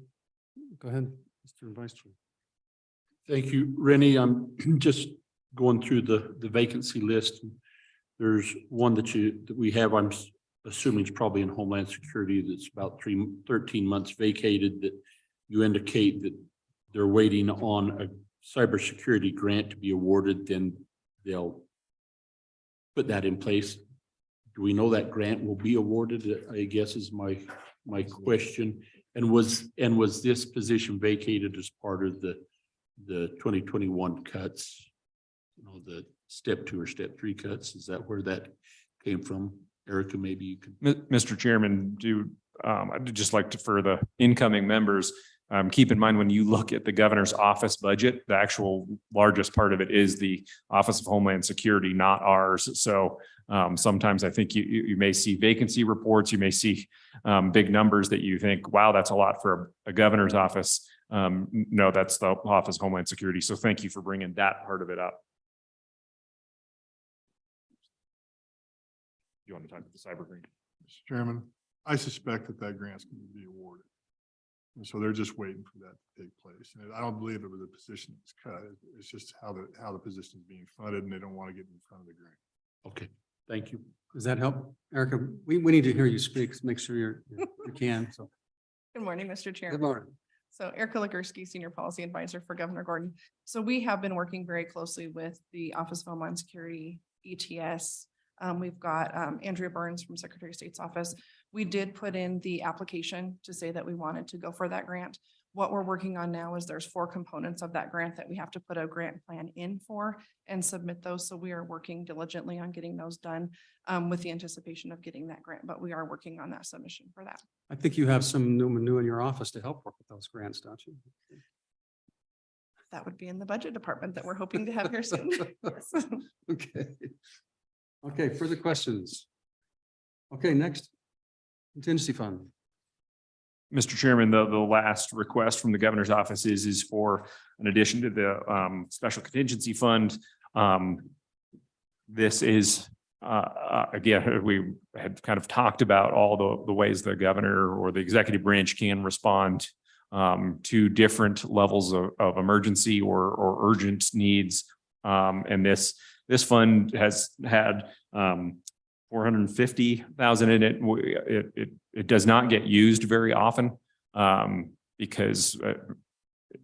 go ahead, Mr. Vice Chair. Thank you, Rennie. I'm just going through the vacancy list. There's one that we have, I'm assuming it's probably in Homeland Security, that's about 13 months vacated, that you indicate that they're waiting on a cybersecurity grant to be awarded, then they'll put that in place. Do we know that grant will be awarded? I guess is my question. And was this position vacated as part of the 2021 cuts? You know, the step 2 or step 3 cuts? Is that where that came from? Erica, maybe you can. Mr. Chairman, I'd just like to, for the incoming members, keep in mind when you look at the governor's office budget, the actual largest part of it is the Office of Homeland Security, not ours. So sometimes I think you may see vacancy reports, you may see big numbers that you think, wow, that's a lot for a governor's office. No, that's the Office of Homeland Security. So thank you for bringing that part of it up. You want to talk about the cyber grant? Mr. Chairman, I suspect that grant's going to be awarded. And so they're just waiting for that to take place. And I don't believe it was a position that's cut. It's just how the position is being funded, and they don't want to get in front of the grant. Okay, thank you. Does that help? Erica, we need to hear you speak. Make sure you can. So Good morning, Mr. Chair. good morning. So Erica Ligursky, Senior Policy Advisor for Governor Gordon. So we have been working very closely with the Office of Homeland Security, ETS. We've got Andrea Burns from Secretary of State's office. We did put in the application to say that we wanted to go for that grant. What we're working on now is there's 4 components of that grant that we have to put a grant plan in for and submit those. So we are working diligently on getting those done with the anticipation of getting that grant, but we are working on that submission for that. I think you have some new in your office to help work with those grants, don't you? That would be in the budget department that we're hoping to have here soon. Okay. Okay, further questions? Okay, next. Contingency fund. Mr. Chairman, the last request from the governor's office is for an addition to the special contingency fund. This is again, we had kind of talked about all the ways the governor or the executive branch can respond to different levels of emergency or urgent needs. And this fund has had 450,000 in it. It does not get used very often because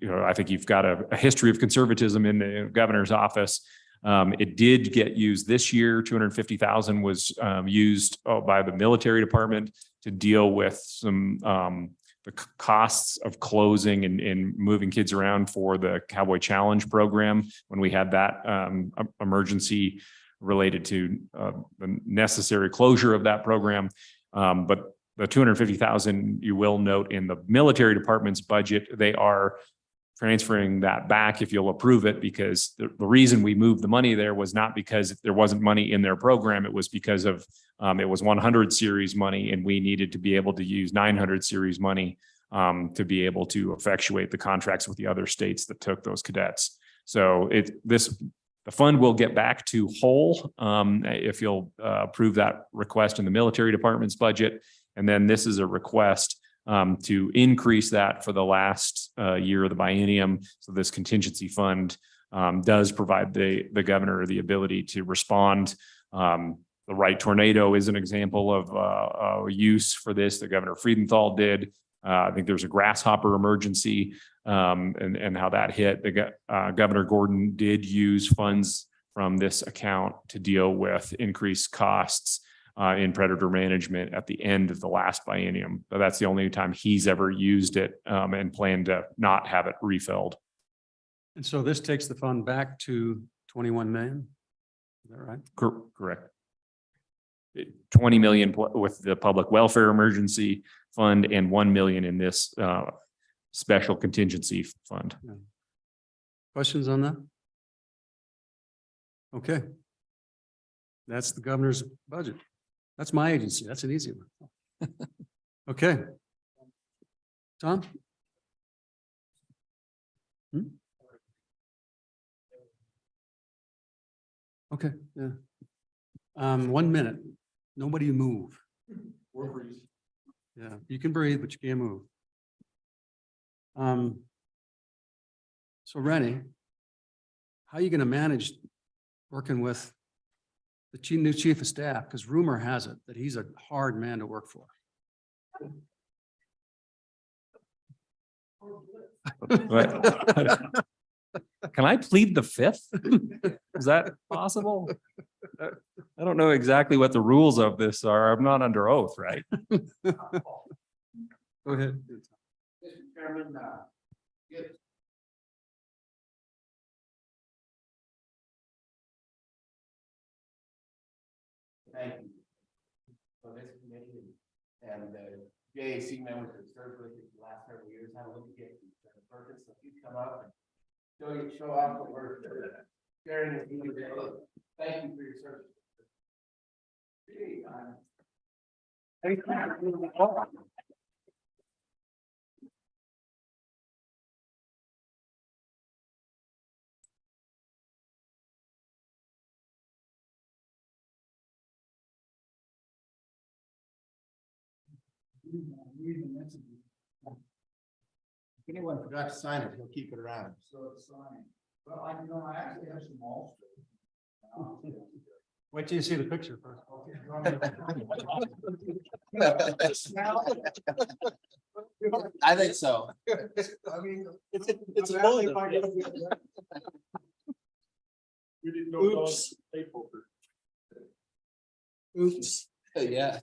I think you've got a history of conservatism in the governor's office. It did get used this year. 250,000 was used by the military department to deal with some the costs of closing and moving kids around for the Cowboy Challenge program when we had that emergency related to the necessary closure of that program. But the 250,000, you will note in the military department's budget, they are transferring that back if you'll approve it, because the reason we moved the money there was not because there wasn't money in their program. It was because of, it was 100 series money and we needed to be able to use 900 series money to be able to effectuate the contracts with the other states that took those cadets. So the fund will get back to whole if you'll approve that request in the military department's budget. And then this is a request to increase that for the last year of the biennium. So this contingency fund does provide the governor the ability to respond. The Wright tornado is an example of use for this. The Governor Friedenthal did. I think there's a grasshopper emergency and how that hit. Governor Gordon did use funds from this account to deal with increased costs in predator management at the end of the last biennium. But that's the only time he's ever used it and planned to not have it refilled. And so this takes the fund back to 21 million. Is that right? Correct. 20 million with the public welfare emergency fund and 1 million in this special contingency fund. Questions on that? Okay. That's the governor's budget. That's my agency. That's an easy one. Okay. Tom? Okay, yeah. 1 minute. Nobody move. Yeah, you can breathe, but you can't move. So Rennie, how are you going to manage working with the new chief of staff? Because rumor has it that he's a hard man to work for. Can I plead the fifth? Is that possible? I don't know exactly what the rules of this are. I'm not under oath, right? Go ahead. Mr. Chairman, thank you for this committee and the JAC members that served with it the last several years. Had a look at the purpose. So you come up and show off what we're sharing with you today. Thank you for your service. If anyone forgot to sign it, he'll keep it around. So it's signed. Well, I actually have some malls. Wait till you see the picture first. I think so. I mean, It's a we didn't know. Oops. Oops. Yeah.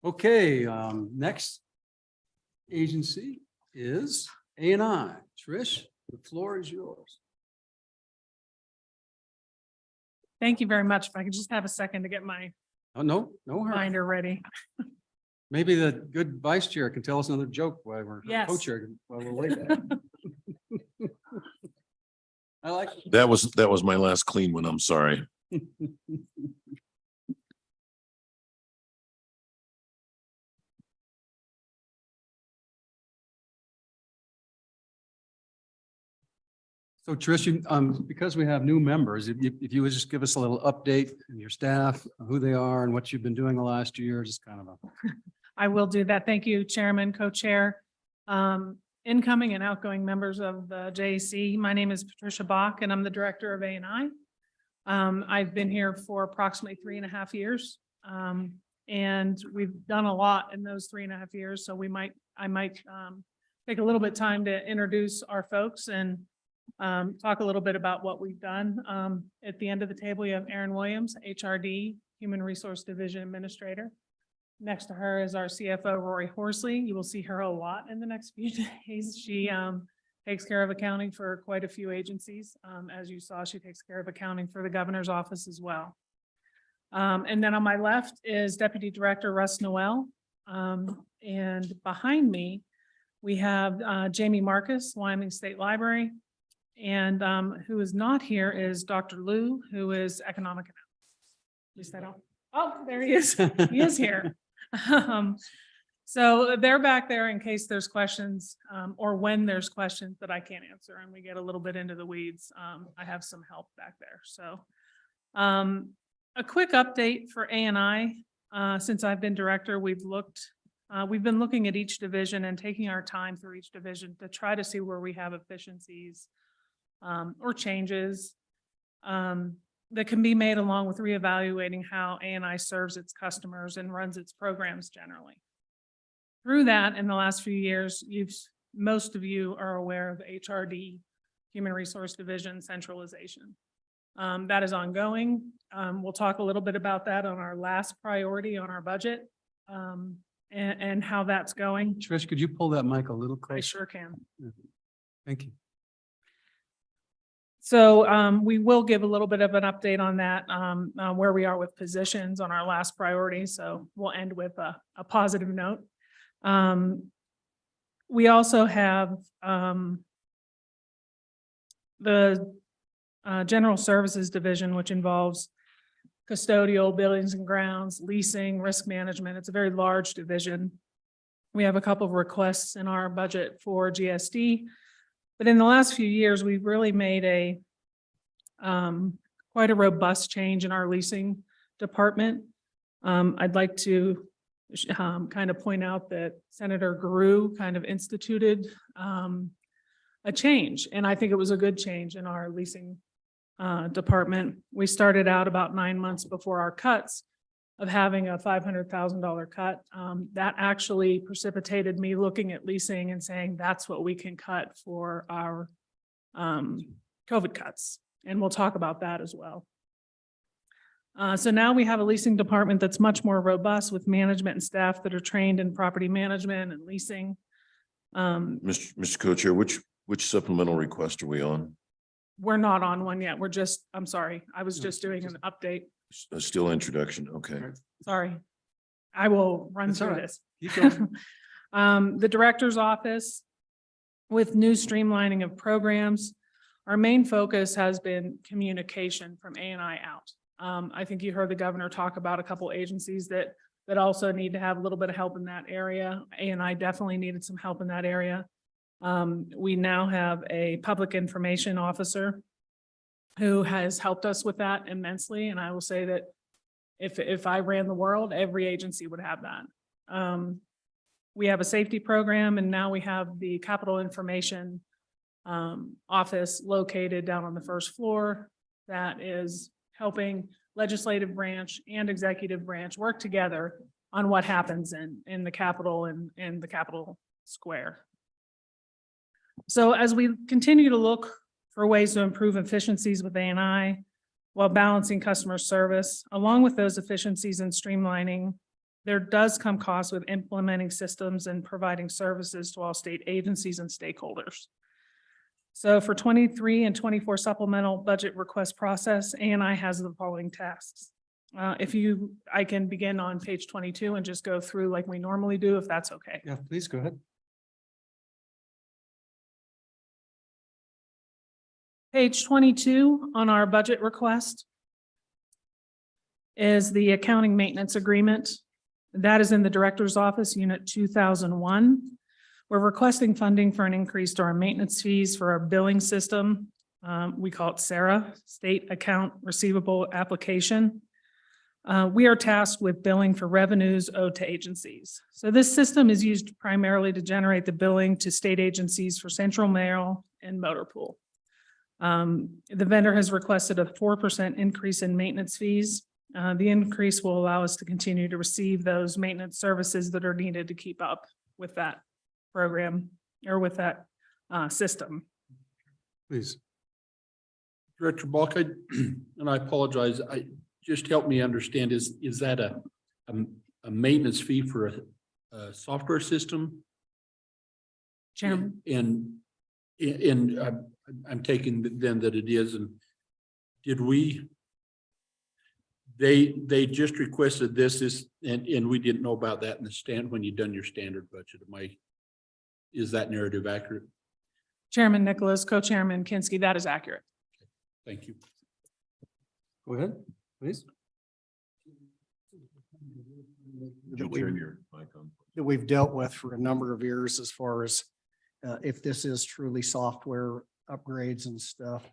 Okay, next agency is A&I. Trish, the floor is yours. Thank you very much. If I could just have a second to get my Oh, no hurry. binder ready. Maybe the good vice chair can tell us another joke while we're Yes. co-chair while we're waiting. I like. That was my last clean one. I'm sorry. So Trish, because we have new members, if you would just give us a little update on your staff, who they are and what you've been doing the last year, just kind of a. I will do that. Thank you, Chairman, Co-Chair, incoming and outgoing members of the JAC. My name is Patricia Bach, and I'm the Director of A&I. I've been here for approximately 3.5 years. And we've done a lot in those 3.5 years. So I might take a little bit of time to introduce our folks and talk a little bit about what we've done. At the end of the table, you have Erin Williams, HRD, Human Resource Division Administrator. Next to her is our CFO, Rory Horsley. You will see her a lot in the next few days. She takes care of accounting for quite a few agencies. As you saw, she takes care of accounting for the governor's office as well. And then on my left is Deputy Director Russ Noel. And behind me, we have Jamie Marcus, Wyoming State Library. And who is not here is Dr. Lou, who is economic. At least I don't. Oh, there he is. He is here. So they're back there in case there's questions or when there's questions that I can't answer and we get a little bit into the weeds. I have some help back there. So a quick update for A&I. Since I've been director, we've been looking at each division and taking our time through each division to try to see where we have efficiencies or changes that can be made along with reevaluating how A&I serves its customers and runs its programs generally. Through that, in the last few years, most of you are aware of HRD, Human Resource Division centralization. That is ongoing. We'll talk a little bit about that on our last priority on our budget and how that's going. Trish, could you pull that mic a little closer? I sure can. Thank you. So we will give a little bit of an update on that, where we are with positions on our last priority. So we'll end with a positive note. We also have the General Services Division, which involves custodial, buildings and grounds, leasing, risk management. It's a very large division. We have a couple of requests in our budget for GSD. But in the last few years, we've really made quite a robust change in our leasing department. I'd like to kind of point out that Senator Guru kind of instituted a change, and I think it was a good change in our leasing department. We started out about 9 months before our cuts of having a $500,000 cut. That actually precipitated me looking at leasing and saying that's what we can cut for our COVID cuts. And we'll talk about that as well. So now we have a leasing department that's much more robust with management and staff that are trained in property management and leasing. Mr. Co-Chair, which supplemental request are we on? We're not on one yet. I'm sorry. I was just doing an update. Still introduction. Okay. Sorry. I will run That's all through right. this. Keep going. The director's office with new streamlining of programs. Our main focus has been communication from A&I out. I think you heard the governor talk about a couple agencies that also need to have a little bit of help in that area. A&I definitely needed some help in that area. We now have a public information officer who has helped us with that immensely. And I will say that if I ran the world, every agency would have that. We have a safety program, and now we have the capital information office located down on the first floor that is helping legislative branch and executive branch work together on what happens in the Capitol and in the Capitol Square. So as we continue to look for ways to improve efficiencies with A&I while balancing customer service, along with those efficiencies and streamlining, there does come cost with implementing systems and providing services to all state agencies and stakeholders. So for 23 and 24 supplemental budget request process, ANI has the following tasks. I can begin on page 22 and just go through like we normally do, if that's okay. Yeah, please go ahead. Page 22 on our budget request is the accounting maintenance agreement. That is in the director's office, unit 2001. We're requesting funding for an increase to our maintenance fees for our billing system. We call it SARA, State Account Receivable Application. We are tasked with billing for revenues owed to agencies. So this system is used primarily to generate the billing to state agencies for central mail and motor pool. The vendor has requested a 4% increase in maintenance fees. The increase will allow us to continue to receive those maintenance services that are needed to keep up with that program or with that system. Please. Director Balk, and I apologize, just help me understand, is that a maintenance fee for a software system? Chairman, And I'm taking then that it is, and they just requested this, and we didn't know about that in the when you done your standard budget. Is that narrative accurate? Chairman Nicholas, Co-Chairman Kinski, that is accurate. Thank you. Go ahead, please. Would you turn your mic on? That we've dealt with for a number of years as far as if this is truly software upgrades and stuff.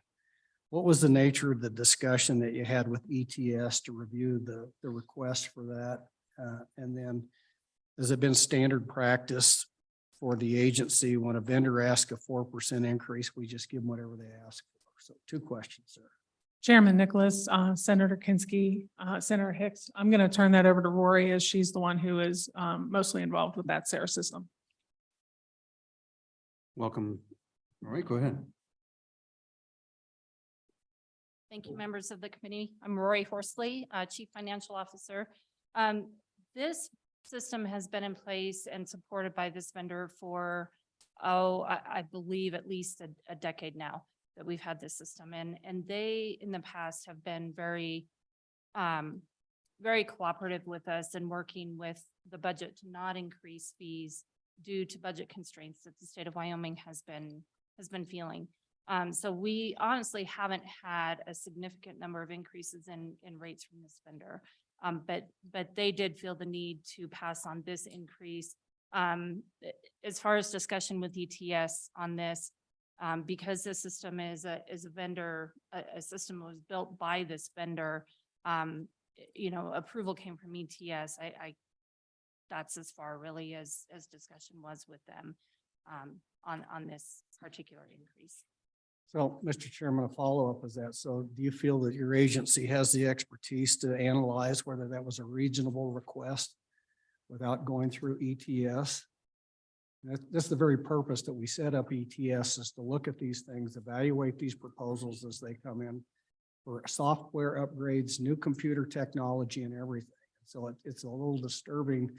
What was the nature of the discussion that you had with ETS to review the request for that? And then has it been standard practice for the agency when a vendor asks a 4% increase, we just give them whatever they ask for? So 2 questions, sir. Chairman Nicholas, Senator Kinski, Senator Hicks, I'm going to turn that over to Rory as she's the one who is mostly involved with that SARA system. Welcome. All right, go ahead. Thank you, members of the committee. I'm Rory Horsley, Chief Financial Officer. This system has been in place and supported by this vendor for, I believe at least a decade now that we've had this system. And they, in the past, have been very, very cooperative with us and working with the budget to not increase fees due to budget constraints that the state of Wyoming has been feeling. So we honestly haven't had a significant number of increases in rates from this vendor. But they did feel the need to pass on this increase. As far as discussion with ETS on this, because this system is a vendor, a system that was built by this vendor, approval came from ETS. That's as far really as discussion was with them on this particular increase. So, Mr. Chairman, a follow-up is that, so do you feel that your agency has the expertise to analyze whether that was a reasonable request without going through ETS? That's the very purpose that we set up ETS, is to look at these things, evaluate these proposals as they come in for software upgrades, new computer technology and everything. So it's a little disturbing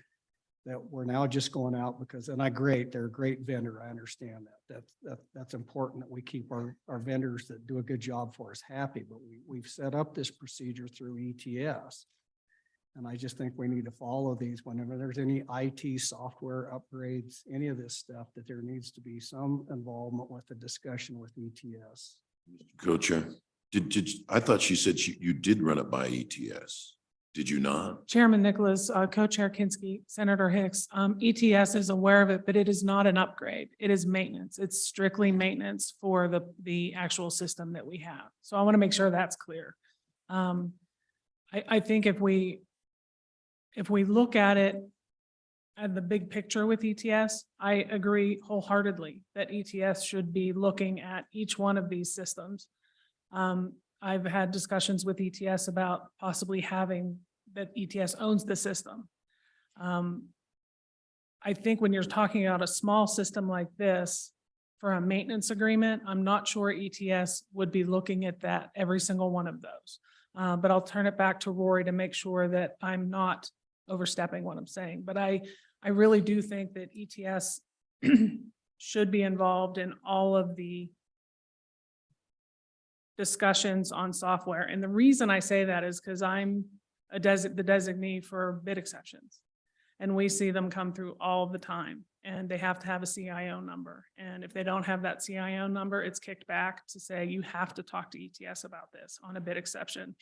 that we're now just going out because, and they're a great vendor. I understand that. That's important that we keep our vendors that do a good job for us happy, but we've set up this procedure through ETS. And I just think we need to follow these whenever there's any IT software upgrades, any of this stuff, that there needs to be some involvement with the discussion with ETS. Co-Chair, I thought she said you did run it by ETS. Did you not? Chairman Nicholas, Co-Chair Kinski, Senator Hicks, ETS is aware of it, but it is not an upgrade. It is maintenance. It's strictly maintenance for the actual system that we have. So I want to make sure that's clear. I think if we look at it at the big picture with ETS, I agree wholeheartedly that ETS should be looking at each one of these systems. I've had discussions with ETS about possibly having that ETS owns the system. I think when you're talking about a small system like this for a maintenance agreement, I'm not sure ETS would be looking at that every single one of those. But I'll turn it back to Rory to make sure that I'm not overstepping what I'm saying, but I really do think that ETS should be involved in all of the discussions on software. And the reason I say that is because I'm the designee for bid exceptions. And we see them come through all the time, and they have to have a CIO number. And if they don't have that CIO number, it's kicked back to say, you have to talk to ETS about this on a bid exception.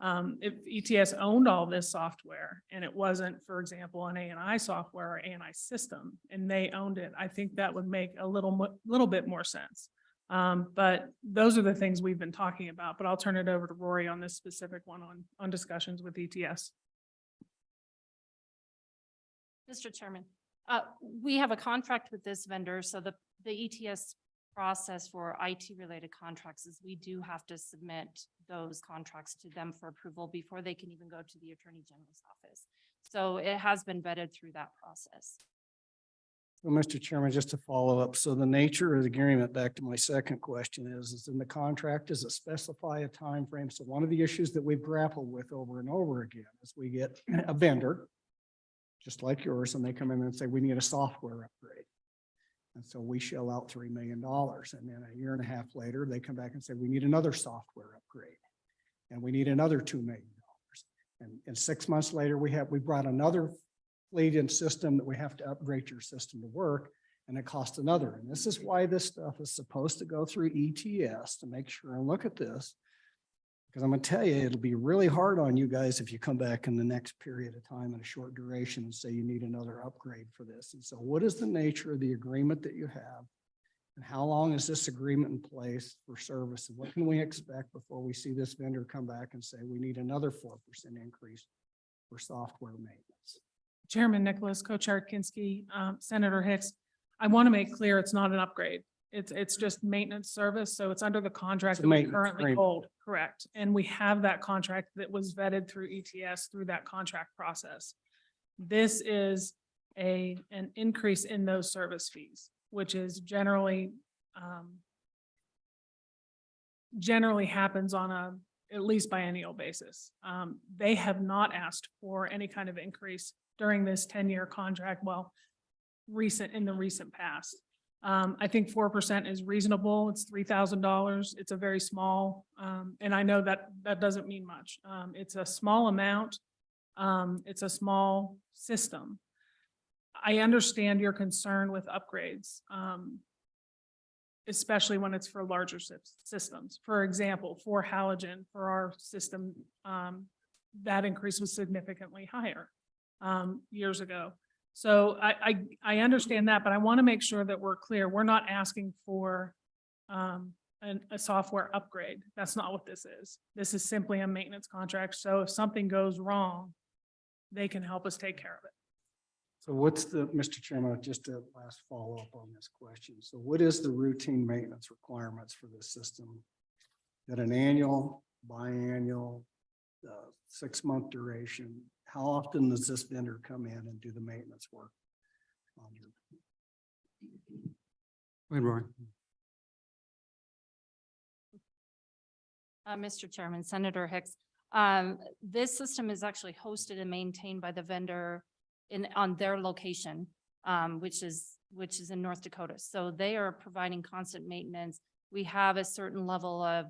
If ETS owned all this software and it wasn't, for example, an A&I software or A&I system, and they owned it, I think that would make a little bit more sense. But those are the things we've been talking about, but I'll turn it over to Rory on this specific one on discussions with ETS. Mr. Chairman, we have a contract with this vendor, so the ETS process for IT related contracts is we do have to submit those contracts to them for approval before they can even go to the Attorney General's office. So it has been vetted through that process. Well, Mr. Chairman, just to follow up, so the nature of the agreement, back to my second question is in the contract, does it specify a time frame? So one of the issues that we've grappled with over and over again is we get a vendor, just like yours, and they come in and say, we need a software upgrade. And so we shell out $3 million. And then a year and a half later, they come back and say, we need another software upgrade. And we need another $2 million. And 6 months later, we brought another fleet and system that we have to upgrade your system to work, and it costs another. And this is why this stuff is supposed to go through ETS to make sure and look at this. Because I'm going to tell you, it'll be really hard on you guys if you come back in the next period of time in a short duration and say you need another upgrade for this. And so what is the nature of the agreement that you have? And how long is this agreement in place for service? And what can we expect before we see this vendor come back and say we need another 4% increase for software maintenance? Chairman Nicholas, Co-Chair Kinski, Senator Hicks, I want to make clear it's not an upgrade. It's just maintenance service. So it's under the contract that we currently hold, correct. And we have that contract that was vetted through ETS through that contract process. This is an increase in those service fees, which is generally happens on a at least biennial basis. They have not asked for any kind of increase during this 10-year contract. Well, in the recent past. I think 4% is reasonable. It's $3,000. It's a very small, and I know that doesn't mean much. It's a small amount. It's a small system. I understand your concern with upgrades, especially when it's for larger systems. For example, for halogen, for our system, that increase was significantly higher years ago. So I understand that, but I want to make sure that we're clear. We're not asking for a software upgrade. That's not what this is. This is simply a maintenance contract. So if something goes wrong, they can help us take care of it. So what's Mr. Chairman, just a last follow-up on this question. So what is the routine maintenance requirements for this system? At an annual, biannual, 6-month duration? How often does this vendor come in and do the maintenance work on your? Go ahead, Rory. Mr. Chairman, Senator Hicks, this system is actually hosted and maintained by the vendor on their location, which is in North Dakota. So they are providing constant maintenance. We have a certain level of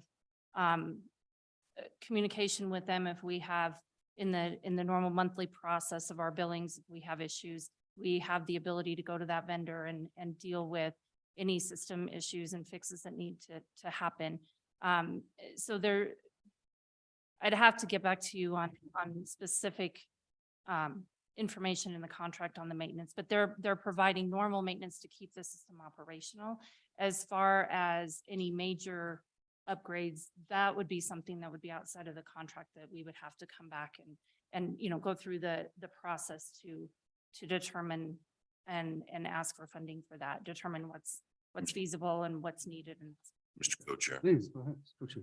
communication with them if we have in the normal monthly process of our billings, if we have issues, we have the ability to go to that vendor and deal with any system issues and fixes that need to happen. So I'd have to get back to you on specific information in the contract on the maintenance, but they're providing normal maintenance to keep the system operational. As far as any major upgrades, that would be something that would be outside of the contract that we would have to come back and go through the process to determine and ask for funding for that, determine what's feasible and what's needed. And Mr. Co-Chair. Please, go ahead. Co-Chair.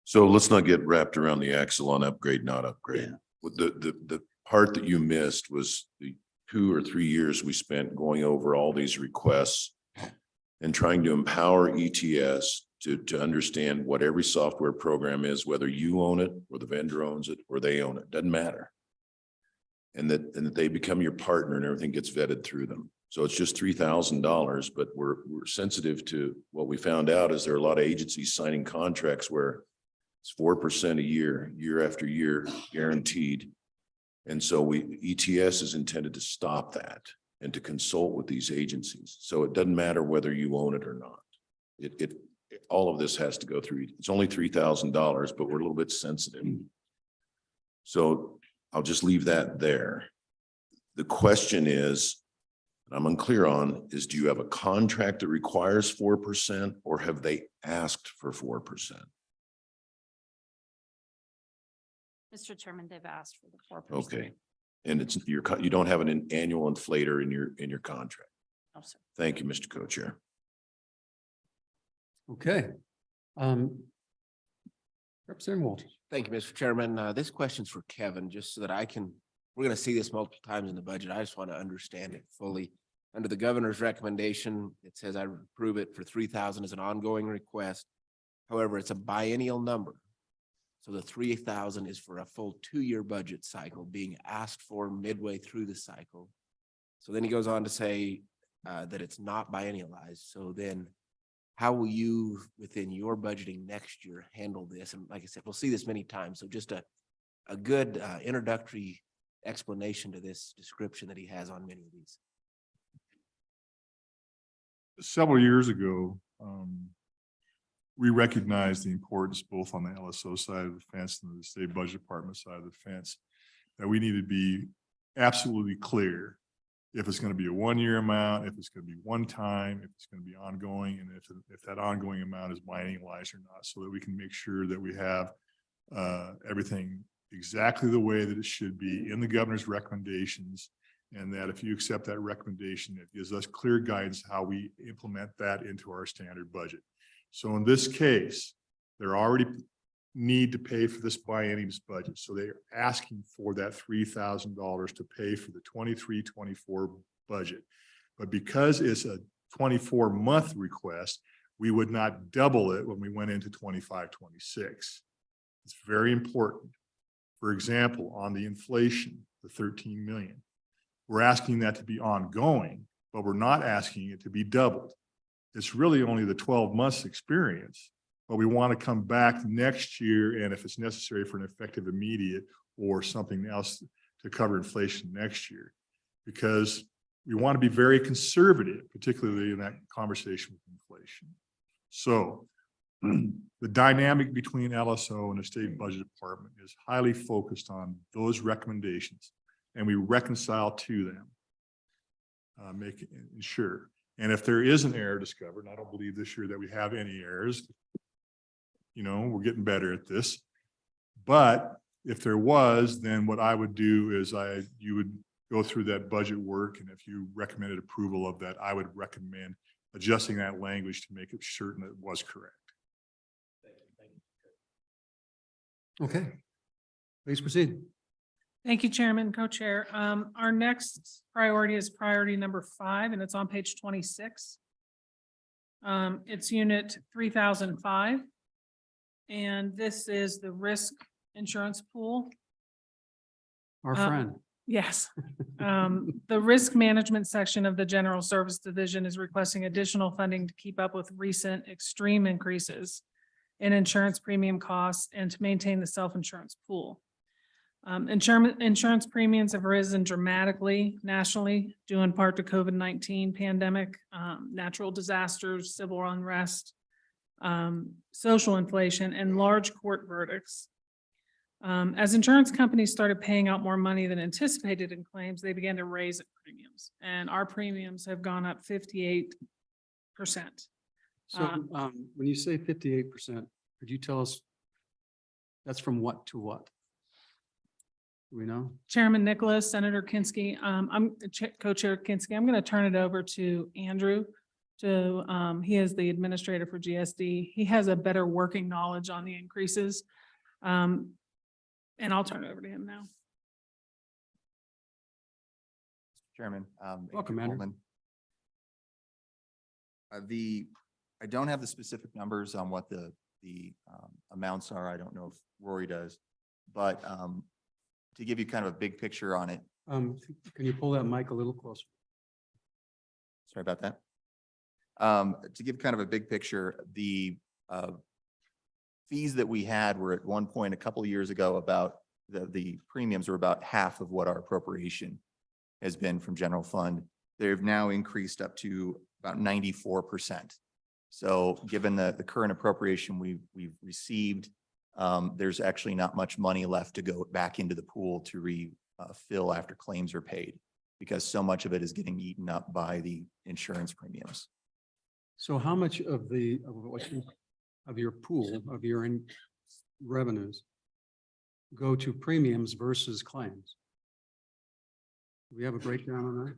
So let's not get wrapped around the axle on upgrade, not upgrade. The part that you missed was the 2 or 3 years we spent going over all these requests and trying to empower ETS to understand what every software program is, whether you own it or the vendor owns it or they own it, doesn't matter. and that they become your partner and everything gets vetted through them. So it's just $3,000, but we're sensitive to what we found out is there are a lot of agencies signing contracts where it's 4% a year, year after year, guaranteed. And so ETS is intended to stop that and to consult with these agencies. So it doesn't matter whether you own it or not. All of this has to go through. It's only $3,000, but we're a little bit sensitive. So I'll just leave that there. The question is, I'm unclear on, is do you have a contract that requires 4% or have they asked for 4%? Mr. Chairman, they've asked for the 4%. Okay. And it's you don't have an annual inflator in your contract. No, sir. Thank you, Mr. Co-Chair. Okay. Representative Walters. Thank you, Mr. Chairman. This question's for Kevin, just so that we're going to see this multiple times in the budget. I just want to understand it fully. Under the governor's recommendation, it says I approve it for 3,000 as an ongoing request. However, it's a biennial number. So the 3,000 is for a full 2-year budget cycle being asked for midway through the cycle. So then he goes on to say that it's not biennialized. So then how will you, within your budgeting next year, handle this? And like I said, we'll see this many times. So just a good introductory explanation to this description that he has on many of these. Several years ago, we recognized the importance both on the LSO side of the fence and the state budget department side of the fence that we need to be absolutely clear if it's going to be a 1-year amount, if it's going to be one time, if it's going to be ongoing, and if that ongoing amount is biennialized or not, so that we can make sure that we have everything exactly the way that it should be in the governor's recommendations, and that if you accept that recommendation, it gives us clear guidance how we implement that into our standard budget. So in this case, they're already need to pay for this biennium's budget. So they're asking for that $3,000 to pay for the 23-24 budget. But because it's a 24-month request, we would not double it when we went into 25-26. It's very important. For example, on the inflation, the 13 million, we're asking that to be ongoing, but we're not asking it to be doubled. It's really only the 12 months experience, but we want to come back next year, and if it's necessary for an effective immediate or something else to cover inflation next year, because we want to be very conservative, particularly in that conversation with inflation. So the dynamic between LSO and the state budget department is highly focused on those recommendations, and we reconcile to them, make sure. And if there is an error discovered, and I don't believe this year that we have any errors, you know, we're getting better at this. But if there was, then what I would do is you would go through that budget work, and if you recommended approval of that, I would recommend adjusting that language to make it certain that it was correct. Okay, please proceed. Thank you, Chairman, Co-Chair. Our next priority is priority number 5, and it's on page 26. It's unit 3005. And this is the risk insurance pool. Our friend. Yes. The risk management section of the General Service Division is requesting additional funding to keep up with recent extreme increases in insurance premium costs and to maintain the self-insurance pool. Insurance premiums have risen dramatically nationally, due in part to COVID-19 pandemic, natural disasters, civil unrest, social inflation, and large court verdicts. As insurance companies started paying out more money than anticipated in claims, they began to raise premiums, and our premiums have gone up 58%. So when you say 58%, could you tell us that's from what to what? Do we know? Chairman Nicholas, Senator Kinski, Co-Chair Kinski, I'm going to turn it over to Andrew. He is the administrator for GSD. He has a better working knowledge on the increases. And I'll turn it over to him now. Chairman. Welcome, Andrew. I don't have the specific numbers on what the amounts are. I don't know if Rory does, but to give you kind of a big picture on it, Can you pull that mic a little closer? Sorry about that. To give kind of a big picture, the fees that we had were at one point a couple of years ago about the premiums were about half of what our appropriation has been from general fund. They've now increased up to about 94%. So given the current appropriation we've received, there's actually not much money left to go back into the pool to refill after claims are paid, because so much of it is getting eaten up by the insurance premiums. So how much of your pool, of your revenues go to premiums versus claims? Do we have a breakdown on that?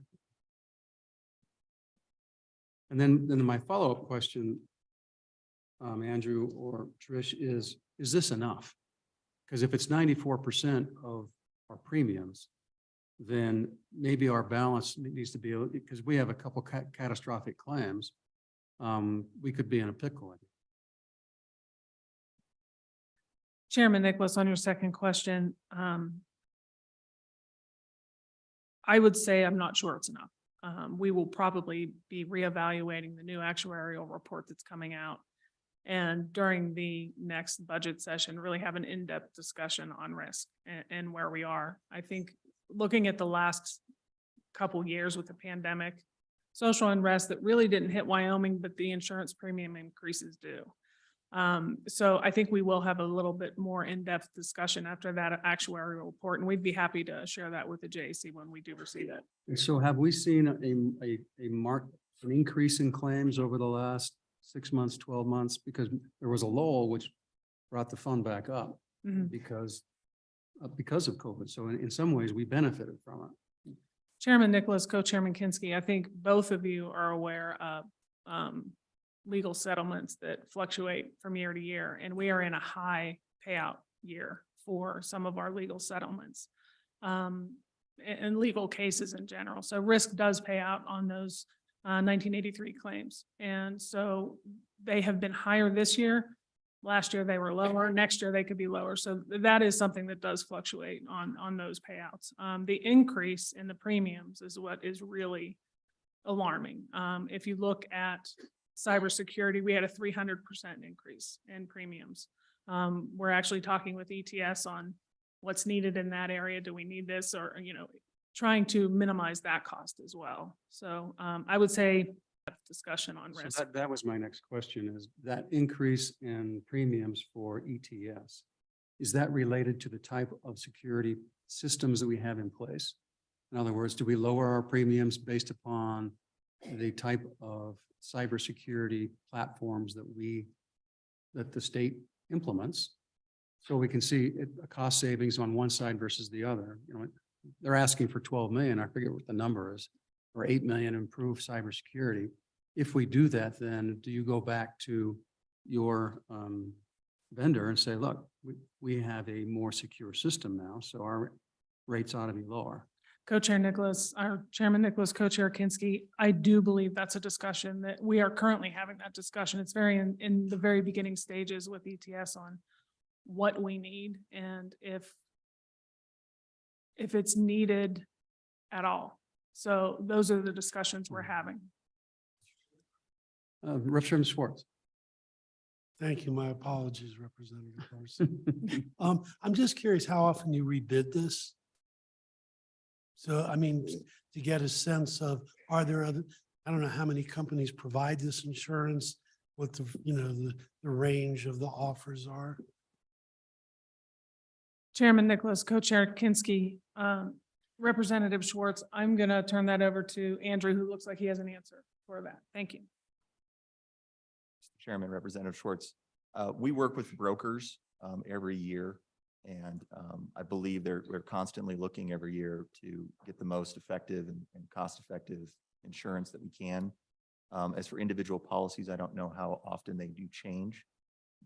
And then my follow-up question, Andrew or Trish, is this enough? Because if it's 94% of our premiums, then maybe our balance needs to be, because we have a couple catastrophic claims, we could be in a pickle. Chairman Nicholas, on your second question, I would say I'm not sure it's enough. We will probably be reevaluating the new actuarial report that's coming out. And during the next budget session, really have an in-depth discussion on risk and where we are. I think looking at the last couple years with the pandemic, social unrest that really didn't hit Wyoming, but the insurance premium increases do. So I think we will have a little bit more in-depth discussion after that actuarial report, and we'd be happy to share that with the JAC when we do receive it. And so have we seen an increase in claims over the last 6 months, 12 months? Because there was a lull which brought the fund back up because of COVID. So in some ways we benefited from it. Chairman Nicholas, Co-Chairman Kinski, I think both of you are aware of legal settlements that fluctuate from year to year, and we are in a high payout year for some of our legal settlements and legal cases in general. So risk does pay out on those 1983 claims. And so they have been higher this year. Last year they were lower. Next year they could be lower. So that is something that does fluctuate on those payouts. The increase in the premiums is what is really alarming. If you look at cybersecurity, we had a 300% increase in premiums. We're actually talking with ETS on what's needed in that area. Do we need this, or, trying to minimize that cost as well. So I would say discussion on risk. So that was my next question, is that increase in premiums for ETS, is that related to the type of security systems that we have in place? In other words, do we lower our premiums based upon the type of cybersecurity platforms that the state implements? So we can see a cost savings on one side versus the other. They're asking for 12 million. I forget what the number is, or 8 million improved cybersecurity. If we do that, then do you go back to your vendor and say, look, we have a more secure system now, so our rates ought to be lower? Co-Chair Nicholas, our Chairman Nicholas, Co-Chair Kinski, I do believe that's a discussion that we are currently having that discussion. It's very in the very beginning stages with ETS on what we need and if it's needed at all. So those are the discussions we're having. Representative Schwartz. Thank you. My apologies, Representative Carson. I'm just curious how often you rebid this. So, I mean, to get a sense of, are there other, I don't know how many companies provide this insurance, what the, the range of the offers are. Chairman Nicholas, Co-Chair Kinski, Representative Schwartz, I'm going to turn that over to Andrew, who looks like he has an answer for that. Thank you. Mr. Chairman, Representative Schwartz, we work with brokers every year. And I believe we're constantly looking every year to get the most effective and cost-effective insurance that we can. As for individual policies, I don't know how often they do change,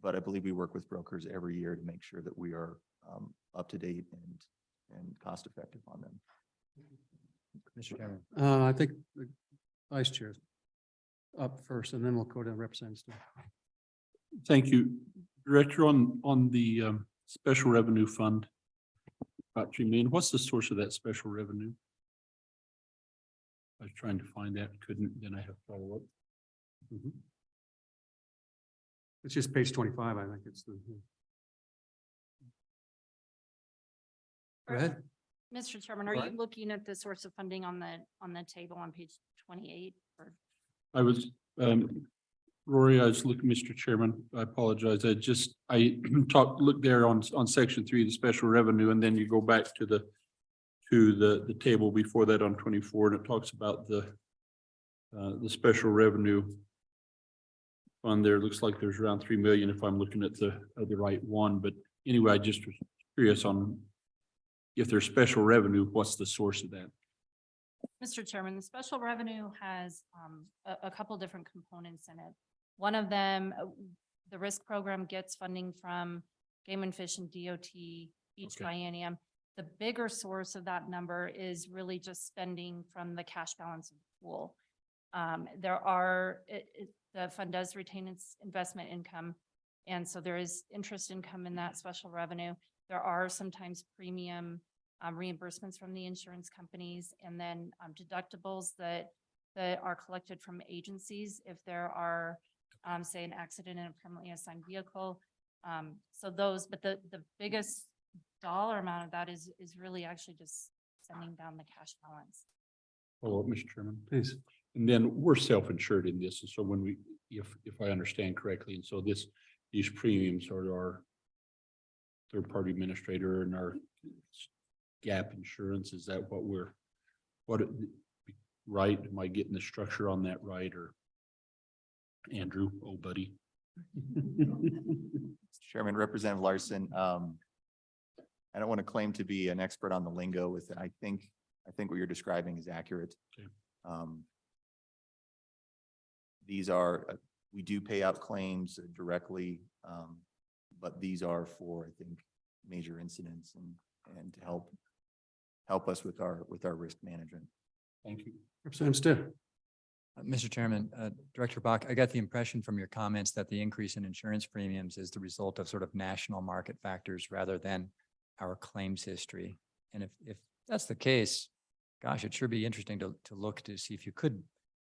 but I believe we work with brokers every year to make sure that we are up to date and cost-effective on them. Mr. Chairman. I think the Vice Chair up first, and then we'll go to Representative Steele. Thank you, Director. On the Special Revenue Fund, about 3 million. What's the source of that special revenue? I was trying to find that, couldn't, then I have follow up. It's just page 25, I think it's the. Go ahead. Mr. Chairman, are All you right. looking at the source of funding on the table on page 28? Or I was, Rory, I was looking, Mr. Chairman, I apologize. I looked there on section 3, the special revenue, and then you go back to the table before that on 24, and it talks about the special revenue fund there. It looks like there's around 3 million if I'm looking at the right one. But anyway, I just was curious on if there's special revenue, what's the source of that? Mr. Chairman, the special revenue has a couple different components in it. One of them, the risk program gets funding from Game and Fish and DOT each biennium. The bigger source of that number is really just spending from the cash balance of the pool. The fund does retain its investment income, and so there is interest income in that special revenue. There are sometimes premium reimbursements from the insurance companies, and then deductibles that are collected from agencies if there are, say, an accident in a permanently assigned vehicle. So those, but the biggest dollar amount of that is really actually just sending down the cash balance. Follow up, Mr. Chairman. Please. And then we're self-insured in this. And so when we, if I understand correctly, and so these premiums are our third-party administrator and our gap insurance. Is that right? Am I getting the structure on that right? Or Andrew, old buddy? Chairman, Representative Larson, I don't want to claim to be an expert on the lingo with it. I think what you're describing is accurate. Okay. These are, we do pay out claims directly, but these are for, I think, major incidents and to help us with our risk management. Thank you. Representative Stiff. Mr. Chairman, Director Bach, I got the impression from your comments that the increase in insurance premiums is the result of sort of national market factors rather than our claims history. And if that's the case, gosh, it sure be interesting to look to see if you could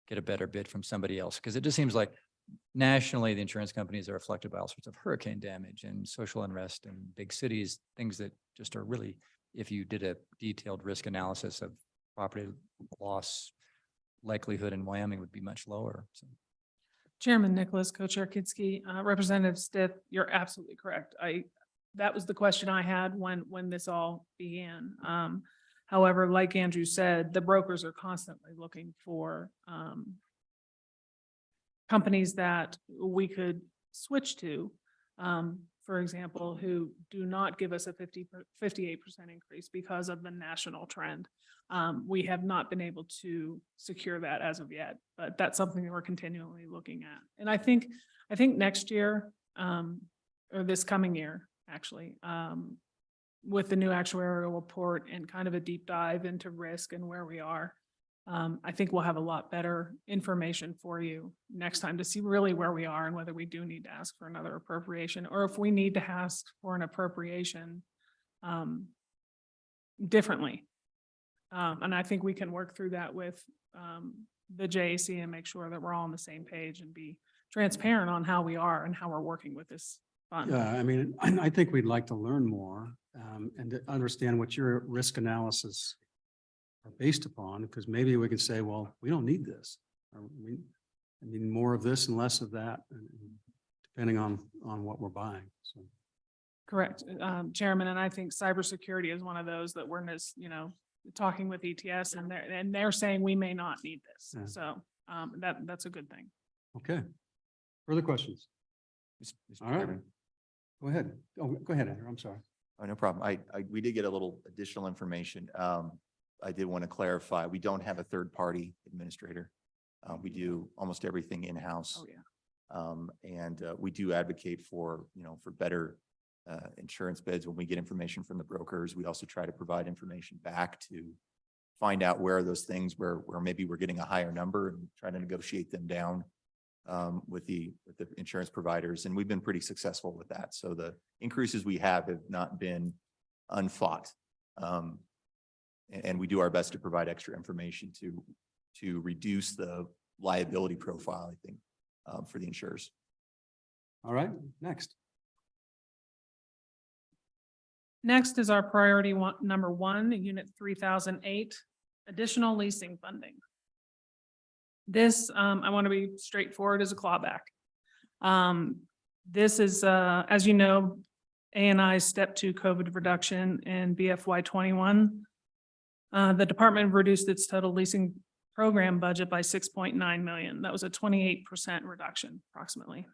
get a better bid from somebody else. Because it just seems like nationally, the insurance companies are afflicted by all sorts of hurricane damage and social unrest in big cities, things that just are really, if you did a detailed risk analysis of property loss likelihood in Wyoming would be much lower. So. Chairman Nicholas, Co-Chair Kidsky, Representative Stiff, you're absolutely correct. That was the question I had when this all began. However, like Andrew said, the brokers are constantly looking for companies that we could switch to, for example, who do not give us a 58% increase because of the national trend. We have not been able to secure that as of yet, but that's something that we're continually looking at. And I think next year, or this coming year, actually, with the new actuarial report and kind of a deep dive into risk and where we are, I think we'll have a lot better information for you next time to see really where we are and whether we do need to ask for another appropriation or if we need to ask for an appropriation differently. And I think we can work through that with the JAC and make sure that we're all on the same page and be transparent on how we are and how we're working with this fund. Yeah, I mean, I think we'd like to learn more and to understand what your risk analysis are based upon, because maybe we can say, well, we don't need this. Or we need more of this and less of that, depending on what we're buying. So. Correct, Chairman, and I think cybersecurity is one of those that we're just, talking with ETS and they're saying we may not need this. Yeah. So that's a good thing. Okay. Further questions? Mr. All right. Chairman. Go ahead. Oh, go ahead, Andrew. I'm sorry. Oh, no problem. We did get a little additional information. I did want to clarify, we don't have a third-party administrator. We do almost everything in-house. Oh, yeah. And we do advocate for better insurance bids when we get information from the brokers. We also try to provide information back to find out where those things where maybe we're getting a higher number and try to negotiate them down with the insurance providers. And we've been pretty successful with that. So the increases we have not been unfought. And we do our best to provide extra information to reduce the liability profile, I think, for the insurers. All right, next. Next is our priority number one, Unit 3008, additional leasing funding. This, I want to be straightforward as a clawback. This is, as you know, ANI's step 2 COVID reduction in BFY 21. The department reduced its total leasing program budget by 6.9 million. That was a 28% reduction approximately.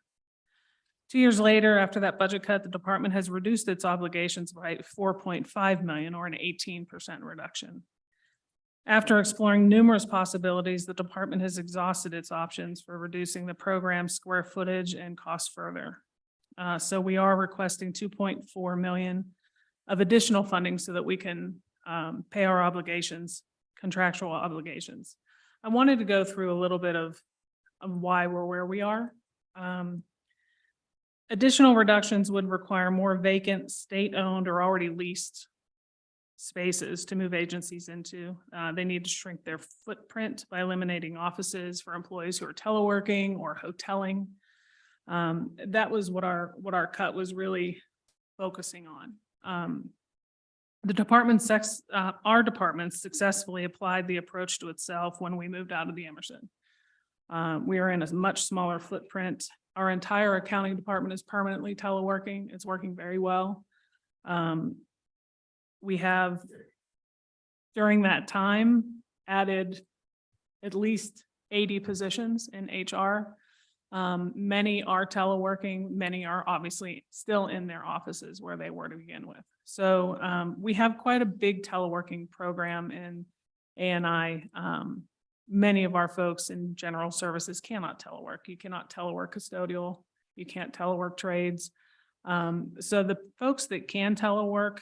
2 years later, after that budget cut, the department has reduced its obligations by 4.5 million, or an 18% reduction. After exploring numerous possibilities, the department has exhausted its options for reducing the program's square footage and cost further. So we are requesting 2.4 million of additional funding so that we can pay our obligations, contractual obligations. I wanted to go through a little bit of why we're where we are. Additional reductions would require more vacant, state-owned or already leased spaces to move agencies into. They need to shrink their footprint by eliminating offices for employees who are teleworking or hoteling. That was what our cut was really focusing on. Our department successfully applied the approach to itself when we moved out of the Emerson. We are in a much smaller footprint. Our entire accounting department is permanently teleworking. It's working very well. We have, during that time, added at least 80 positions in HR. Many are teleworking, many are obviously still in their offices where they were to begin with. So we have quite a big teleworking program in ANI. Many of our folks in general services cannot telework. You cannot telework custodial, you can't telework trades. So the folks that can telework,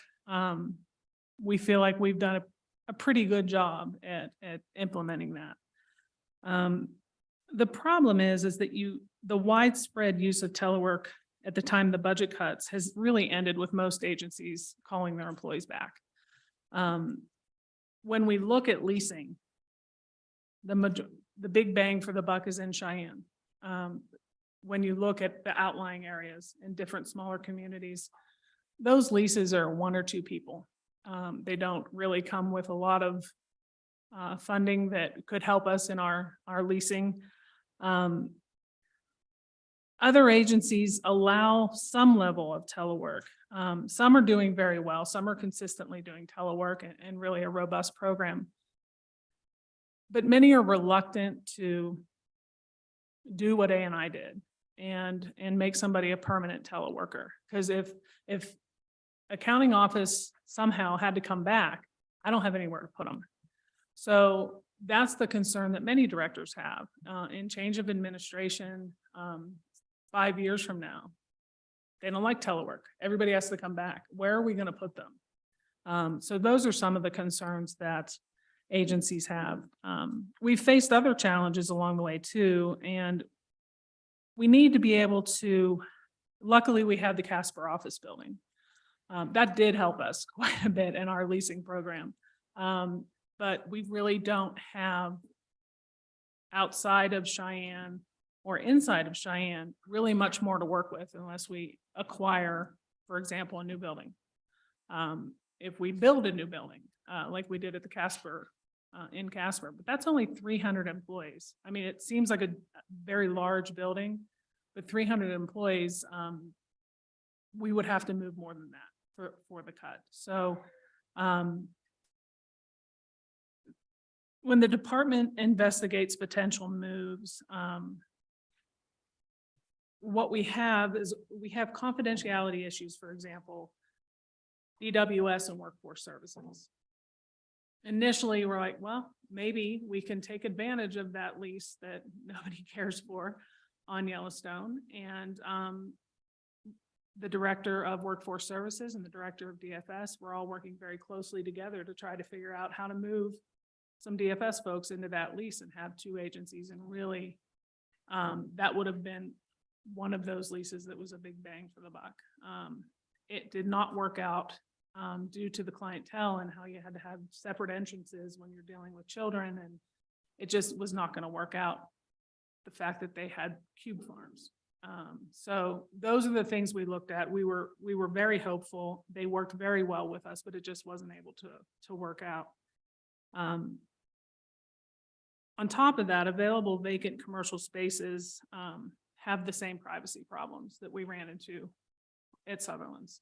we feel like we've done a pretty good job at implementing that. The problem is that the widespread use of telework at the time the budget cuts has really ended with most agencies calling their employees back. When we look at leasing, the big bang for the buck is in Cheyenne. When you look at the outlying areas in different smaller communities, those leases are 1 or 2 people. They don't really come with a lot of funding that could help us in our leasing. Other agencies allow some level of telework. Some are doing very well. Some are consistently doing telework and really a robust program. But many are reluctant to do what ANI did and make somebody a permanent teleworker. Because if accounting office somehow had to come back, I don't have anywhere to put them. So that's the concern that many directors have in change of administration 5 years from now. They don't like telework. Everybody has to come back. Where are we going to put them? So those are some of the concerns that agencies have. We've faced other challenges along the way too, and we need to be able to, luckily we have the Casper office building. That did help us quite a bit in our leasing program. But we really don't have, outside of Cheyenne or inside of Cheyenne, really much more to work with unless we acquire, for example, a new building. If we build a new building, like we did at the Casper, in Casper, but that's only 300 employees. I mean, it seems like a very large building, but 300 employees, we would have to move more than that for the cut. So when the department investigates potential moves, what we have is we have confidentiality issues, for example, DWS and workforce services. Initially, we're like, well, maybe we can take advantage of that lease that nobody cares for on Yellowstone. And the director of workforce services and the director of DFS, we're all working very closely together to try to figure out how to move some DFS folks into that lease and have 2 agencies. And really, that would have been one of those leases that was a big bang for the buck. It did not work out due to the clientele and how you had to have separate entrances when you're dealing with children, and it just was not going to work out. The fact that they had cube farms. So those are the things we looked at. We were very hopeful. They worked very well with us, but it just wasn't able to work out. On top of that, available vacant commercial spaces have the same privacy problems that we ran into at Sutherland's.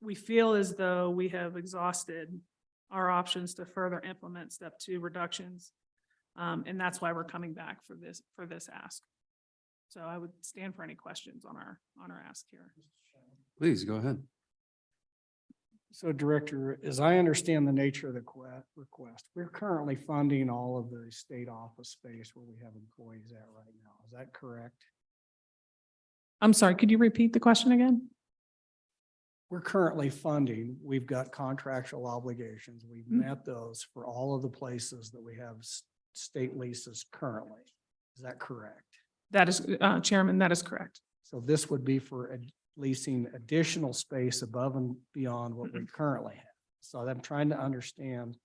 We feel as though we have exhausted our options to further implement step 2 reductions. And that's why we're coming back for this ask. So I would stand for any questions on our ask here. Please go ahead. So Director, as I understand the nature of the request, we're currently funding all of the state office space where we have employees at right now. Is that correct? I'm sorry, could you repeat the question again? We're currently funding, we've got contractual obligations. We've met those for all of the places that we have state leases currently. Is that correct? That is, Chairman, that is correct. So this would be for leasing additional space above and beyond what we currently have. So I'm trying to understand.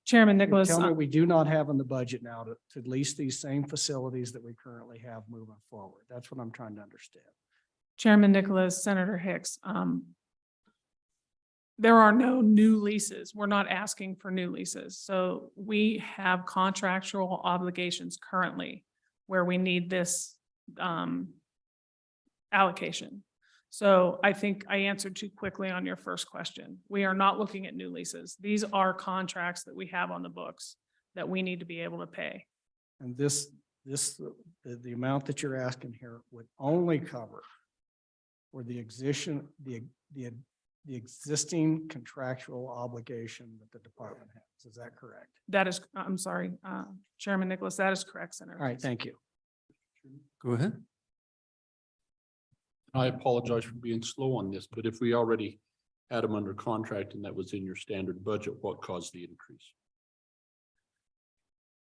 Chairman Nicholas. Tell me we do not have in the budget now to lease these same facilities that we currently have moving forward. That's what I'm trying to understand. Chairman Nicholas, Senator Hicks, there are no new leases. We're not asking for new leases. So we have contractual obligations currently where we need this allocation. So I think I answered too quickly on your first question. We are not looking at new leases. These are contracts that we have on the books that we need to be able to pay. And the amount that you're asking here would only cover for the existing contractual obligation that the department has. Is that correct? That is, I'm sorry, Chairman Nicholas, that is correct, Senator. All right, thank you. Go ahead. I apologize for being slow on this, but if we already had them under contract and that was in your standard budget, what caused the increase?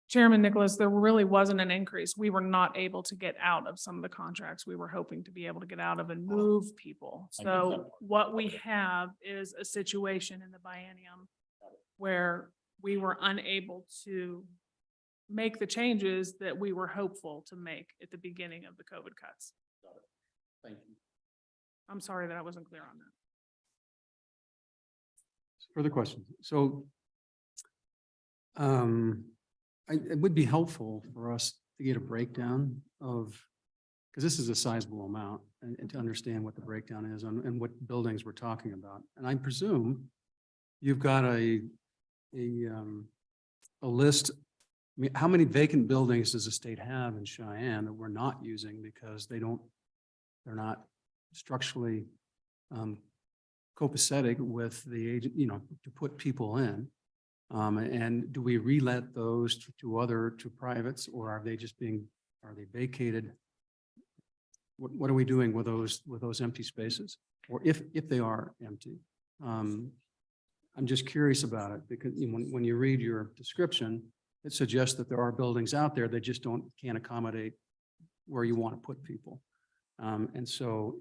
Chairman Nicholas, there really wasn't an increase. We were not able to get out of some of the contracts we were hoping to be able to get out of and move people. So what we have is a situation in the biennium where we were unable to make the changes that we were hopeful to make at the beginning of the COVID cuts. Thank you. I'm sorry that I wasn't clear on that. Further questions? So it would be helpful for us to get a breakdown of, because this is a sizable amount, and to understand what the breakdown is and what buildings we're talking about. And I presume you've got a list. I mean, how many vacant buildings does the state have in Cheyenne that we're not using because they're not structurally copacetic with the agent, to put people in? And do we relet those to privates, or are they vacated? What are we doing with those empty spaces? Or if they are empty? I'm just curious about it because when you read your description, it suggests that there are buildings out there that just can't accommodate where you want to put people. And so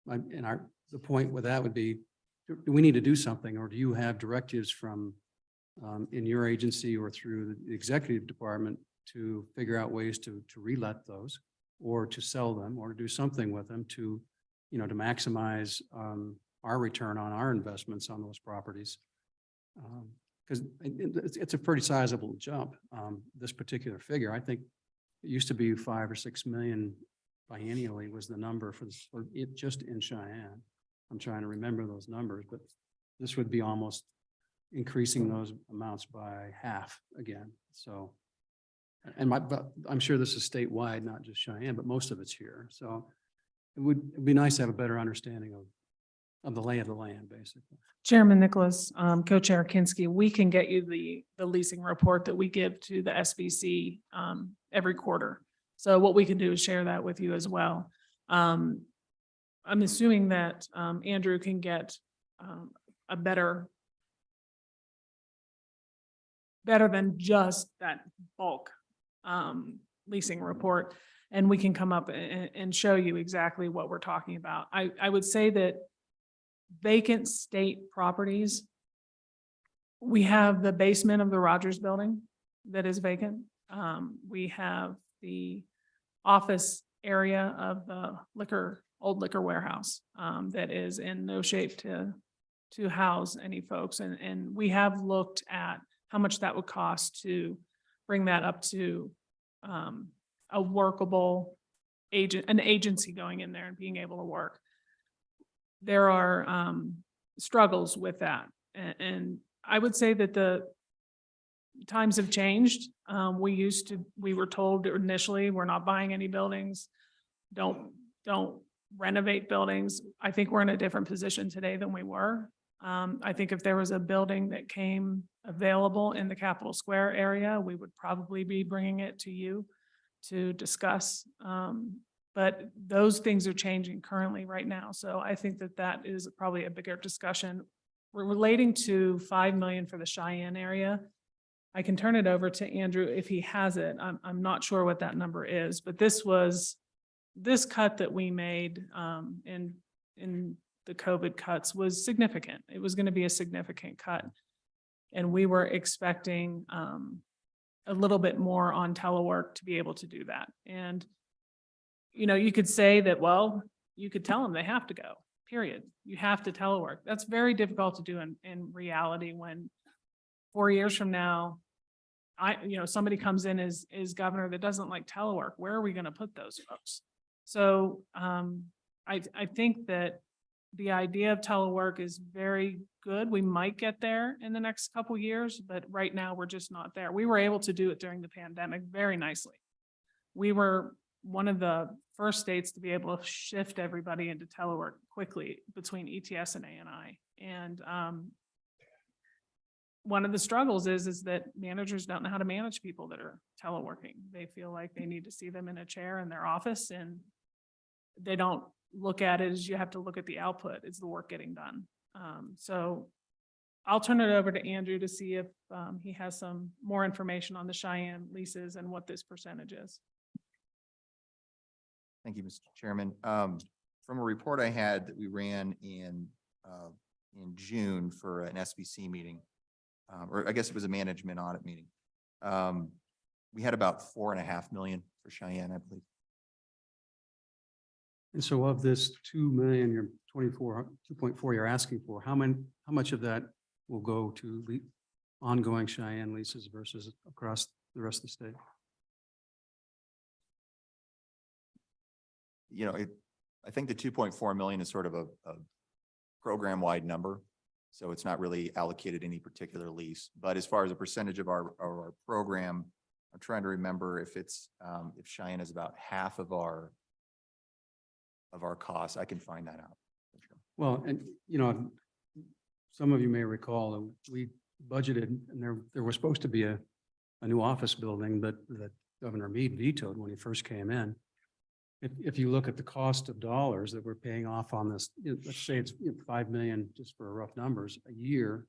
the point with that would be, do we need to do something, or do you have directives from in your agency or through the executive department to figure out ways to relet those, or to sell them, or to do something with them to maximize our return on our investments on those properties? Because it's a pretty sizable jump. This particular figure, I think it used to be 5 or 6 million biennially was the number for it just in Cheyenne. I'm trying to remember those numbers, but this would be almost increasing those amounts by half again. So, but I'm sure this is statewide, not just Cheyenne, but most of it's here. So it'd be nice to have a better understanding of the lay of the land, basically. Chairman Nicholas, Co-Chair Kinski, we can get you the leasing report that we give to the SBC every quarter. So what we can do is share that with you as well. I'm assuming that Andrew can get a better than just that bulk leasing report, and we can come up and show you exactly what we're talking about. I would say that vacant state properties, we have the basement of the Rogers Building that is vacant. We have the office area of the old liquor warehouse, that is in no shape to house any folks. And we have looked at how much that would cost to bring that up to, a workable an agency going in there and being able to work. There are, struggles with that. And I would say that the times have changed. We were told initially, we're not buying any buildings. Don't renovate buildings. I think we're in a different position today than we were. I think if there was a building that came available in the Capitol Square area, we would probably be bringing it to you to discuss. But those things are changing currently right now. So I think that that is probably a bigger discussion. We're relating to 5 million for the Cheyenne area. I can turn it over to Andrew if he has it. I'm not sure what that number is, but this cut that we made in the COVID cuts was significant. It was going to be a significant cut. And we were expecting a little bit more on telework to be able to do that. And, you know, you could say that, well, you could tell them they have to go, period. You have to telework. That's very difficult to do in reality when 4 years from now, somebody comes in as governor that doesn't like telework. Where are we going to put those folks? So I think that the idea of telework is very good. We might get there in the next couple of years, but right now we're just not there. We were able to do it during the pandemic very nicely. We were one of the first states to be able to shift everybody into telework quickly between ETS and ANI. And one of the struggles is that managers don't know how to manage people that are teleworking. They feel like they need to see them in a chair in their office, and they don't look at it as you have to look at the output. It's the work getting done. So I'll turn it over to Andrew to see if he has some more information on the Cheyenne leases and what this percentage is. Thank you, Mr. Chairman. From a report I had that we ran in June for an SBC meeting, or I guess it was a management audit meeting. We had about 4.5 million for Cheyenne, I believe. And so of this 2 million, you're 2.4 you're asking for, how much of that will go to ongoing Cheyenne leases versus across the rest of the state? You know, I think the 2.4 million is sort of a program-wide number. So it's not really allocated any particular lease. But as far as a percentage of our program, I'm trying to remember if it's if Cheyenne is about half of our costs. I can find that out. Well, and you know, some of you may recall that we budgeted, and there was supposed to be a new office building, but that Governor Meade vetoed when he first came in. If you look at the cost of dollars that we're paying off on this, let's say it's 5 million, just for rough numbers, a year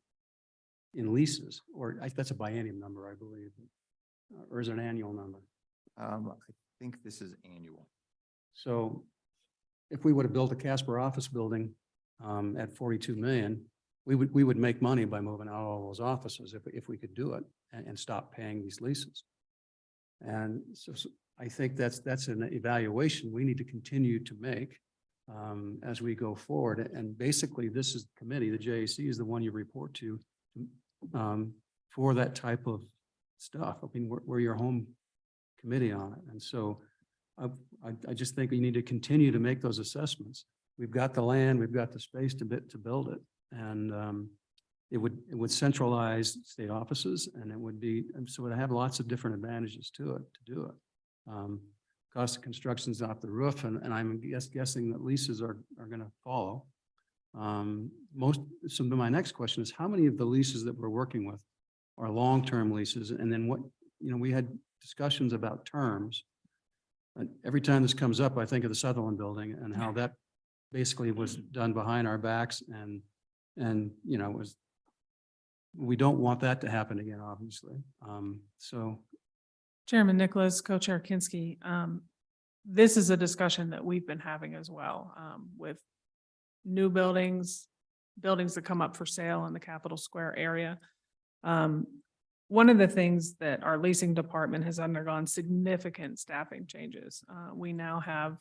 in leases, or that's a biennium number, I believe, or is it an annual number? I think this is annual. So if we would have built a Casper office building at 42 million, we would make money by moving out all those offices if we could do it and stop paying these leases. And so I think that's an evaluation we need to continue to make as we go forward. And basically, this is the committee, the JAC is the one you report to for that type of stuff. I mean, we're your home committee on it. And so I just think we need to continue to make those assessments. We've got the land, we've got the space to build it. And it would centralize state offices, and it would be, so it would have lots of different advantages to it, to do it. Cost of construction is off the roof, and I'm guessing that leases are going to follow. So my next question is, how many of the leases that we're working with are long-term leases? And then what, we had discussions about terms. Every time this comes up, I think of the Sutherland building and how that basically was done behind our backs, and we don't want that to happen again, obviously. So Chairman Nicholas, Co-Chair Kinsky, this is a discussion that we've been having as well, with new buildings, buildings that come up for sale in the Capitol Square area. One of the things that our leasing department has undergone significant staffing changes. We now have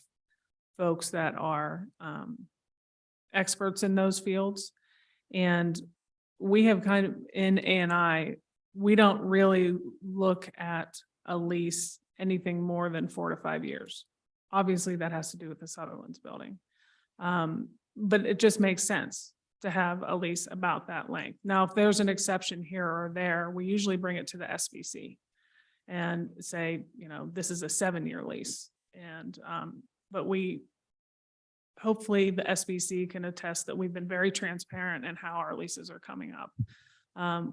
folks that are experts in those fields. And we have kind of in A&I, we don't really look at a lease anything more than 4 to 5 years. Obviously, that has to do with the Sutherland's building. But it just makes sense to have a lease about that length. Now, if there's an exception here or there, we usually bring it to the SBC and say, you know, this is a 7-year lease. And, but hopefully the SBC can attest that we've been very transparent in how our leases are coming up.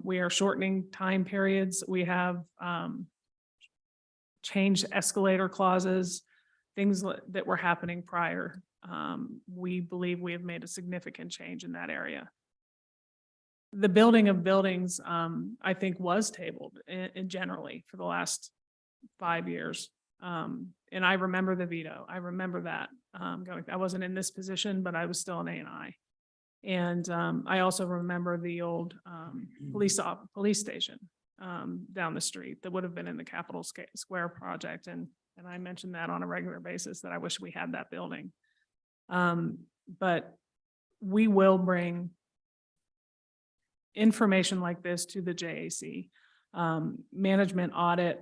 We are shortening time periods. We have changed escalator clauses, things that were happening prior. We believe we have made a significant change in that area. The building of buildings, I think, was tabled in generally for the last 5 years. And I remember the veto. I remember that I wasn't in this position, but I was still an A&I. And I also remember the old police station down the street that would have been in the Capitol Square project. And I mentioned that on a regular basis that I wish we had that building. But we will bring information like this to the JAC. Management audit,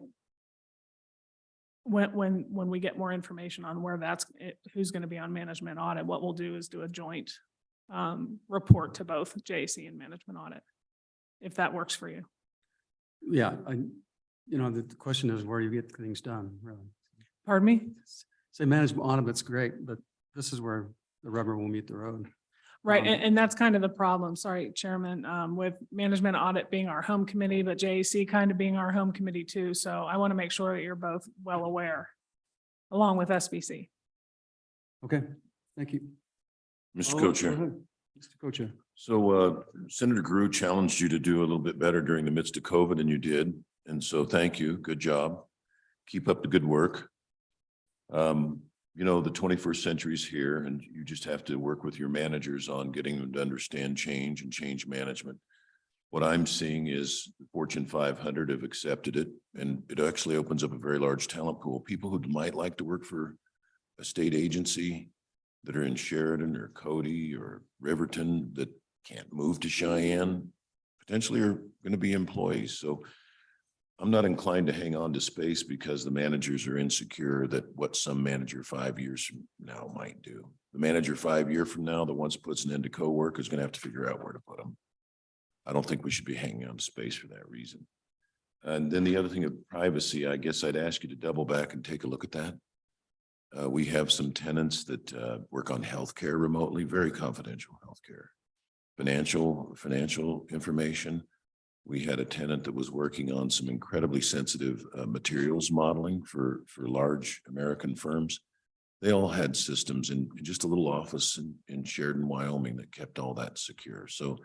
when we get more information on where who's going to be on management audit, what we'll do is do a joint report to both JAC and management audit, if that works for you. Yeah, the question is where you get things done, really. Pardon me? Say management audit's great, but this is where the rubber will meet the road. Right, and that's kind of the problem, sorry, Chairman, with management audit being our home committee, but JAC kind of being our home committee too. So I want to make sure that you're both well aware, along with SBC. Okay, thank you. Mr. Oh, Co-Chair. go ahead, Mr. Co-Chair. So Senator Grew challenged you to do a little bit better during the midst of COVID, and you did. And so thank you. Good job. Keep up the good work. The 21st century is here, and you just have to work with your managers on getting them to understand change and change management. What I'm seeing is the Fortune 500 have accepted it, and it actually opens up a very large talent pool. People who might like to work for a state agency that are in Sheridan or Cody or Riverton that can't move to Cheyenne potentially are going to be employees. So I'm not inclined to hang on to space because the managers are insecure that what some manager 5 years from now might do. The manager 5 years from now that once puts an end to co-work is going to have to figure out where to put them. I don't think we should be hanging on to space for that reason. And then the other thing of privacy, I guess I'd ask you to double back and take a look at that. We have some tenants that work on healthcare remotely, very confidential healthcare, financial information. We had a tenant that was working on some incredibly sensitive materials modeling for large American firms. They all had systems in just a little office in Sheridan, Wyoming that kept all that secure. So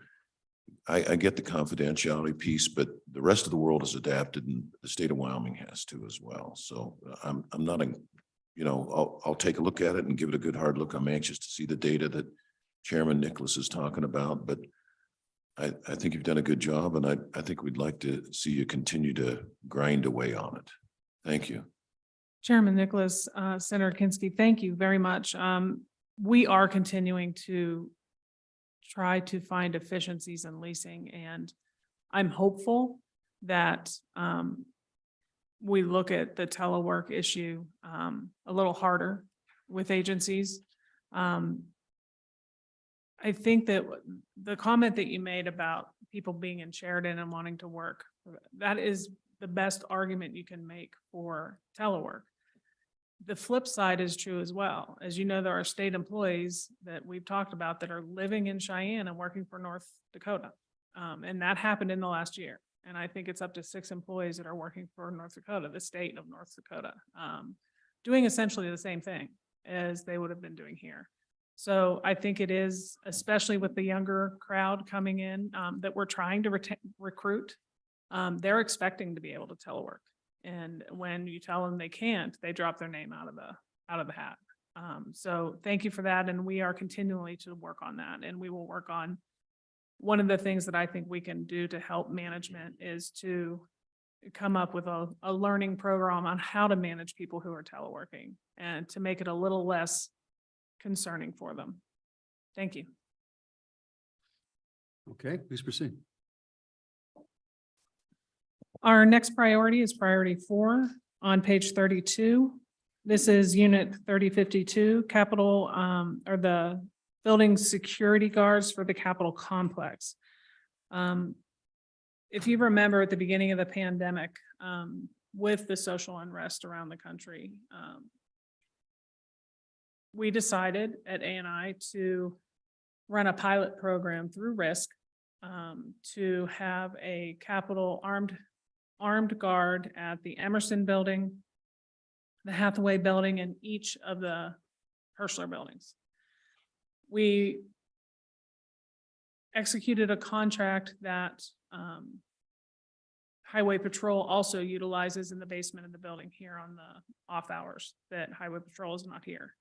I get the confidentiality piece, but the rest of the world has adapted and the state of Wyoming has to as well. So I'm not, I'll take a look at it and give it a good hard look. I'm anxious to see the data that Chairman Nicholas is talking about, but I think you've done a good job, and I think we'd like to see you continue to grind away on it. Thank you. Chairman Nicholas, Senator Kinsky, thank you very much. We are continuing to try to find efficiencies in leasing, and I'm hopeful that we look at the telework issue a little harder with agencies. I think that the comment that you made about people being in Sheridan and wanting to work, that is the best argument you can make for telework. The flip side is true as well. As you know, there are state employees that we've talked about that are living in Cheyenne and working for North Dakota. And that happened in the last year. And I think it's up to 6 employees that are working for North Dakota, the state of North Dakota, doing essentially the same thing as they would have been doing here. So I think it is, especially with the younger crowd coming in that we're trying to recruit, they're expecting to be able to telework. And when you tell them they can't, they drop their name out of the hat. So thank you for that. And we are continually to work on that. And we will work on, one of the things that I think we can do to help management is to come up with a learning program on how to manage people who are teleworking and to make it a little less concerning for them. Thank you. Okay, please proceed. Our next priority is priority 4 on page 32. This is unit 3052, capital, or the building security guards for the Capitol complex. If you remember at the beginning of the pandemic, with the social unrest around the country, we decided at ANI to run a pilot program through RISC to have a Capitol armed guard at the Emerson building, the Hathaway building, and each of the Hirschler buildings. We executed a contract that Highway Patrol also utilizes in the basement of the building here on the off hours that Highway Patrol is not here.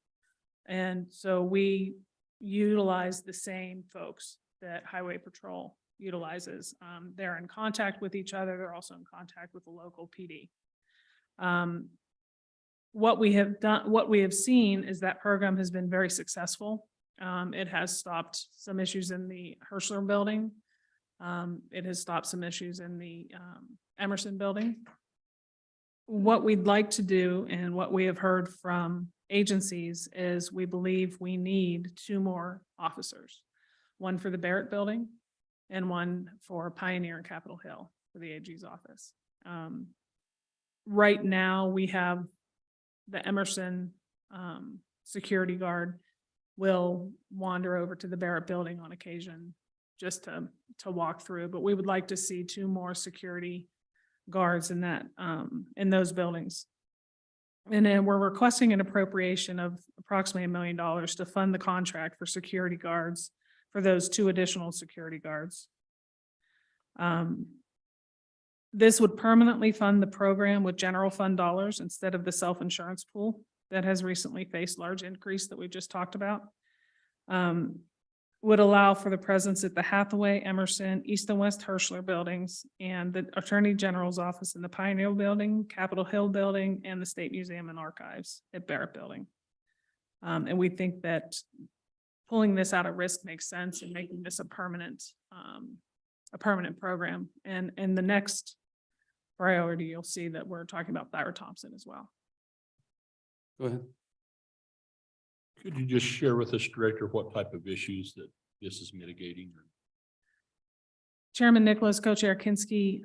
And so we utilize the same folks that Highway Patrol utilizes. They're in contact with each other. They're also in contact with the local PD. What we have seen is that program has been very successful. It has stopped some issues in the Hirschler building. It has stopped some issues in the Emerson building. What we'd like to do and what we have heard from agencies is we believe we need 2 more officers, one for the Barrett building and one for Pioneer and Capitol Hill for the AG's office. Right now we have the Emerson security guard will wander over to the Barrett building on occasion just to walk through, but we would like to see 2 more security guards in that in those buildings. And then we're requesting an appropriation of approximately $1 million to fund the contract for security guards for those 2 additional security guards. This would permanently fund the program with general fund dollars instead of the self-insurance pool that has recently faced large increase that we just talked about. Would allow for the presence at the Hathaway, Emerson, East and West Hirschler buildings, and the Attorney General's office in the Pioneer building, Capitol Hill building, and the State Museum and Archives at Barrett building. And we think that pulling this out of RISC makes sense and making this a permanent program. And in the next priority, you'll see that we're talking about Thyra Thompson as well. Go ahead. Could you just share with us, Director, what type of issues that this is mitigating? Chairman Nicholas, Co-Chair Kinski,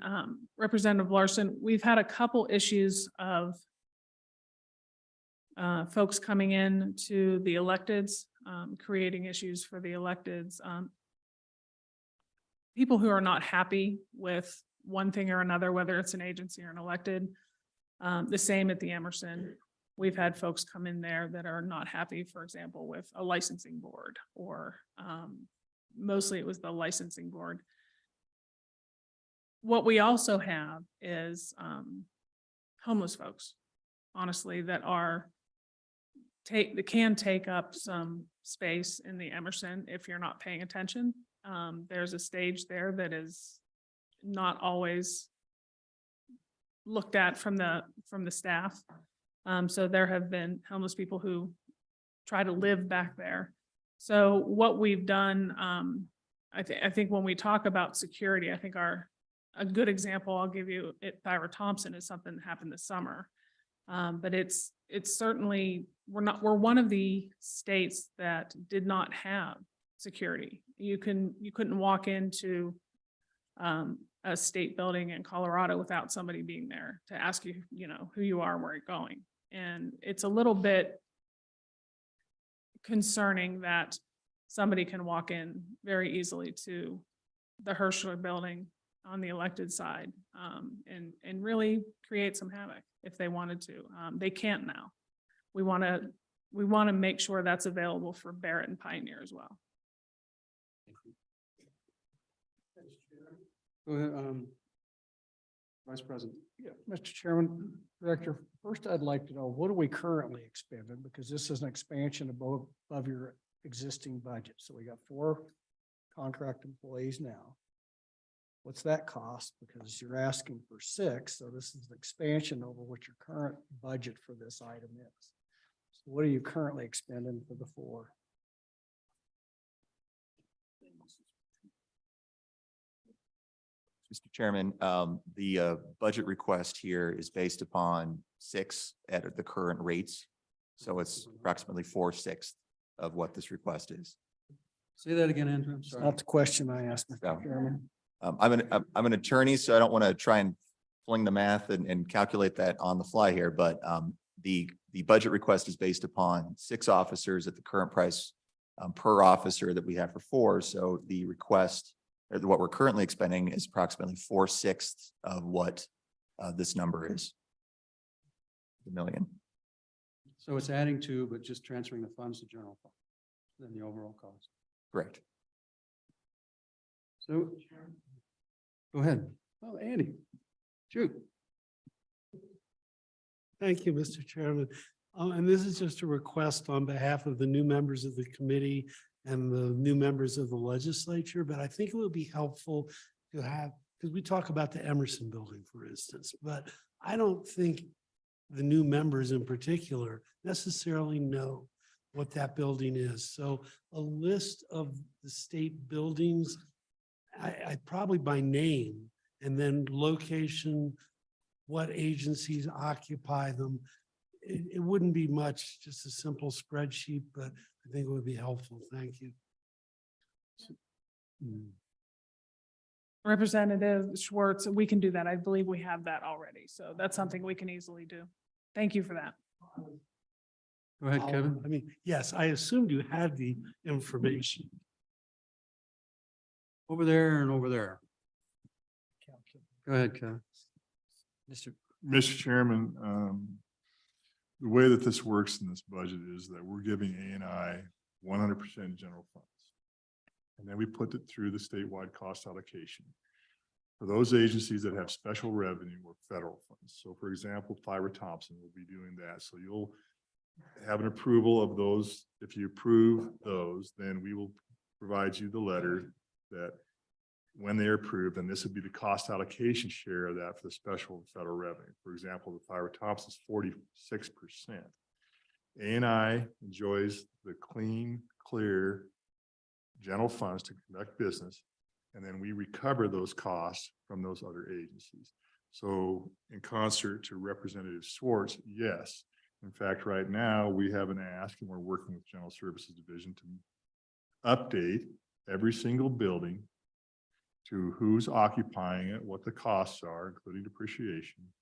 Representative Larson, we've had a couple issues of folks coming in to the electeds, creating issues for the electeds. People who are not happy with one thing or another, whether it's an agency or an elected. The same at the Emerson. We've had folks come in there that are not happy, for example, with a licensing board, or mostly it was the licensing board. What we also have is homeless folks, honestly, that can take up some space in the Emerson if you're not paying attention. There's a stage there that is not always looked at from the staff. So there have been homeless people who try to live back there. So what we've done, I think when we talk about security, I think a good example I'll give you at Thyra Thompson is something that happened this summer. But it's certainly, we're one of the states that did not have security. You couldn't walk into a state building in Colorado without somebody being there to ask you, who you are and where you're going. And it's a little bit concerning that somebody can walk in very easily to the Hirschler building on the elected side and really create some havoc if they wanted to. They can't now. We want to make sure that's available for Barrett and Pioneer as well. Go ahead. Vice President. Yeah, Mr. Chairman, Director, first I'd like to know, what are we currently expending? Because this is an expansion above your existing budget. So we got 4 contract employees now. What's that cost? Because you're asking for 6, so this is an expansion over what your current budget for this item is. So what are you currently expending for the 4? Mr. Chairman, the budget request here is based upon 6 at the current rates. So it's approximately 4/6 of what this request is. Say that again, Andrew. I'm It's sorry. not the question I asked, No. Mr. Chairman. I'm an attorney, so I don't want to try and fling the math and calculate that on the fly here, but the budget request is based upon 6 officers at the current price per officer that we have for 4. So the request, or what we're currently expending, is approximately 4/6 of what this number is. The million. So it's adding to, but just transferring the funds to general fund, then the overall cost. Correct. So, go ahead. Oh, Andy, shoot. Thank you, Mr. Chairman. And this is just a request on behalf of the new members of the committee and the new members of the legislature, but I think it would be helpful to have, because we talk about the Emerson building, for instance, but I don't think the new members in particular necessarily know what that building is. So a list of the state buildings, I probably by name, and then location, what agencies occupy them. It wouldn't be much, just a simple spreadsheet, but I think it would be helpful. Thank you. Representative Schwartz, we can do that. I believe we have that already. So that's something we can easily do. Thank you for that. Go ahead, Kevin. I mean, yes, I assumed you had the information. Over there and over there. Go ahead, Kevin. Mr. Chairman, the way that this works in this budget is that we're giving A&I 100% general funds. And then we put it through the statewide cost allocation for those agencies that have special revenue or federal funds. So for example, Thyra Thompson will be doing that. So you'll have an approval of those. If you approve those, then we will provide you the letter that when they're approved, and this would be the cost allocation share of that for the special federal revenue. For example, the Thyra Thompson's 46%. A&I enjoys the clean, clear general funds to conduct business, and then we recover those costs from those other agencies. So in concert to Representative Schwartz, yes. In fact, right now we have an ask, and we're working with General Services Division to update every single building to who's occupying it, what the costs are, including depreciation,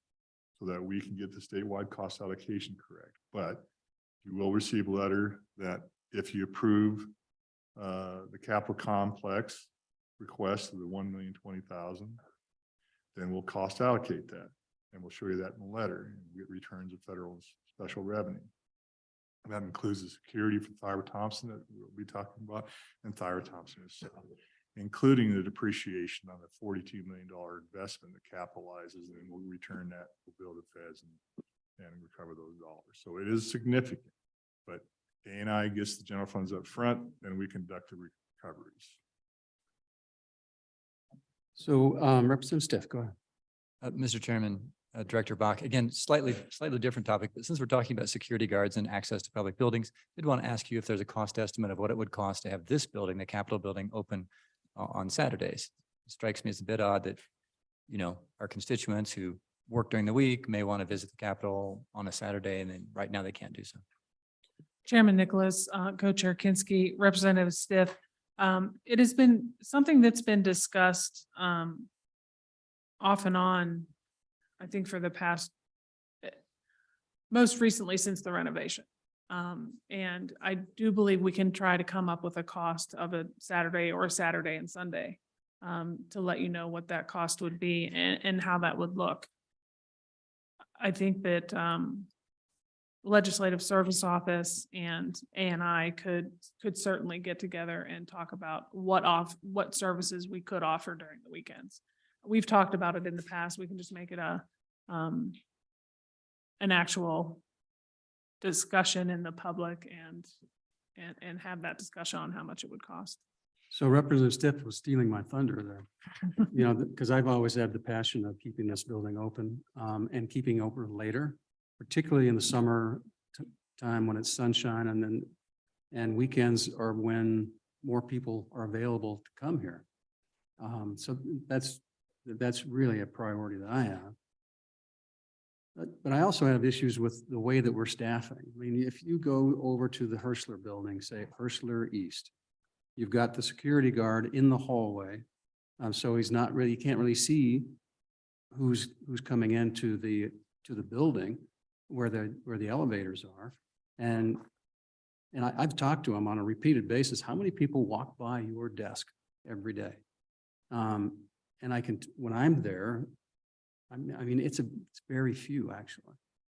so that we can get the statewide cost allocation correct. But you will receive a letter that if you approve the capital complex request of the $1,020,000, then we'll cost allocate that. And we'll show you that in the letter, and we get returns of federal and special revenue. And that includes the security for Thyra Thompson that we'll be talking about, and Thyra Thompson itself, including the depreciation on the $42 million investment that capitalizes, and we'll return that, we'll build the feds and recover those dollars. So it is significant, but A&I gets the general funds up front, and we conduct the recoveries. So Representative Stiff, go ahead. Mr. Chairman, Director Bach, again, slightly different topic, but since we're talking about security guards and access to public buildings, I did want to ask you if there's a cost estimate of what it would cost to have this building, the Capitol building, open on Saturdays. It strikes me as a bit odd that, you know, our constituents who work during the week may want to visit the Capitol on a Saturday, and then right now they can't do so. Chairman Nicholas, Co-Chair Kinski, Representative Stiff. It has been something that's been discussed off and on, I think for the past, most recently since the renovation. And I do believe we can try to come up with a cost of a Saturday or a Saturday and Sunday to let you know what that cost would be and how that would look. I think that Legislative Service Office and A&I could certainly get together and talk about what services we could offer during the weekends. we've talked about it in the past. We can just make it an actual discussion in the public and have that discussion on how much it would cost. So Representative Stiff was stealing my thunder there. You know, because I've always had the passion of keeping this building open and keeping open later, particularly in the summer time when it's sunshine and weekends are when more people are available to come here. So that's really a priority that I have. But I also have issues with the way that we're staffing. I mean, if you go over to the Hirschler building, say Hirschler East, you've got the security guard in the hallway. So he's not really, you can't really see who's coming into the building where the elevators are. And I've talked to him on a repeated basis. How many people walk by your desk every day? And when I'm there, I mean, it's very few actually.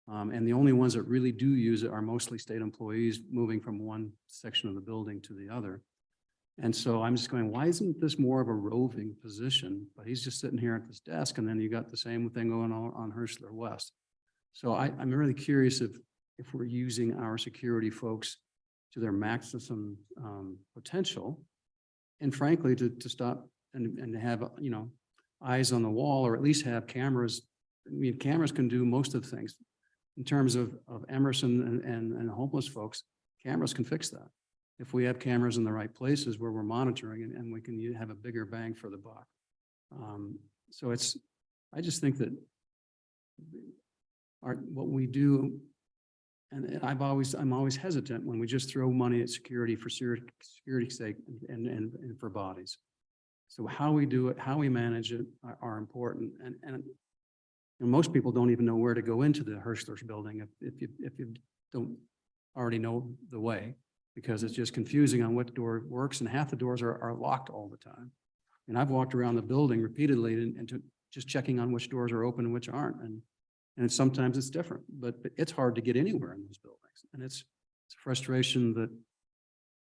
And the only ones that really do use it are mostly state employees moving from one section of the building to the other. And so I'm just going, why isn't this more of a roving position? But he's just sitting here at this desk, and then you got the same thing going on Hirschler West. So I'm really curious if we're using our security folks to their maximum potential, and frankly, to stop and to have, you know, eyes on the wall, or at least have cameras. I mean, cameras can do most of the things. In terms of Emerson and homeless folks, cameras can fix that. If we have cameras in the right places where we're monitoring and we can have a bigger bang for the buck. So I just think that what we do, and I'm always hesitant when we just throw money at security for security's sake and for bodies. So how we do it, how we manage it are important. And most people don't even know where to go into the Hirschler's building if you don't already know the way, because it's just confusing on what door works, and half the doors are locked all the time. And I've walked around the building repeatedly and just checking on which doors are open and which aren't. And sometimes it's different, but it's hard to get anywhere in those buildings. And it's a frustration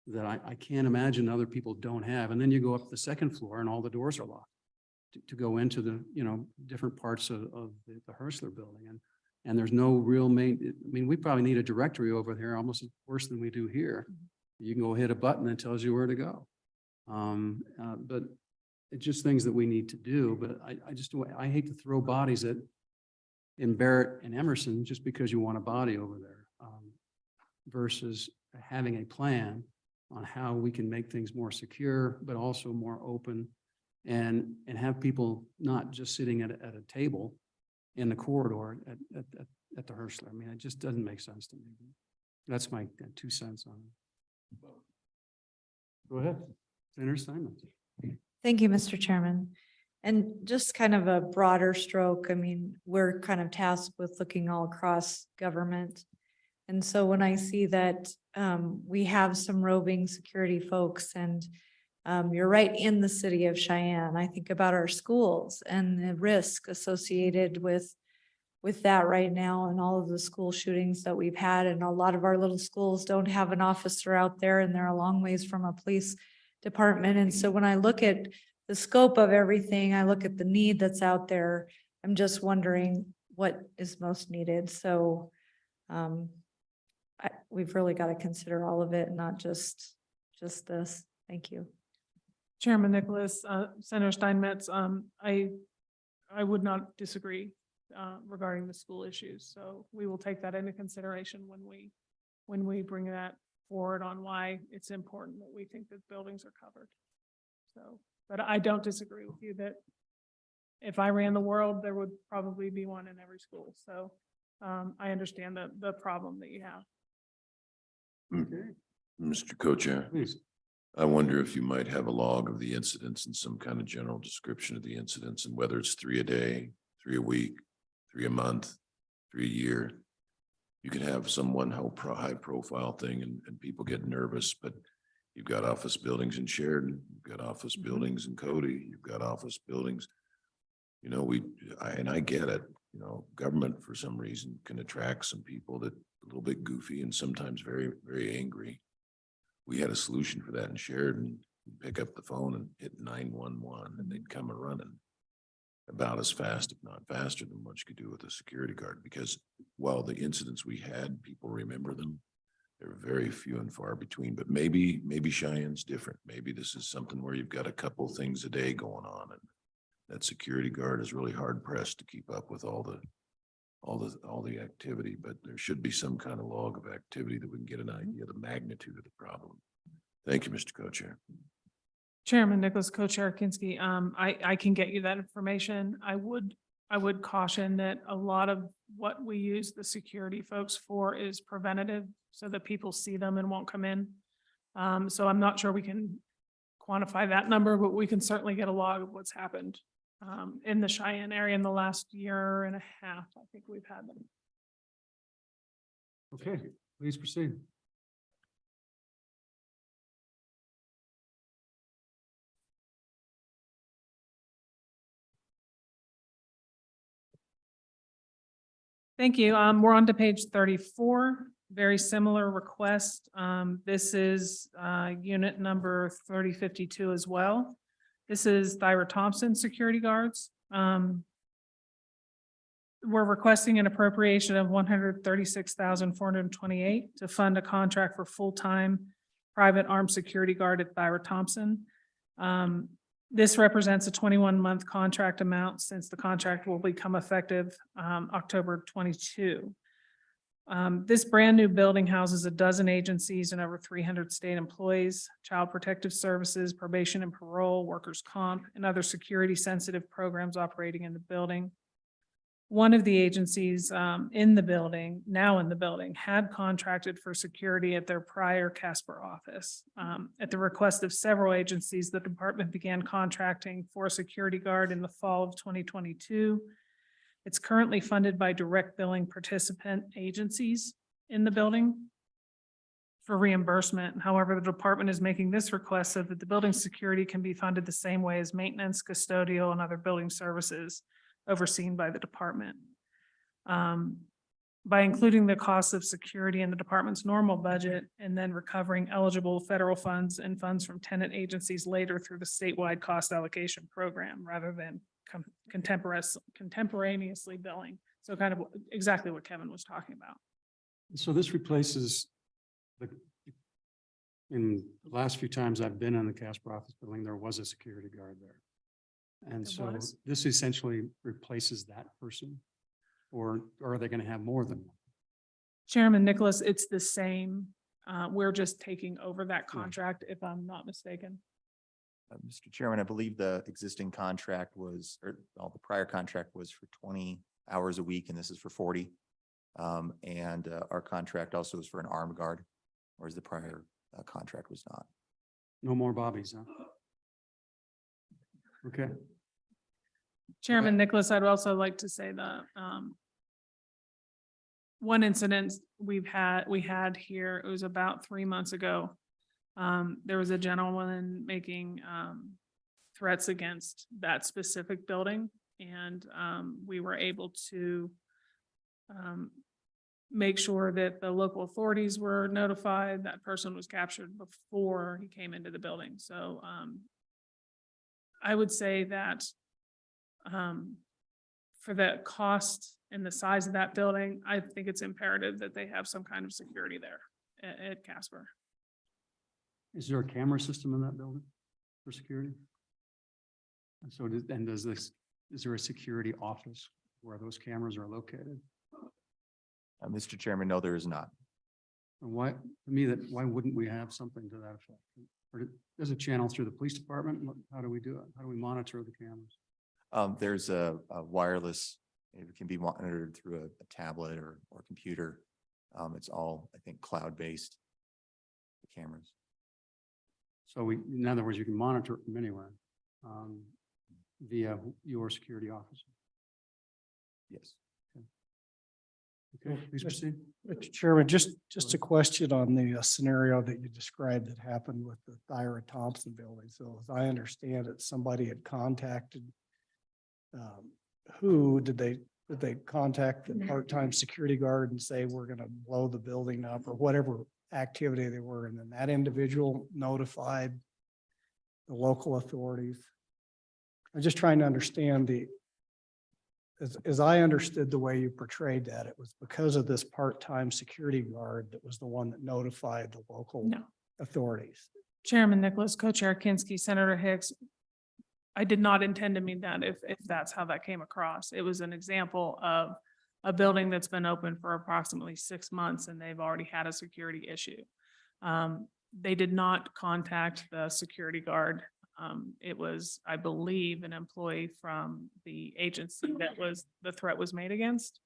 that I can't imagine other people don't have. And then you go up the second floor and all the doors are locked to go into the, you know, different parts of the Hirschler building. And there's no real we probably need a directory over here, almost worse than we do here. You can go hit a button that tells you where to go. But it's just things that we need to do. But I hate to throw bodies in Barrett and Emerson just because you want a body over there, versus having a plan on how we can make things more secure, but also more open, and have people not just sitting at a table in the corridor at the Hirschler. I mean, it just doesn't make sense to me. That's my 2 cents on it. Go ahead, Senator Steinmetz. Thank you, Mr. Chairman. And just kind of a broader stroke, I mean, we're kind of tasked with looking all across government. And so when I see that we have some roving security folks, and you're right in the city of Cheyenne, I think about our schools and the risk associated with that right now, and all of the school shootings that we've had. And a lot of our little schools don't have an officer out there, and they're a long ways from a police department. And so when I look at the scope of everything, I look at the need that's out there, I'm just wondering what is most needed. So we've really got to consider all of it, not just this. Thank you. Chairman Nicholas, Senator Steinmetz, I would not disagree regarding the school issues. So we will take that into consideration when we bring that forward on why it's important that we think that buildings are covered. So, but I don't disagree with you that if I ran the world, there would probably be one in every school. So I understand the problem that you have. Mr. Co-Chair, Please. I wonder if you might have a log of the incidents and some kind of general description of the incidents, and whether it's 3 a day, 3 a week, 3 a month, 3 a year. You can have someone high profile thing and people get nervous, but you've got office buildings in Sheridan, you've got office buildings in Cody, you've got office buildings. You know, I get it, you know, government for some reason can attract some people that are a little bit goofy and sometimes very, very angry. We had a solution for that in Sheridan. You'd pick up the phone and hit 911 and they'd come a running. about as fast, if not faster than what you could do with a security guard, because while the incidents we had, people remember them. They're very few and far between, but maybe Cheyenne's different. Maybe this is something where you've got a couple things a day going on, and that security guard is really hard pressed to keep up with all the activity, but there should be some kind of log of activity that we can get an idea of the magnitude of the problem. Thank you, Mr. Co-Chair. Chairman Nicholas, Co-Chair Kinski, I can get you that information. I would caution that a lot of what we use the security folks for is preventative, so that people see them and won't come in. So I'm not sure we can quantify that number, but we can certainly get a log of what's happened in the Cheyenne area in the last year and a half. I think we've had them. Okay, please proceed. Thank you. We're on to page 34, very similar request. This is unit number 3052 as well. This is Thyra Thompson Security Guards. We're requesting an appropriation of $136,428 to fund a contract for full-time private armed security guard at Thyra Thompson. This represents a 21-month contract amount, since the contract will become effective October 22. This brand new building houses a dozen agencies and over 300 state employees, child protective services, probation and parole, workers' comp, and other security sensitive programs operating in the building. One of the agencies now in the building, had contracted for security at their prior Casper office. At the request of several agencies, the department began contracting for a security guard in the fall of 2022. It's currently funded by direct billing participant agencies in the building for reimbursement. However, the department is making this request so that the building security can be funded the same way as maintenance, custodial, and other building services overseen by the department. By including the cost of security in the department's normal budget and then recovering eligible federal funds and funds from tenant agencies later through the statewide cost allocation program, rather than contemporaneously billing. So kind of exactly what Kevin was talking about. So this replaces in the last few times I've been in the Casper office building, there was a security guard there. And There so was. this essentially replaces that person, or are they going to have more than one? Chairman Nicholas, it's the same. We're just taking over that contract, if I'm not mistaken. Mr. Chairman, I believe the existing contract was, or the prior contract was for 20 hours a week, and this is for 40. And our contract also is for an armed guard, whereas the prior contract was not. No more Bobbies, huh? Okay. Chairman Nicholas, I'd also like to say that one incident we had here, it was about 3 months ago. There was a gentleman making threats against that specific building, and we were able to make sure that the local authorities were notified. That person was captured before he came into the building. So I would say that for the cost and the size of that building, I think it's imperative that they have some kind of security there at Casper. Is there a camera system in that building for security? And so, is there a security office where those cameras are located? Mr. Chairman, no, there is not. And why wouldn't we have something to that effect? Or does it channel through the police department? How do we do it? How do we monitor the cameras? There's a wireless, it can be monitored through a tablet or computer. It's all, I think, cloud-based cameras. So in other words, you can monitor it from anywhere via your security officer. Yes. Okay, please proceed. Mr. Chairman, just a question on the scenario that you described that happened with the Thyra Thompson building. So as I understand it, somebody had contacted, who did they contact the part-time security guard and say, we're going to blow the building up, or whatever activity they were, and then that individual notified the local authorities? I'm just trying to understand as I understood the way you portrayed that, it was because of this part-time security guard that was the one that notified the local No. authorities. Chairman Nicholas, Co-Chair Kinsky, Senator Hicks. I did not intend to mean that if that's how that came across. It was an example of a building that's been open for approximately 6 months and they've already had a security issue. They did not contact the security guard. It was, I believe, an employee from the agency that the threat was made against.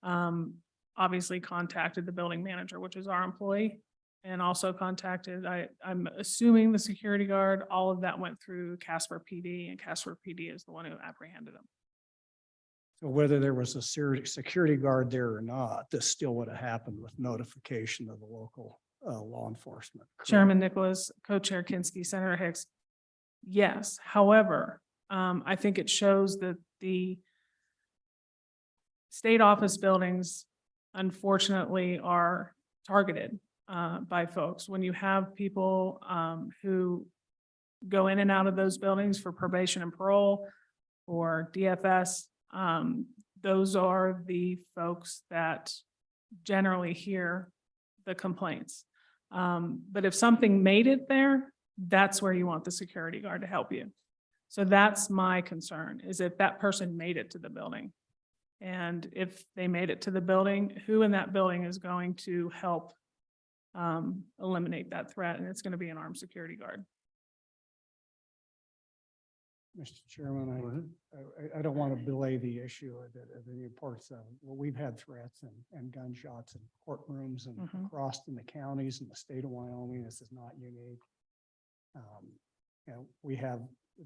Obviously contacted the building manager, which is our employee, and also contacted, I'm assuming the security guard. All of that went through Casper PD, and Casper PD is the one who apprehended him. So whether there was a security guard there or not, this still would have happened with notification of the local law enforcement. correct? Chairman Nicholas, Co-Chair Kinsky, Senator Hicks. Yes, however, I think it shows that the state office buildings unfortunately are targeted by folks. When you have people who go in and out of those buildings for probation and parole or DFS, those are the folks that generally hear the complaints. But if something made it there, that's where you want the security guard to help you. So that's my concern, is if that person made it to the building. And if they made it to the building, who in that building is going to help eliminate that threat? And it's going to be an armed security guard. Mr. Chairman, I don't want to belay the issue of the reports of, well, we've had threats and gunshots in courtrooms and across in the counties in the state of Wyoming. This is not unique. We have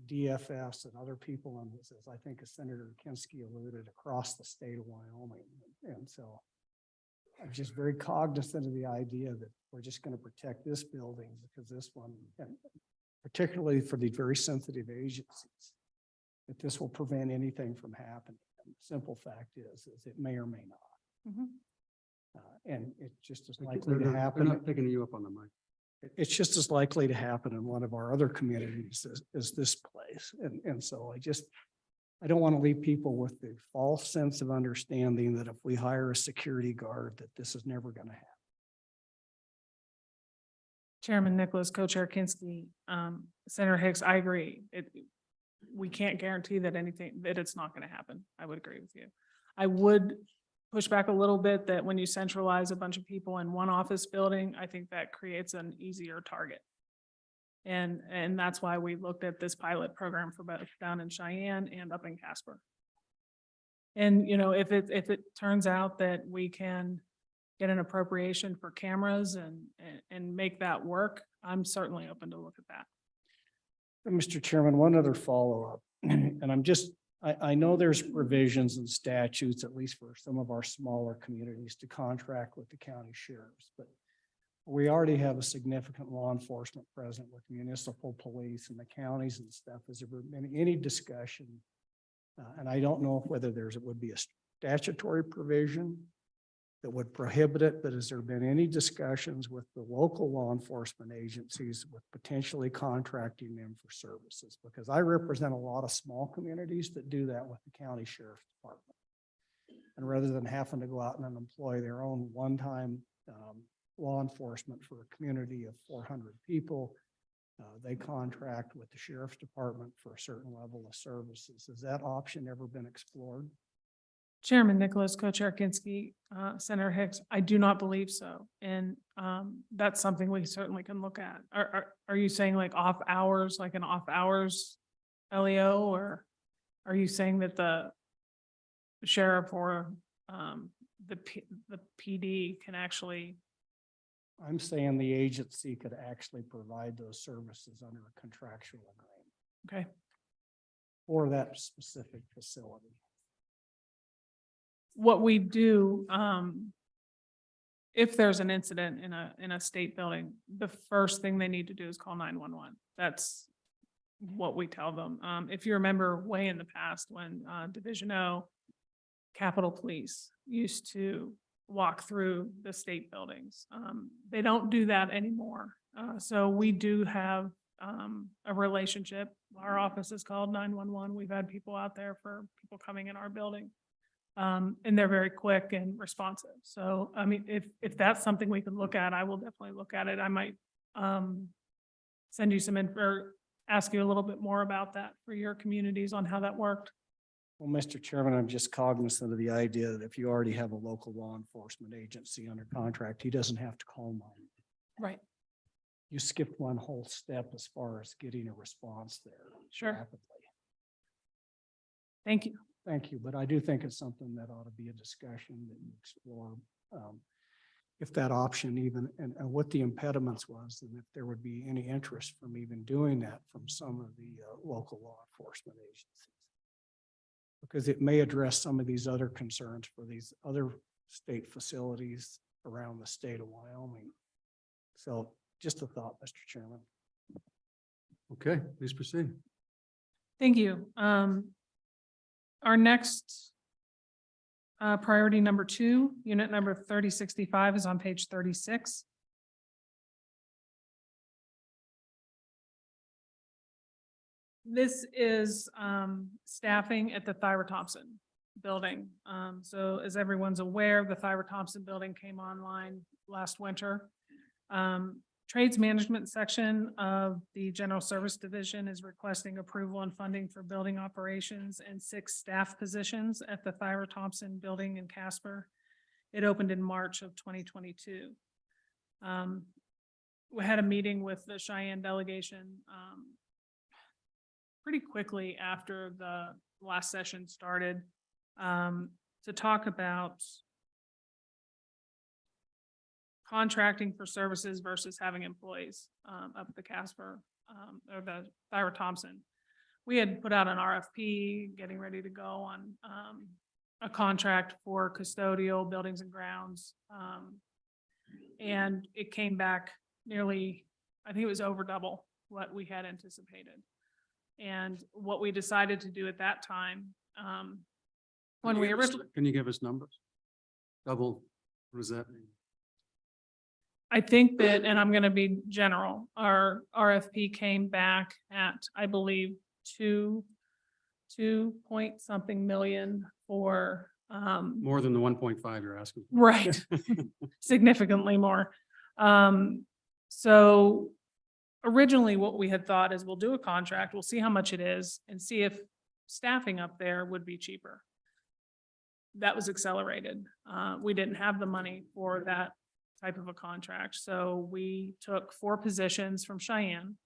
DFS and other people, and this is, I think, as Senator Kinsky alluded, across the state of Wyoming. And so I'm just very cognizant of the idea that we're just going to protect this building because this one, and particularly for the very sensitive agencies, that this will prevent anything from happening. And the simple fact is it may or may not. And it's just as likely to happen. They're not picking you up on the mic. It's just as likely to happen in one of our other communities as this place. And so I don't want to leave people with the false sense of understanding that if we hire a security guard, that this is never going to happen. Chairman Nicholas, Co-Chair Kinsky, Senator Hicks, I agree. We can't guarantee that it's not going to happen. I would agree with you. I would push back a little bit that when you centralize a bunch of people in one office building, I think that creates an easier target. And that's why we looked at this pilot program for both down in Cheyenne and up in Casper. And, if it turns out that we can get an appropriation for cameras and make that work, I'm certainly open to look at that. Mr. Chairman, one other follow-up, and I know there's provisions and statutes, at least for some of our smaller communities, to contract with the county sheriffs, but we already have a significant law enforcement present with municipal police and the counties and stuff. Has there been any discussion? And I don't know whether it would be a statutory provision that would prohibit it, but has there been any discussions with the local law enforcement agencies with potentially contracting them for services? Because I represent a lot of small communities that do that with the county sheriff's department. And rather than having to go out and employ their own one-time law enforcement for a community of 400 people, they contract with the sheriff's department for a certain level of services. Has that option ever been explored? Chairman Nicholas, Co-Chair Kinsky, Senator Hicks, I do not believe so. And that's something we certainly can look at. Are you saying like off hours, like an off hours LEO, or are you saying that the sheriff or the PD can actually? I'm saying the agency could actually provide those services under a contractual agreement. Okay. For that specific facility. What we do, if there's an incident in a state building, the first thing they need to do is call 911. That's what we tell them. If you remember way in the past when Division O, Capitol Police used to walk through the state buildings. They don't do that anymore. So we do have a relationship. Our office is called 911. We've had people out there for people coming in our building. And they're very quick and responsive. So, I mean, if that's something we can look at, I will definitely look at it. I might, send you some or ask you a little bit more about that for your communities on how that worked. Well, Mr. Chairman, I'm just cognizant of the idea that if you already have a local law enforcement agency under contract, he doesn't have to call mine. Right. You skipped one whole step as far as getting a response there. Sure. rapidly. Thank you. Thank you, but I do think it's something that ought to be a discussion that you explore. If that option even, and what the impediments was, and if there would be any interest from even doing that from some of the local law enforcement agencies. Because it may address some of these other concerns for these other state facilities around the state of Wyoming. So just a thought, Mr. Chairman. Okay, please proceed. Thank you. Our next priority number 2, unit number 3065 is on page 36. This is staffing at the Thyra Thompson building. So as everyone's aware, the Thyra Thompson building came online last winter. Trades management section of the General Service Division is requesting approval and funding for building operations and 6 staff positions at the Thyra Thompson building in Casper. It opened in March of 2022. We had a meeting with the Cheyenne delegation pretty quickly after the last session started to talk about contracting for services versus having employees up at the Casper or the Thyra Thompson. We had put out an RFP, getting ready to go on a contract for custodial buildings and grounds. And it came back nearly, I think it was over double what we had anticipated. And what we decided to do at that time, when we originally. Can you give us numbers? Double, what does that mean? I think that, and I'm going to be general, our RFP came back at, I believe, 2 point something million for. More than the 1.5 you're asking. Right. Significantly more. So originally what we had thought is we'll do a contract, we'll see how much it is and see if staffing up there would be cheaper. That was accelerated. We didn't have the money for that type of a contract. So we took 4 positions from Cheyenne,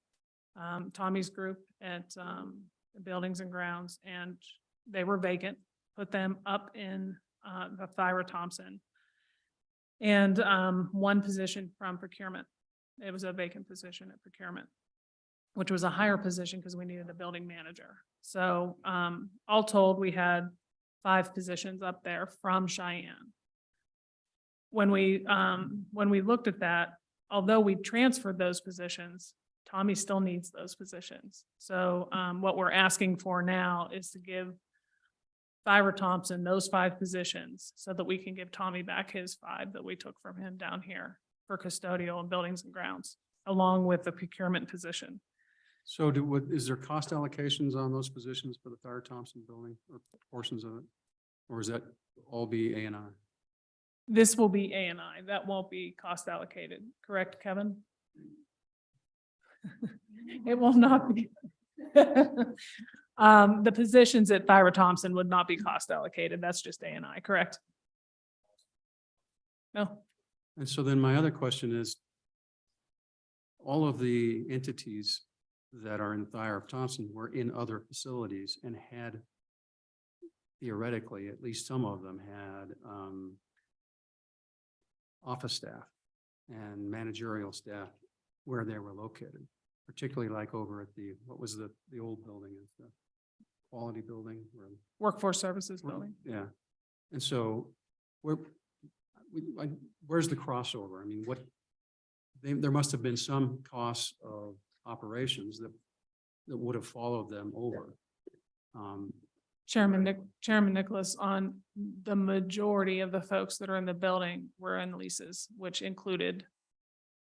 Tommy's group at the Buildings and Grounds, and they were vacant, put them up in the Thyra Thompson. And 1 position from procurement. It was a vacant position at procurement, which was a higher position because we needed a building manager. So all told, we had 5 positions up there from Cheyenne. When we looked at that, although we transferred those positions, Tommy still needs those positions. So what we're asking for now is to give Thyra Thompson those 5 positions so that we can give Tommy back his 5 that we took from him down here for custodial and buildings and grounds, along with the procurement position. So is there cost allocations on those positions for the Thyra Thompson building or portions of it? Or is that all be A&I? This will be A&I. That won't be cost allocated, correct, Kevin? It will not be. The positions at Thyra Thompson would not be cost allocated. That's just A&I, correct? No. And so then my other question is, all of the entities that are in Thyra Thompson were in other facilities and had, theoretically, at least some of them had office staff and managerial staff where they were located, particularly like over at the, what was the old building, is the quality building? Workforce Services building. Yeah. And so where's the crossover? I mean, there must have been some costs of operations that would have followed them over. Chairman Nicholas, on the majority of the folks that are in the building were in leases, which included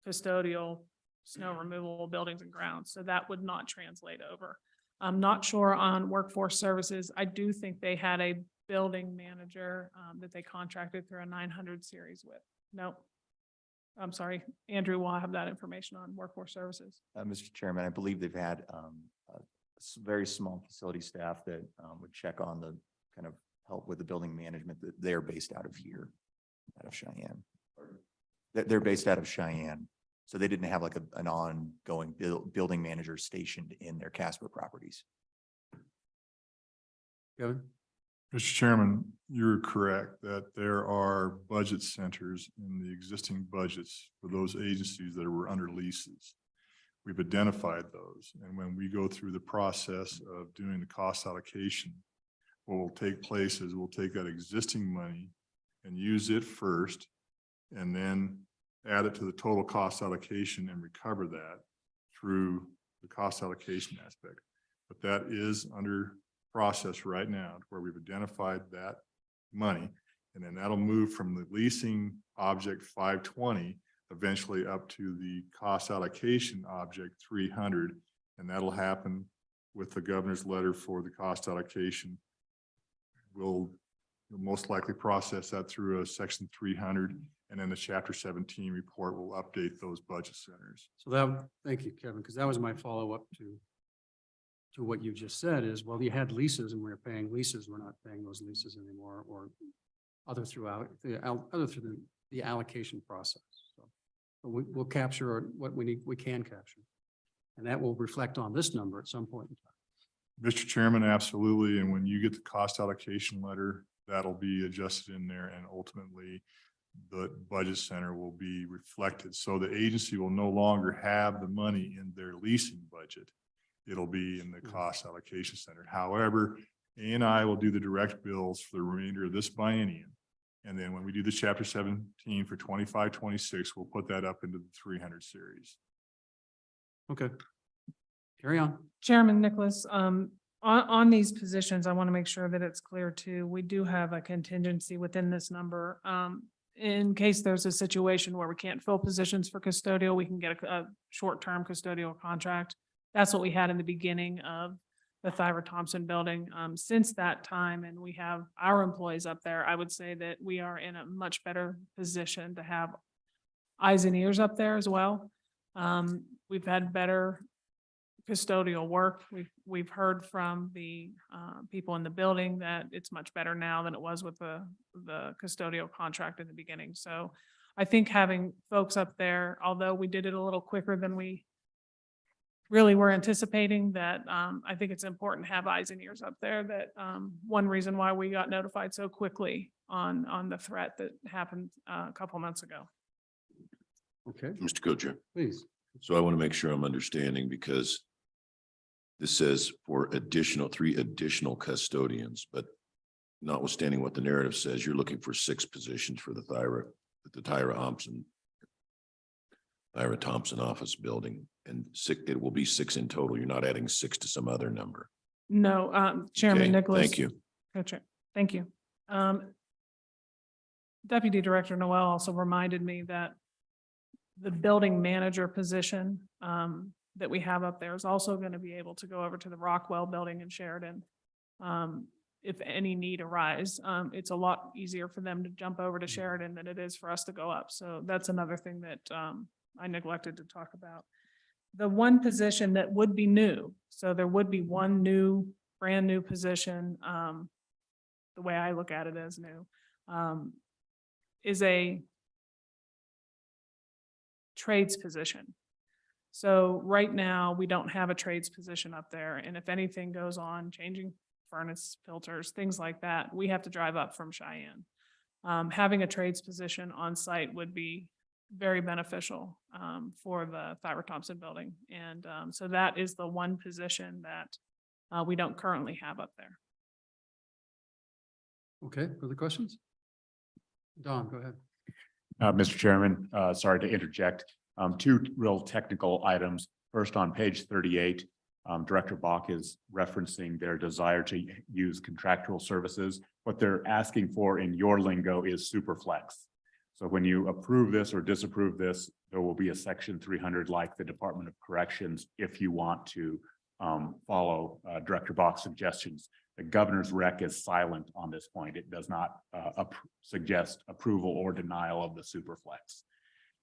custodial, snow removal, buildings and grounds. So that would not translate over. I'm not sure on Workforce Services. I do think they had a building manager that they contracted through a 900 series with. Nope. I'm sorry, Andrew will have that information on workforce services. Mr. Chairman, I believe they've had very small facility staff that would check on the kind of help with the building management that they're based out of here, out of Cheyenne. They're based out of Cheyenne. So they didn't have like an ongoing building manager stationed in their Casper properties. Kevin? Mr. Chairman, you're correct that there are budget centers in the existing budgets for those agencies that were under leases. We've identified those. And when we go through the process of doing the cost allocation, what will take place is we'll take that existing money and use it first, and then add it to the total cost allocation and recover that through the cost allocation aspect. But that is under process right now where we've identified that money, and then that'll move from the leasing object 520 eventually up to the cost allocation object 300, and that'll happen with the governor's letter for the cost allocation. We'll most likely process that through a section 300, and then the chapter 17 report will update those budget centers. So that, thank you, Kevin, because that was my follow-up to what you just said is, well, you had leases and we were paying leases. We're not paying those leases anymore, or other through the allocation process. So but we'll capture what we can capture. And that will reflect on this number at some point in time. Mr. Chairman, absolutely. And when you get the cost allocation letter, that'll be adjusted in there, and ultimately the budget center will be reflected. So the agency will no longer have the money in their leasing budget. It'll be in the cost allocation center. However, A&I will do the direct bills for the remainder of this biennium. And then when we do the chapter 17 for 25-26, we'll put that up into the 300 series. Okay. Carry on. Chairman Nicholas, on these positions, I want to make sure that it's clear too. We do have a contingency within this number. In case there's a situation where we can't fill positions for custodial, we can get a short-term custodial contract. That's what we had in the beginning of the Thyra Thompson building. Since that time, and we have our employees up there, I would say that we are in a much better position to have eyes and ears up there as well. We've had better custodial work. We've heard from the people in the building that it's much better now than it was with the custodial contract in the beginning. So I think having folks up there, although we did it a little quicker than we really were anticipating, that I think it's important to have eyes and ears up there. That one reason why we got notified so quickly on the threat that happened a couple months ago. Okay, Mr. Co-Chair. please. So I want to make sure I'm understanding, because this says for three additional custodians, but notwithstanding what the narrative says, you're looking for 6 positions for the Thyra Thompson office building, and it will be 6 in total. You're not adding 6 to some other number. No, Chairman Okay, Nicholas. thank you. Co-Chair, thank you. Deputy Director Noel also reminded me that the building manager position that we have up there is also going to be able to go over to the Rockwell building in Sheridan. If any need arise, it's a lot easier for them to jump over to Sheridan than it is for us to go up. So that's another thing that I neglected to talk about. The one position that would be new, so there would be one brand new position, the way I look at it as new, is a trades position. So right now, we don't have a trades position up there. And if anything goes on, changing furnace filters, things like that, we have to drive up from Cheyenne. Having a trades position on site would be very beneficial for the Thyra Thompson building. And so that is the one position that we don't currently have up there. Okay, further questions? Don, go ahead. Mr. Chairman, sorry to interject. 2 real technical items. First, on page 38, Director Bach is referencing their desire to use contractual services. What they're asking for in your lingo is superflex. So when you approve this or disapprove this, there will be a section 300 like the Department of Corrections if you want to follow Director Bach's suggestions. The governor's rec is silent on this point. It does not suggest approval or denial of the superflex.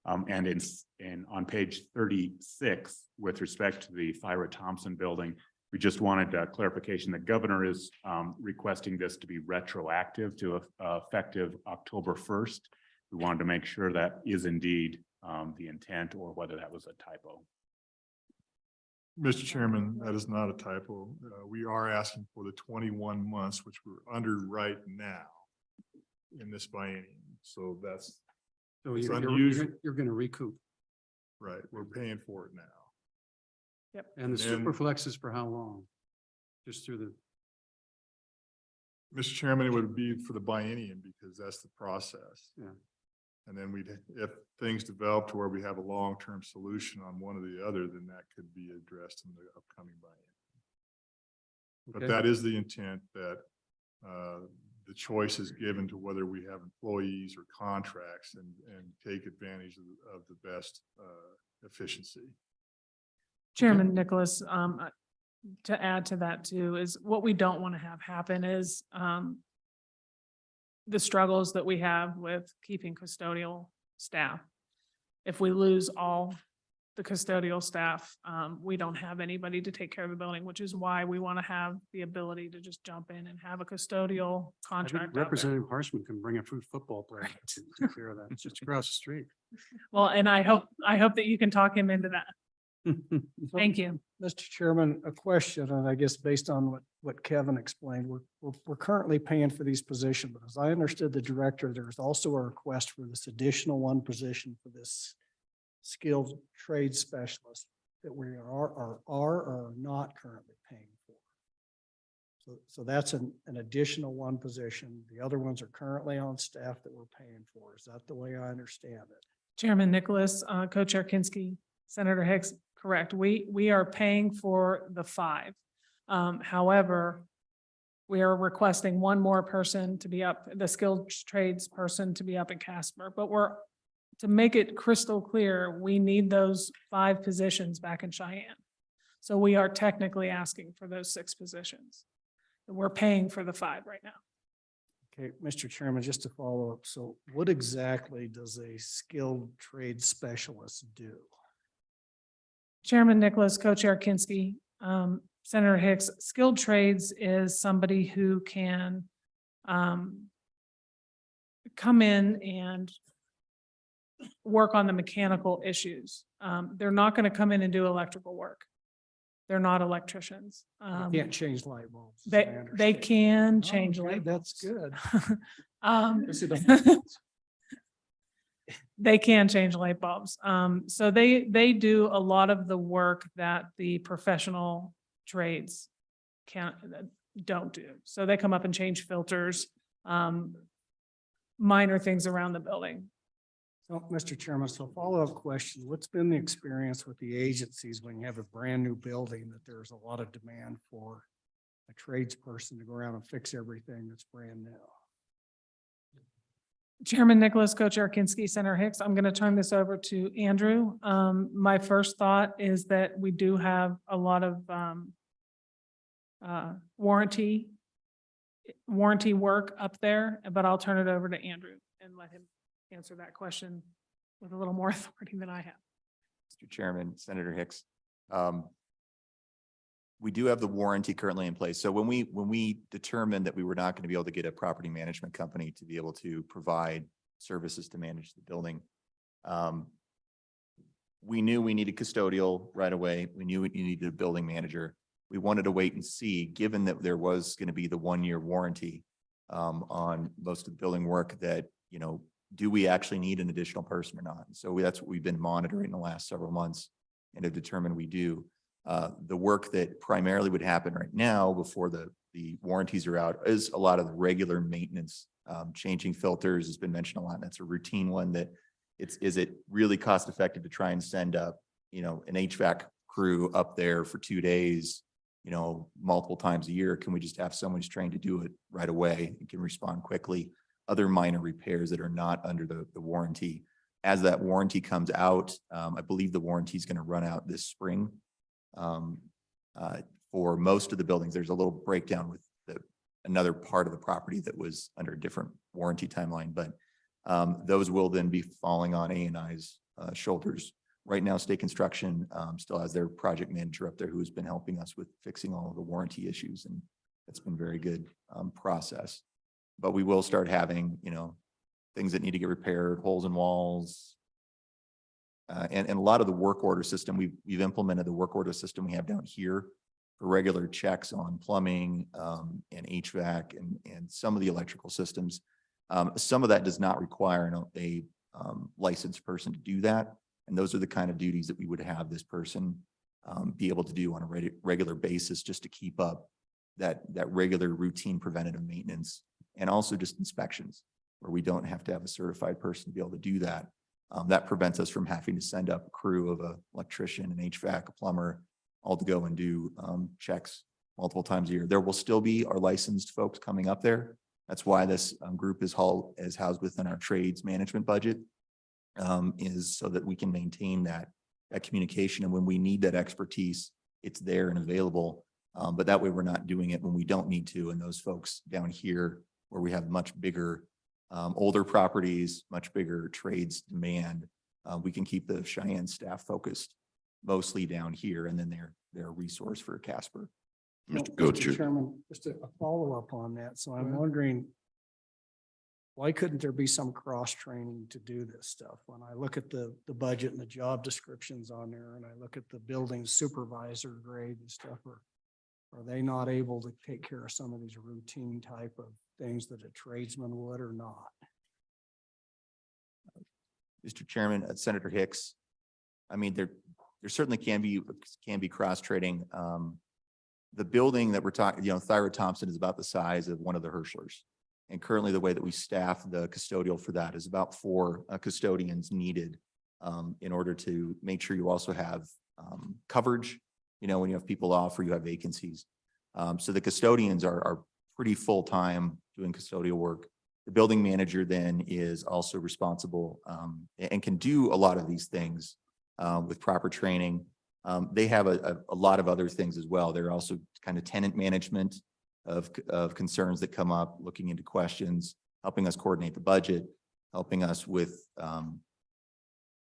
And on page 36, with respect to the Thyra Thompson building, we just wanted clarification. The governor is requesting this to be retroactive to effective October 1st. We wanted to make sure that is indeed the intent or whether that was a typo. Mr. Chairman, that is not a typo. We are asking for the 21 months, which we're under right now in this biennium. So that's So it's you're unusual. going to recoup. Right. We're paying for it now. Yep. And the And then- superflex is for how long? Just through the, Mr. Chairman, it would be for the biennium because that's the process. Yeah. And then if things develop to where we have a long-term solution on one or the other, then that could be addressed in the upcoming biennium. But Okay. that is the intent, that the choice is given to whether we have employees or contracts and take advantage of the best efficiency. Chairman Nicholas, to add to that too, is what we don't want to have happen is the struggles that we have with keeping custodial staff. If we lose all the custodial staff, we don't have anybody to take care of the building, which is why we want to have the ability to just jump in and have a custodial I think contract out there. Representative Harshman can bring a football player to take care of that. It's just across the street. Well, and I hope that you can talk him into that. Thank you. Mr. Chairman, a question, and I guess based on what Kevin explained, we're currently paying for these positions, but as I understood the director, there's also a request for this additional one position for this skilled trade specialist that we are or not currently paying for. So that's an additional one position. The other ones are currently on staff that we're paying for. Is that the way I understand it? Chairman Nicholas, Co-Chair Kinski, Senator Hicks, correct. We are paying for the 5. However, we are requesting one more person to be up, the skilled trades person to be up in Casper, but to make it crystal clear, we need those 5 positions back in Cheyenne. So we are technically asking for those 6 positions. We're paying for the 5 right now. Okay, Mr. Chairman, just to follow up. So what exactly does a skilled trade specialist do? Chairman Nicholas, Co-Chair Kinski, Senator Hicks, skilled trades is somebody who can come in and work on the mechanical issues. They're not going to come in and do electrical work. They're not electricians. Can't change light bulbs. as I They understand. can Oh, change okay, light That's bulbs. good. Yes, it does. They can change light bulbs. So they do a lot of the work that the professional trades don't do. So they come up and change filters, minor things around the building. So, Mr. Chairman, so follow-up question, what's been the experience with the agencies when you have a brand new building that there's a lot of demand for a tradesperson to go around and fix everything that's brand new? Chairman Nicholas, Co-Chair Kinski, Senator Hicks, I'm going to turn this over to Andrew. My first thought is that we do have a lot of warranty work up there, but I'll turn it over to Andrew and let him answer that question with a little more authority than I have. Mr. Chairman, Senator Hicks. We do have the warranty currently in place. So when we determined that we were not going to be able to get a property management company to be able to provide services to manage the building, we knew we needed custodial right away. We knew we needed a building manager. We wanted to wait and see, given that there was going to be the 1-year warranty on most of the building work, that, do we actually need an additional person or not? And so that's what we've been monitoring the last several months and have determined we do. The work that primarily would happen right now before the warranties are out is a lot of the regular maintenance. Changing filters has been mentioned a lot. And that's a routine one that is it really cost effective to try and send up, an HVAC crew up there for 2 days, multiple times a year? Can we just have someone who's trained to do it right away and can respond quickly? Other minor repairs that are not under the warranty. As that warranty comes out, I believe the warranty is going to run out this spring. For most of the buildings, there's a little breakdown with another part of the property that was under a different warranty timeline, but those will then be falling on A&I's shoulders. Right now, State Construction still has their project manager up there who has been helping us with fixing all of the warranty issues, and it's been very good process. But we will start having, things that need to get repaired, holes in walls. And a lot of the work order system, we've implemented the work order system we have down here for regular checks on plumbing and HVAC and some of the electrical systems. Some of that does not require a licensed person to do that. And those are the kind of duties that we would have this person be able to do on a regular basis, just to keep up that regular routine preventative maintenance, and also just inspections where we don't have to have a certified person to be able to do that. That prevents us from having to send up a crew of an electrician, an HVAC, a plumber, all to go and do checks multiple times a year. There will still be our licensed folks coming up there. That's why this group is housed within our trades management budget, is so that we can maintain that communication. And when we need that expertise, it's there and available. But that way we're not doing it when we don't need to. And those folks down here where we have much bigger, older properties, much bigger trades demand, we can keep the Cheyenne staff focused mostly down here, and then they're a resource for Casper. Mr. Coacher. Chairman, just a follow-up on that. So I'm wondering, why couldn't there be some cross-training to do this stuff? When I look at the budget and the job descriptions on there, and I look at the building supervisor grade and stuff, are they not able to take care of some of these routine type of things that a tradesman would or not? Mr. Chairman, Senator Hicks, I mean, there certainly can be cross-training. The building that we're talking, Thyra Thompson is about the size of one of the Herschlers. And currently the way that we staff the custodial for that is about 4 custodians needed in order to make sure you also have coverage, when you have people off or you have vacancies. So the custodians are pretty full-time doing custodial work. The building manager then is also responsible and can do a lot of these things with proper training. They have a lot of other things as well. They're also kind of tenant management of concerns that come up, looking into questions, helping us coordinate the budget, helping us with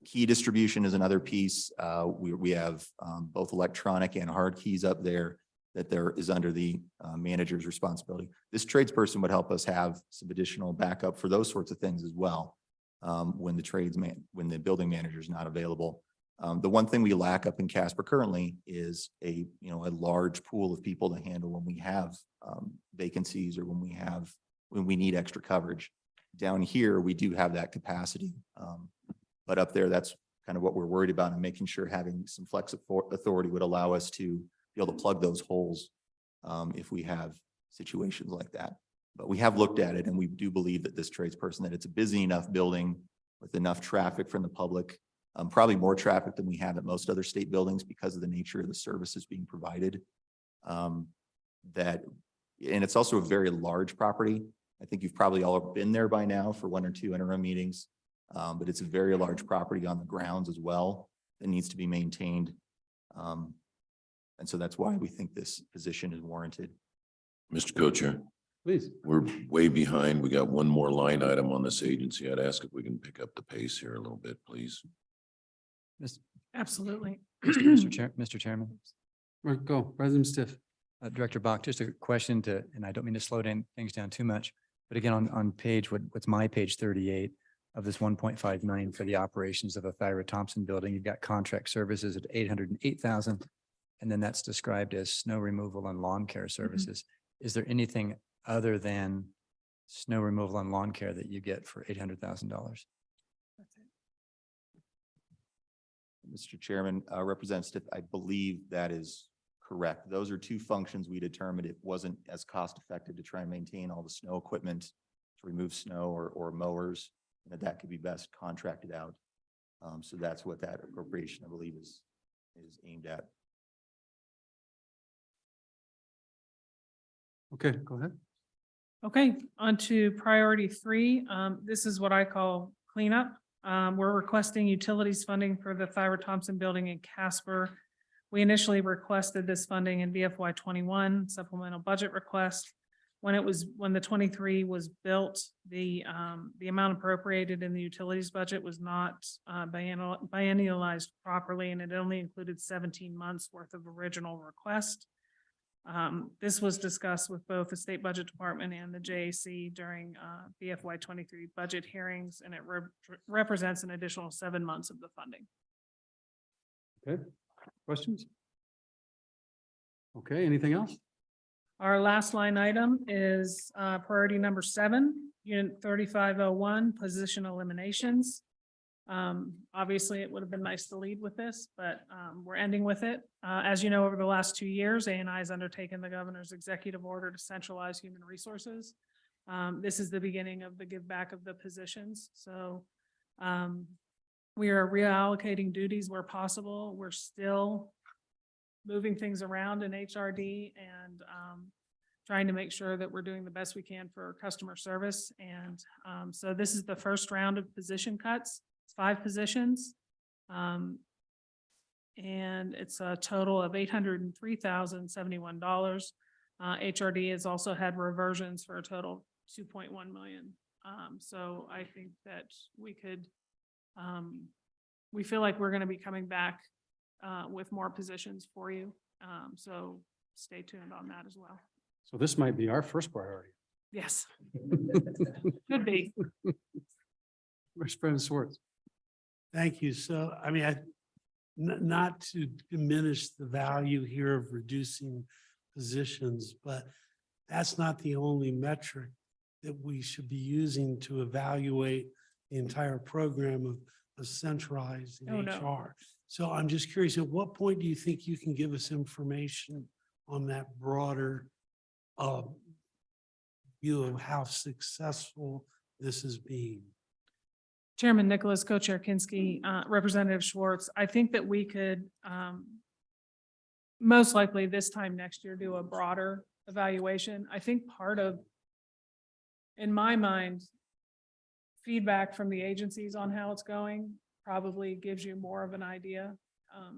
key distribution is another piece. We have both electronic and hard keys up there that there is under the manager's responsibility. This tradesperson would help us have some additional backup for those sorts of things as well when the building manager is not available. The one thing we lack up in Casper currently is a large pool of people to handle when we have vacancies or when we need extra coverage. Down here, we do have that capacity. But up there, that's kind of what we're worried about, and making sure having some flex authority would allow us to be able to plug those holes if we have situations like that. But we have looked at it, and we do believe that this tradesperson, that it's a busy enough building with enough traffic from the public, probably more traffic than we have at most other state buildings because of the nature of the services being provided. And it's also a very large property. I think you've probably all been there by now for 1 or 2 interim meetings. But it's a very large property on the grounds as well that needs to be maintained. And so that's why we think this position is warranted. Mr. Co-Chair. Please. We're way behind. We got one more line item on this agency. I'd ask if we can pick up the pace here a little bit, please. Absolutely. Mr. Chairman. Go, President Stiff. Director Bach, just a question and I don't mean to slow things down too much, but again, on what's my page 38 of this 1.5 million for the operations of a Thyra Thompson building, you've got contract services at 808,000. And then that's described as snow removal and lawn care services. Is there anything other than snow removal and lawn care that you get for $800,000? Mr. Chairman, Representative, I believe that is correct. Those are 2 functions we determined it wasn't as cost effective to try and maintain all the snow equipment to remove snow or mowers, and that could be best contracted out. So that's what that appropriation, I believe, is aimed at. Okay, go ahead. Okay, on to priority 3. This is what I call cleanup. We're requesting utilities funding for the Thyra Thompson building in Casper. We initially requested this funding in BFY 21 supplemental budget request. when the 23 was built, the amount appropriated in the utilities budget was not biennialized properly, and it only included 17 months worth of original request. This was discussed with both the State Budget Department and the JAC during the FY23 budget hearings, and it represents an additional 7 months of the funding. Okay, questions? Okay, anything else? Our last line item is priority number 7, Unit 3501, position eliminations. Obviously, it would have been nice to lead with this, but we're ending with it. As you know, over the last 2 years, ANI has undertaken the governor's executive order to centralize human resources. This is the beginning of the give back of the positions. So we are reallocating duties where possible. We're still moving things around in HRD and trying to make sure that we're doing the best we can for customer service. And so this is the first round of position cuts. It's 5 positions. And it's a total of $803,071. HRD has also had reversions for a total of 2.1 million. So I think that we could, we feel like we're going to be coming back with more positions for you. So stay tuned on that as well. So this might be our first priority. Yes. Could be. Vice President Schwartz. Thank you. So, I mean, not to diminish the value here of reducing positions, but that's not the only metric that we should be using to evaluate the entire program of centralizing HR. So I'm just curious, at what point do you think you can give us information on that broader view of how successful this is being? Chairman Nicholas, Co-Chair Kinski, Representative Schwartz, I think that we could most likely this time next year do a broader evaluation. I think part of, in my mind, feedback from the agencies on how it's going probably gives you more of an idea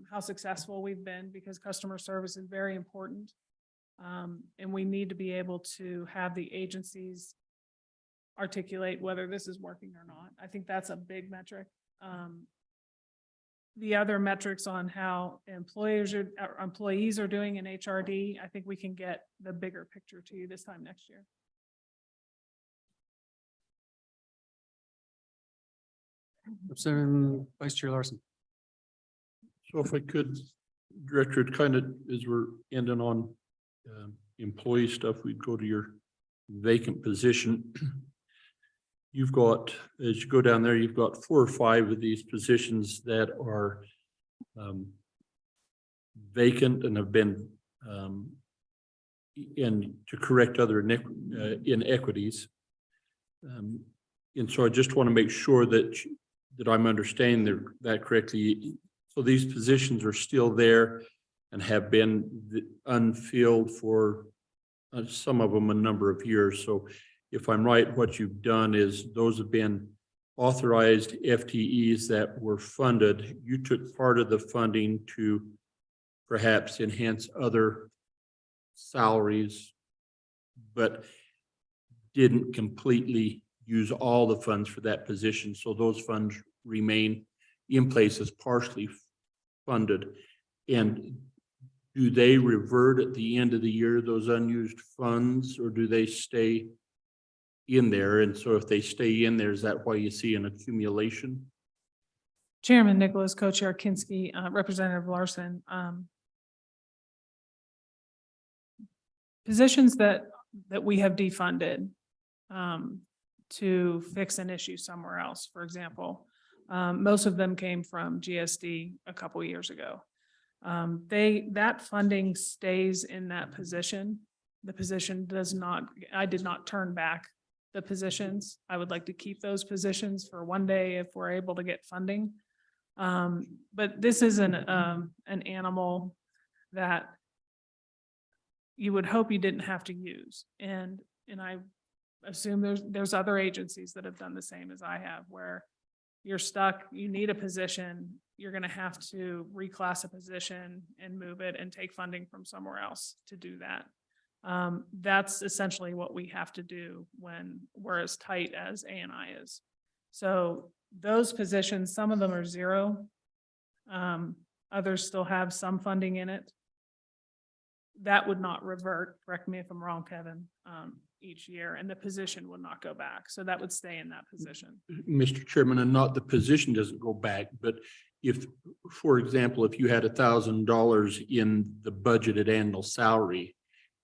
how successful we've been, because customer service is very important. And we need to be able to have the agencies articulate whether this is working or not. I think that's a big metric. The other metrics on how employees are doing in HRD, I think we can get the bigger picture to you this time next year. Representative Vice Chair Larson. So if I could, Director, it kind of, as we're ending on employee stuff, we'd go to your vacant position. You've got, as you go down there, you've got 4 or 5 of these positions that are vacant and have been and to correct other inequities. And so I just want to make sure that I'm understanding that correctly. So these positions are still there and have been unfilled for some of them a number of years. So if I'm right, what you've done is those have been authorized FTEs that were funded. You took part of the funding to perhaps enhance other salaries, but didn't completely use all the funds for that position. So those funds remain in place as partially funded. And do they revert at the end of the year, those unused funds, or do they stay in there? And so if they stay in there, is that why you see an accumulation? Chairman Nicholas, Co-Chair Kinski, Representative Larson. Positions that we have defunded to fix an issue somewhere else, for example. Most of them came from GSD a couple of years ago. That funding stays in that position. The position does not, I did not turn back the positions. I would like to keep those positions for one day if we're able to get funding. But this is an animal that you would hope you didn't have to use. And I assume there's other agencies that have done the same as I have, where you're stuck, you need a position, you're going to have to reclass a position and move it and take funding from somewhere else to do that. That's essentially what we have to do when we're as tight as A&I is. So those positions, some of them are zero. Others still have some funding in it. That would not revert, correct me if I'm wrong, Kevin, each year, and the position would not go back. So that would stay in that position. Mr. Chairman, and not the position doesn't go back, but if, for example, if you had $1,000 in the budgeted annual salary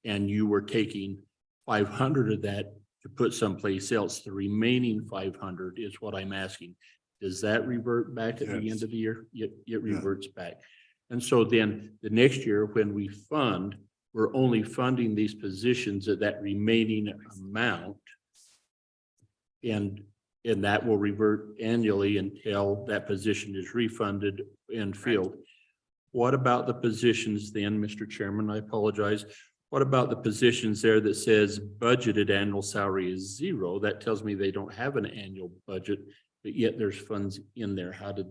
and you were taking 500 of that to put someplace else, the remaining 500 is what I'm asking. Does that revert back at the end of the year? It reverts back. And so then the next year when we fund, we're only funding these positions at that remaining amount. And that will revert annually until that position is refunded and filled. What about the positions then, Mr. Chairman? I apologize. What about the positions there that says budgeted annual salary is zero? That tells me they don't have an annual budget, but yet there's funds in there. How do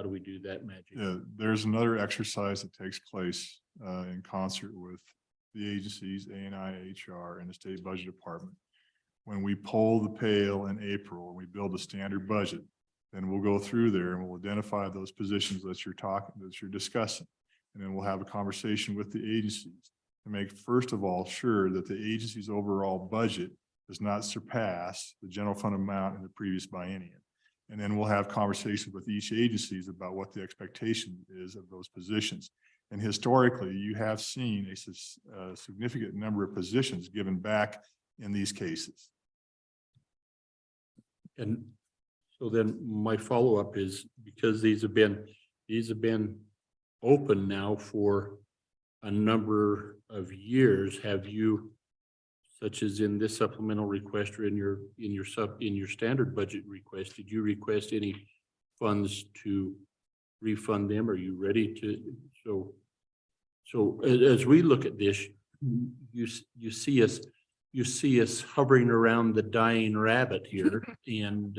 we do that magic? Yeah, there's another exercise that takes place in concert with the agencies, A&I, HR, and the state budget department. When we poll the pail in April and we build a standard budget, then we'll go through there and we'll identify those positions that you're discussing. And then we'll have a conversation with the agencies to make, first of all, sure that the agency's overall budget does not surpass the general fund amount in the previous biennium. And then we'll have conversations with each agencies about what the expectation is of those positions. And historically, you have seen a significant number of positions given back in these cases. And so then my follow-up is, because these have been open now for a number of years, have you, such as in this supplemental request or in your standard budget request, did you request any funds to refund them? Are you ready to? So as we look at this, you see us hovering around the dying rabbit here, and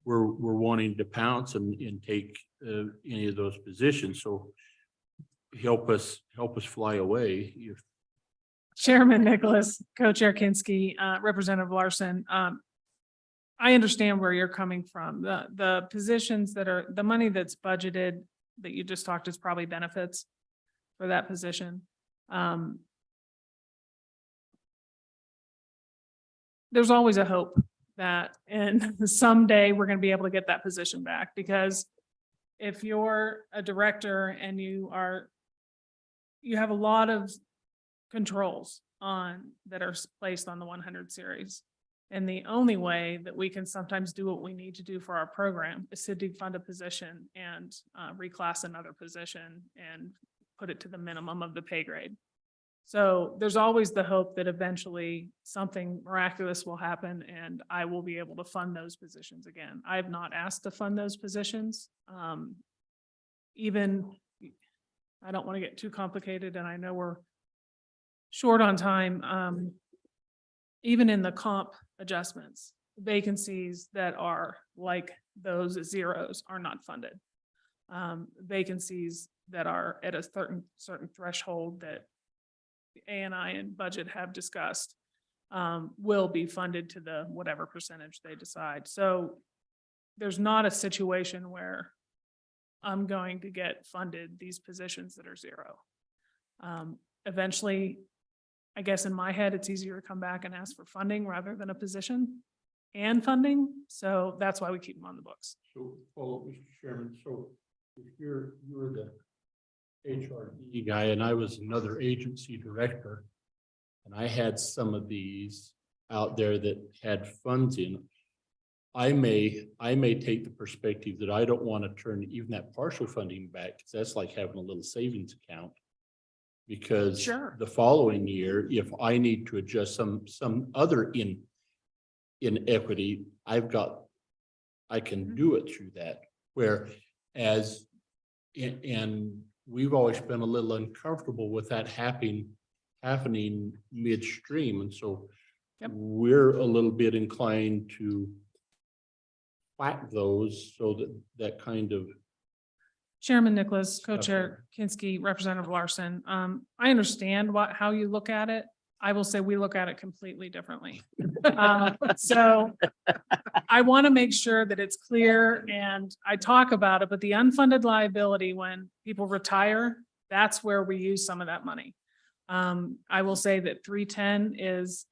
we're wanting to pounce and take any of those positions. So help us fly away. Chairman Nicholas, Co-Chair Kinski, Representative Larson. I understand where you're coming from. The positions that are, the money that's budgeted that you just talked is probably benefits for that position. There's always a hope that someday we're going to be able to get that position back, because if you're a director and you have a lot of controls that are placed on the 100 series. And the only way that we can sometimes do what we need to do for our program is to defund a position and reclass another position and put it to the minimum of the pay grade. So there's always the hope that eventually something miraculous will happen and I will be able to fund those positions again. I have not asked to fund those positions. Even, I don't want to get too complicated, and I know we're short on time. Even in the comp adjustments, vacancies that are like those zeros are not funded. Vacancies that are at a certain threshold that the A&I and budget have discussed will be funded to the whatever percentage they decide. So there's not a situation where I'm going to get funded these positions that are zero. Eventually, I guess in my head, it's easier to come back and ask for funding rather than a position and funding. So that's why we keep them on the books. So follow up, Mr. Chairman. So if you're the HRD guy and I was another agency director and I had some of these out there that had funds in, I may take the perspective that I don't want to turn even that partial funding back, because that's like having a little savings account. Because Sure. The following year, if I need to adjust some other inequity, I can do it through that. Whereas, and we've always been a little uncomfortable with that happening midstream, and so we're a little bit inclined to whack those so that kind of. Chairman Nicholas, Co-Chair Kinski, Representative Larson. I understand how you look at it. I will say we look at it completely differently. So I want to make sure that it's clear and I talk about it, but the unfunded liability, when people retire, that's where we use some of that money. I will say that 310 is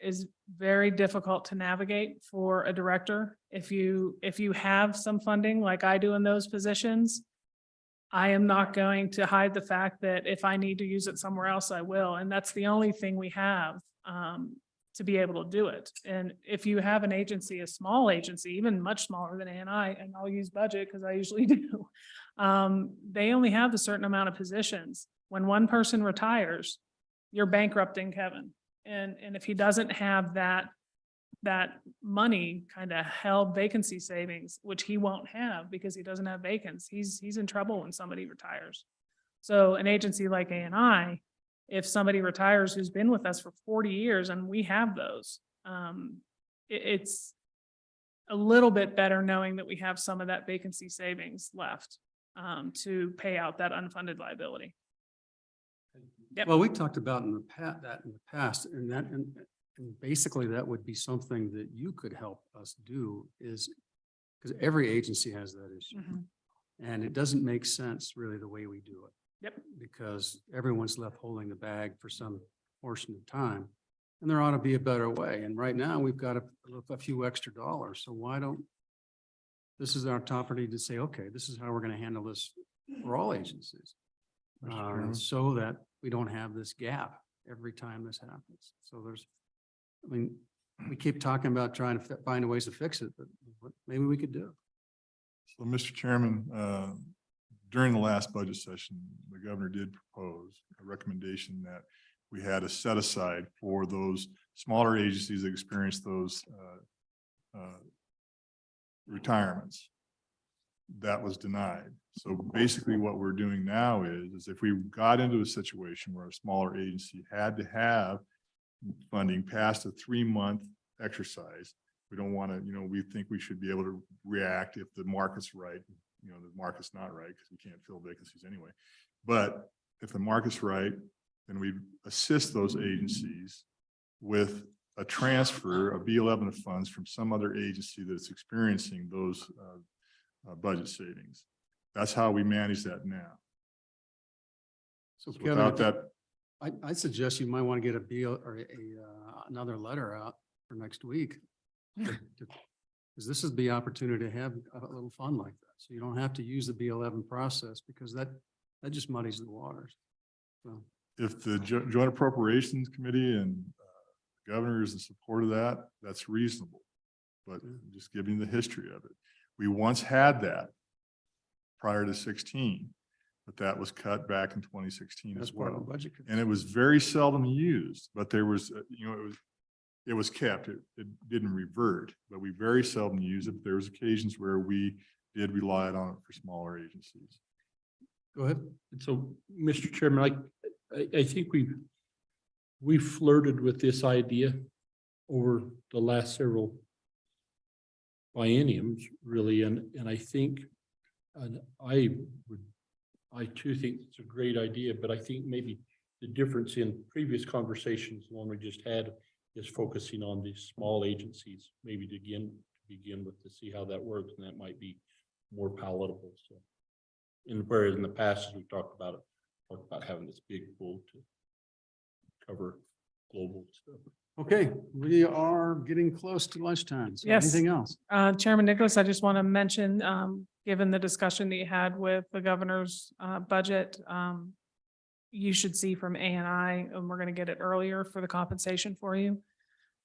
very difficult to navigate for a director. If you have some funding like I do in those positions, I am not going to hide the fact that if I need to use it somewhere else, I will. And that's the only thing we have to be able to do it. And if you have an agency, a small agency, even much smaller than ANI, and I'll use budget because I usually do, they only have a certain amount of positions. When one person retires, you're bankrupting Kevin. And if he doesn't have that money kind of held vacancy savings, which he won't have because he doesn't have vacants, he's in trouble when somebody retires. So an agency like ANI, if somebody retires who's been with us for 40 years, and we have those, it's a little bit better knowing that we have some of that vacancy savings left to pay out that unfunded liability. Yep. Well, we talked about in the past, and basically that would be something that you could help us do, is because every agency has that issue. And it doesn't make sense really the way we do it. Yep. Because everyone's left holding the bag for some portion of time. And there ought to be a better way. And right now we've got a few extra dollars. So why don't, this is our opportunity to say, okay, this is how we're going to handle this for all agencies. So that we don't have this gap every time this happens. So we keep talking about trying to find ways to fix it, but maybe we could do it. So, Mr. Chairman, during the last budget session, the governor did propose a recommendation that we had a set aside for those smaller agencies that experience those retirements. That was denied. So basically what we're doing now is if we got into a situation where a smaller agency had to have funding past a 3-month exercise, we don't want to, we think we should be able to react if the market's right. The market's not right because we can't fill vacancies anyway. But if the market's right, then we assist those agencies with a transfer of B11 funds from some other agency that's experiencing those budget savings. That's how we manage that now. So Without Kevin, that, I suggest you might want to get a bill or another letter out for next week. Because this is the opportunity to have a little fun like that. So you don't have to use the B11 process because that just muddies the waters. So if the Joint Appropriations Committee and the governor is in support of that, that's reasonable. But just giving the history of it. We once had that prior to 16, but that was cut back in 2016 as well. And it was very seldom used, but there was, it was kept. It didn't revert, but we very seldom use it. There was occasions where we did rely on it for smaller agencies. Go ahead. So, Mr. Chairman, I think we flirted with this idea over the last several bienniums, really, and I think, and I too think it's a great idea, but I think maybe the difference in previous conversations, the one we just had, is focusing on these small agencies, maybe to begin with, to see how that works, and that might be more palatable. So, whereas in the past, as we talked about having this big pool to cover global stuff. Okay, we are getting close to lunchtime. So Yes. anything else? Chairman Nicholas, I just want to mention, given the discussion that you had with the governor's budget, you should see from ANI, and we're going to get it earlier for the compensation for you.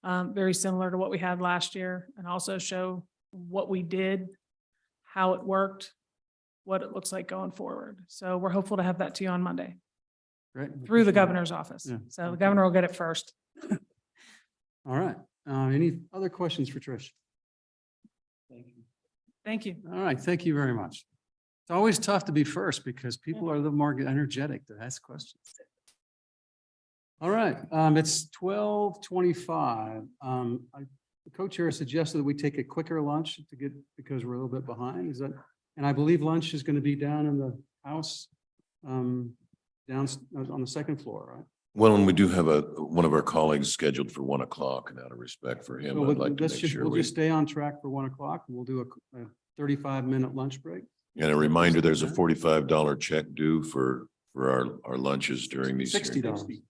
Very similar to what we had last year, and also show what we did, how it worked, what it looks like going forward. So we're hopeful to have that to you on Monday. Great. Through the governor's office. Yeah. So the governor will get it first. All right. Any other questions for Trish? Thank you. All right. Thank you very much. It's always tough to be first because people are a little more energetic to ask questions. All right. It's 12:25. The co-chair suggested that we take a quicker lunch because we're a little bit behind. Is that? And I believe lunch is going to be down in the house, down on the second floor, right? Well, and we do have one of our colleagues scheduled for 1 o'clock, and out of respect for him, So I'd like to let's make just, sure we'll we. just stay on track for 1 o'clock. We'll do a 35-minute lunch break. And a reminder, there's a $45 check due for our lunches during these. $60. hearings.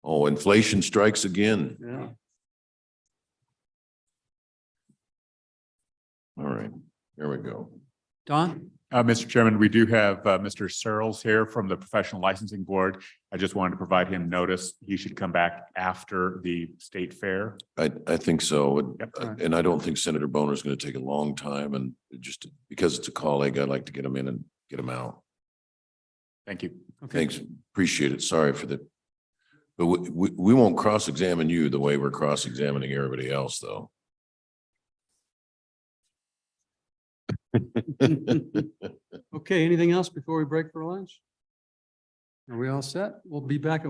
Oh, inflation strikes again. Yeah. All right, here we go. Don? Mr. Chairman, we do have Mr. Searles here from the Professional Licensing Board. I just wanted to provide him notice. He should come back after the state fair. I think so. Yep. And I don't think Senator Boner is going to take a long time, and just because it's a colleague, I'd like to get him in and get him out. Thank you. Okay. Thanks, appreciate it. Sorry for the, but we won't cross-examine you the way we're cross-examining everybody else, though. Okay, anything else before we break for lunch? Are we all set? We'll be back at